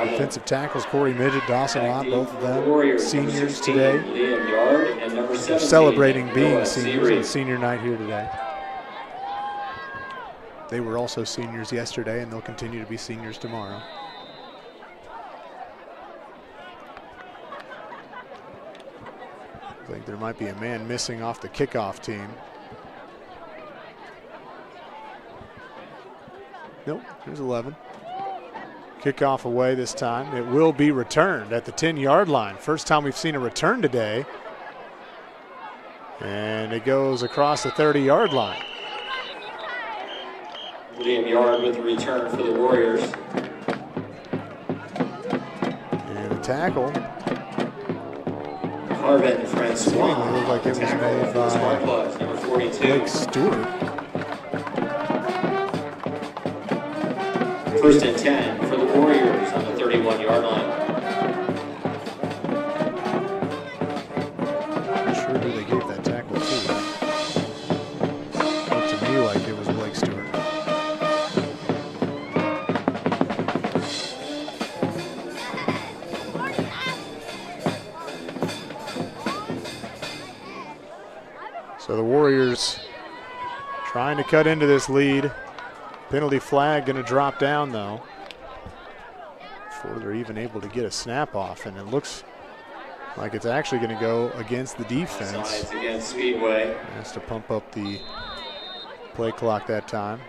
Defensive tackles, Corey Midget, Dawson Ott, both of them seniors today. They're celebrating being seniors on senior night here today. They were also seniors yesterday, and they'll continue to be seniors tomorrow. I think there might be a man missing off the kickoff team. Nope, there's 11. Kickoff away this time. It will be returned at the 10-yard line. First time we've seen a return today. And it goes across the 30-yard line. Liam Yard with the return for the Warriors. And a tackle. Harvin Francois. It looked like it was made by Sparkplug, number 42. Blake Stewart. First and 10 for the Warriors on the 31-yard line. Not sure who they gave that tackle to. Looked to me like it was Blake Stewart. So the Warriors trying to cut into this lead. Penalty flag going to drop down though, before they're even able to get a snap off, and it looks like it's actually going to go against the defense. Sides against Speedway. Has to pump up the play clock that time.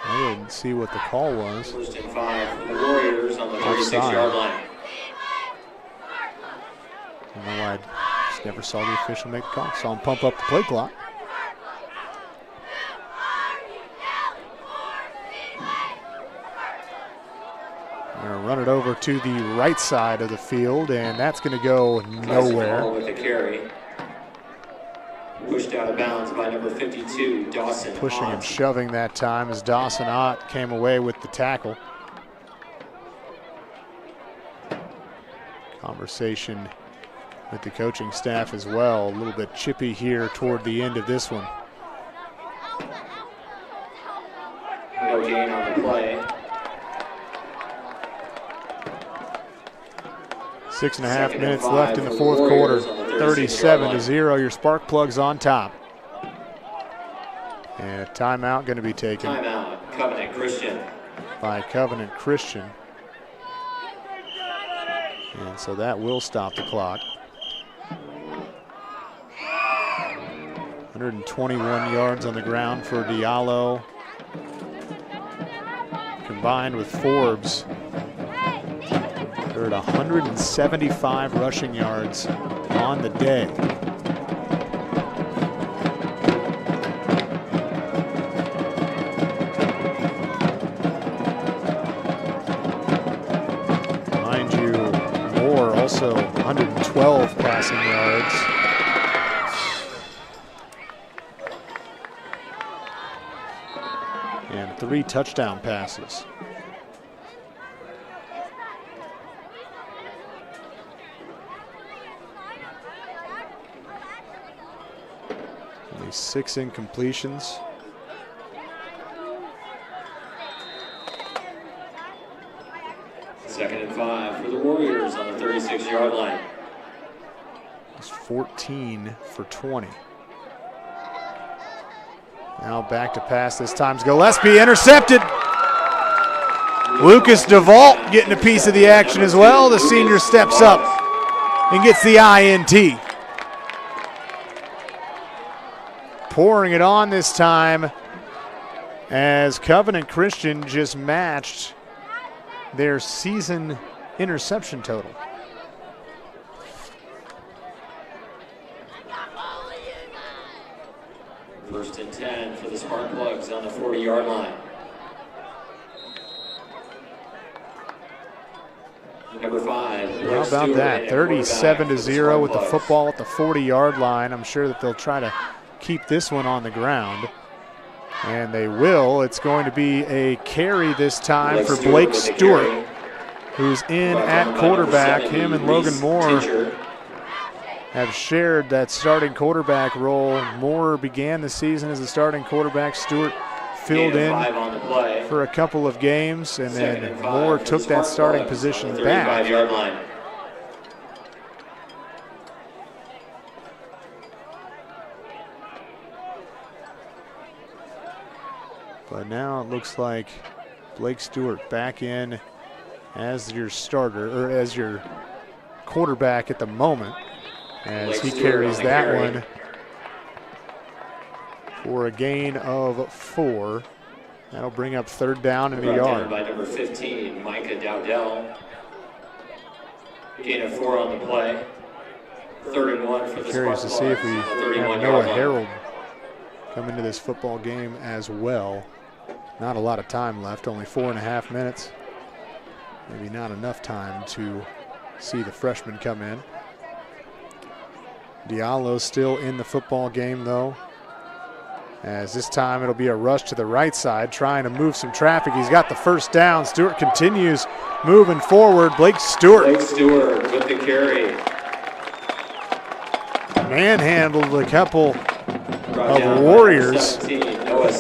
I didn't see what the call was. First and 5 for the Warriors on the 36-yard line. I don't know why I just never saw the official make the call. Saw him pump up the play clock. They're going to run it over to the right side of the field, and that's going to go nowhere. With the carry. Pushed out of bounds by number 52, Dawson Pushing Ott. and shoving that time as Dawson Ott came away with the tackle. Conversation with the coaching staff as well. A little bit chippy here toward the end of this one. No gain on the play. 6.5 minutes left in the fourth quarter. 37-0, your Sparkplugs on top. And a timeout going to be taken. Timeout, Covenant Christian. By Covenant Christian. And so that will stop the clock. 121 yards on the ground for Diallo. Combined with Forbes, they're at 175 rushing yards on the day. Mind you, Moore also 112 passing yards. And 3 touchdown passes. 6 incompletions. Second and 5 for the Warriors on the 36-yard line. It's 14 for 20. Now back to pass. This time's Gillespie intercepted. Lucas DeVault getting a piece of the action as well. The senior steps up and gets the INT. Pouring it on this time as Covenant Christian just matched their season interception total. First and 10 for the Sparkplugs on the 40-yard line. Number 5. How about that? 37-0 with the football at the 40-yard line. I'm sure that they'll try to keep this one on the ground. And they will. It's going to be a carry this time for Blake Stewart, who's in at quarterback. Him and Logan Moore have shared that starting quarterback role. Moore began the season as a starting quarterback. Stewart filled in for a couple of games, and then Moore took that starting position back. But now it looks like Blake Stewart back in as your starter, or as your quarterback at the moment, as he carries that one for a gain of 4. That'll bring up 3rd down in the yard. By number 15, Micah Dowdell. Gain of 4 on the play. 3rd and 1 for the Sparkplug. Curious to see if we have Noah Harold come into this football game as well. Not a lot of time left, only 4.5 minutes. Maybe not enough time to see the freshman come in. Diallo still in the football game though, as this time it'll be a rush to the right side, trying to move some traffic. He's got the 1st down. Stewart continues moving forward. Blake Stewart with the carry. Manhandled a couple of Warriors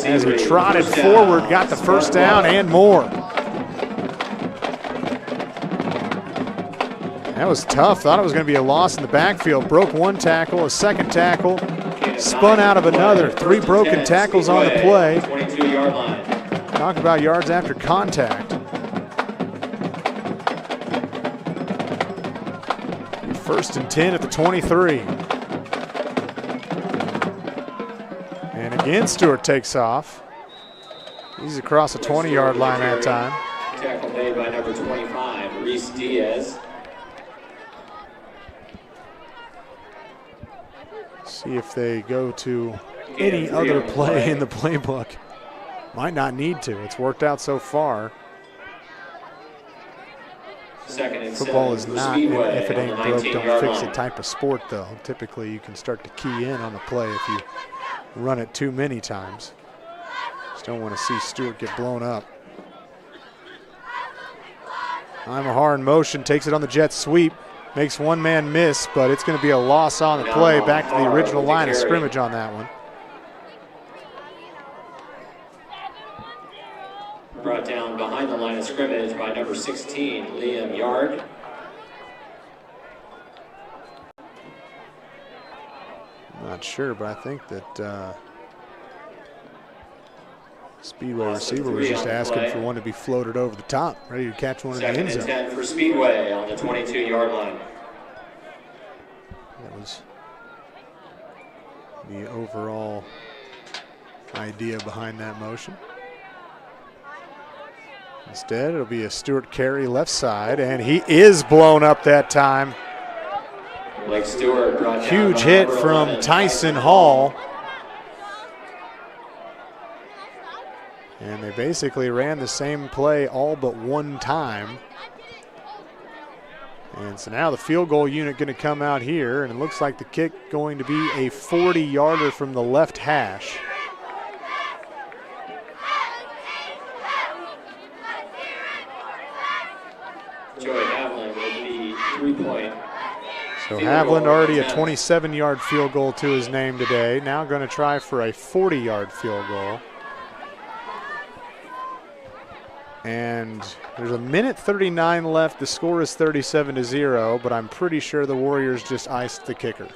as he trotted forward, got the 1st down and more. That was tough. Thought it was going to be a loss in the backfield. Broke 1 tackle, a 2nd tackle, spun out of another. 3 broken tackles on the play. 22-yard line. Talk about yards after contact. 1st and 10 at the 23. And again, Stewart takes off. He's across the 20-yard line that time. Tackle made by number 25, Reese Diaz. See if they go to any other play in the playbook. Might not need to. It's worked out so far. Football is not, if it ain't broke, don't fix it type of sport, though. Typically, you can start to key in on the play if you run it too many times. Just don't want to see Stewart get blown up. Imahar in motion, takes it on the jet sweep. Makes one man miss, but it's going to be a loss on the play. Back to the original line of scrimmage on that one. Brought down behind the line of scrimmage by number 16, Liam Yard. I'm not sure, but I think that Speedway receiver was just asking for one to be floated over the top, ready to catch one in the end zone. 2nd and 10 for Speedway on the 22-yard line. That was the overall idea behind that motion. Instead, it'll be a Stewart carry left side, and he is blown up that time. Blake Stewart brought down. Huge hit from Tyson Hall. And they basically ran the same play all but one time. And so now the field goal unit going to come out here, and it looks like the kick going to be a 40-yarder from the left hash. Joey Havlin with the 3-point. So Haviland already a 27-yard field goal to his name today. Now going to try for a 40-yard field goal. And there's a minute 39 left. The score is 37-0, but I'm pretty sure the Warriors just iced the kicker.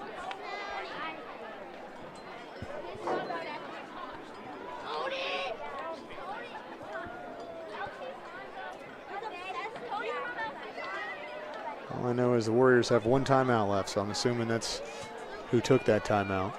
All I know is the Warriors have one timeout left, so I'm assuming that's who took that timeout.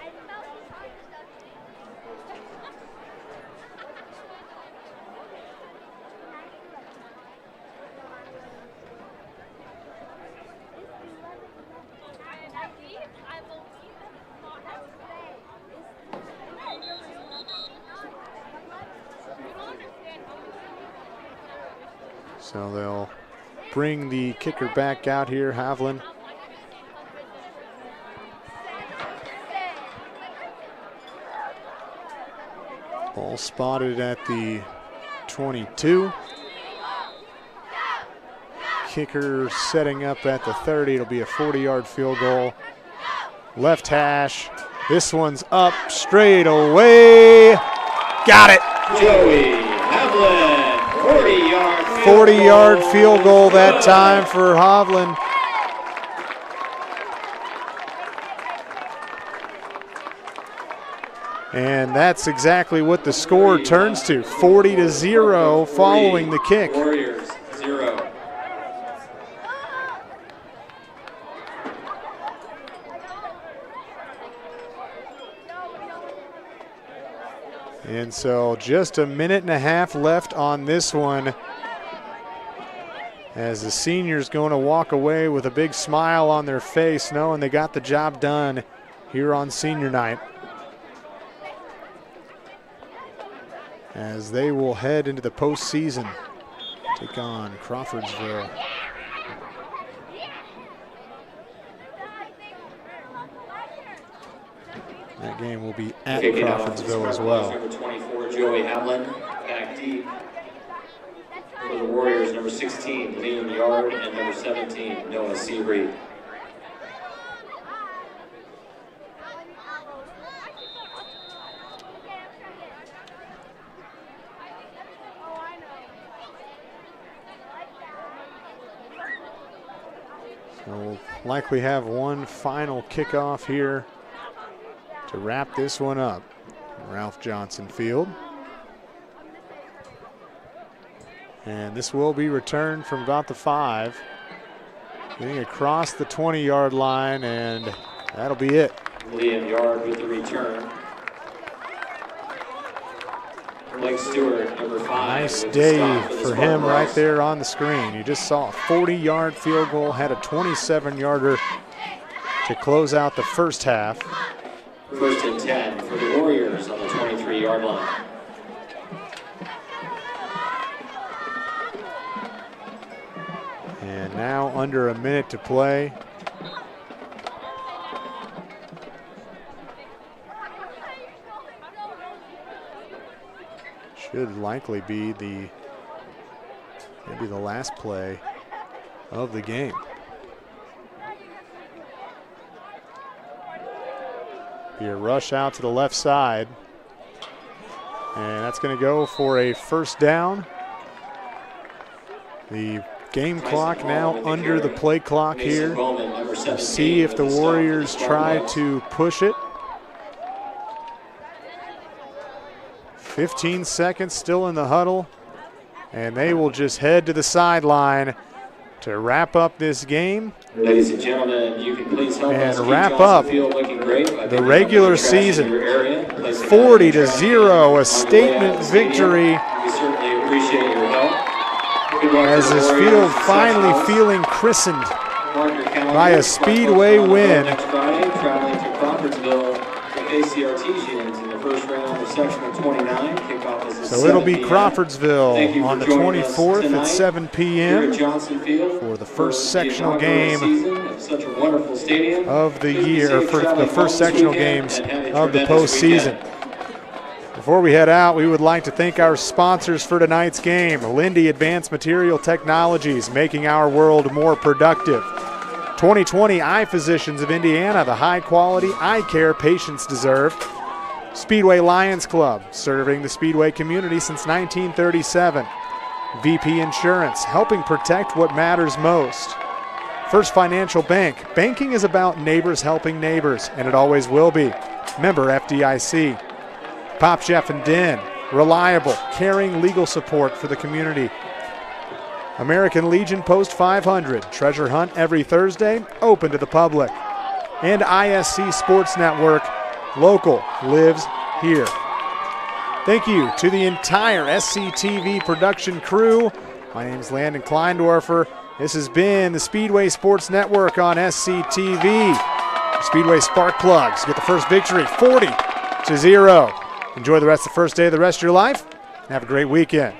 So they'll bring the kicker back out here, Haviland. Ball spotted at the 22. Kicker setting up at the 30. It'll be a 40-yard field goal. Left hash. This one's up straight away. Got it. Joey Haviland, 40-yard 40-yard field goal that time for Haviland. And that's exactly what the score turns to, 40-0 following the kick. Warriors 0. And so just a minute and a half left on this one, as the seniors going to walk away with a big smile on their face, knowing they got the job done here on senior night, as they will head into the postseason, take on Crawfordsville. That game will be at Crawfordsville as well. Number 24, Joey Haviland, back deep. For the Warriors, number 16, Liam Yard, and number 17, Noah Seabury. So we'll likely have one final kickoff here to wrap this one up. Ralph Johnson Field. And this will be returned from about the 5. Getting across the 20-yard line, and that'll be it. Liam Yard with the return. Blake Stewart, number 5. Nice day for him right there on the screen. You just saw a 40-yard field goal, had a 27-yarder to close out the first half. First and 10 for the Warriors on the 23-yard line. And now under a minute to play. Should likely be maybe the last play of the game. Be a rush out to the left side. And that's going to go for a first down. The game clock now under the play clock here. We'll see if the Warriors try to push it. 15 seconds still in the huddle, and they will just head to the sideline to wrap up this game. Ladies and gentlemen, you can please help us and keep wrap Johnson up Field looking great by the picking regular up any trash in season. your area, placing it 40-0, a statement on the way out of the victory stadium. We certainly appreciate your help. Good luck as to the this Warriors. field Success finally help. feeling christened Mark your calendars. by a Speedway win. Next Friday, traveling to Crawfordsville to face the Artesians in the first round of sectional 29. Kickoff is at So it'll 7 be p.m. Crawfordsville Thank you on for the joining us 24th tonight at 7 here p.m. at Johnson Field for the first the sectional inaugural game season of such a wonderful stadium. of the Please be year, safe for the traveling home first this sectional weekend games and have a of the tremendous postseason. weekend. Before we head out, we would like to thank our sponsors for tonight's game. Lindy Advanced Material Technologies, making our world more productive. 2020 Eye Physicians of Indiana, the high-quality eye care patients deserve. Speedway Lions Club, serving the Speedway community since 1937. VP Insurance, helping protect what matters most. First Financial Bank, banking is about neighbors helping neighbors, and it always will be. Member FDIC. Popcheff and Dinn, reliable, caring legal support for the community. American Legion Post 500, treasure hunt every Thursday, open to the public. And ISC Sports Network, local lives here. Thank you to the entire SCTV production crew. My name is Landon Kleindorfer. This has been the Speedway Sports Network on SCTV. Speedway Sparkplugs get the first victory, 40-0. Enjoy the rest of the first day of the rest of your life. Have a great weekend.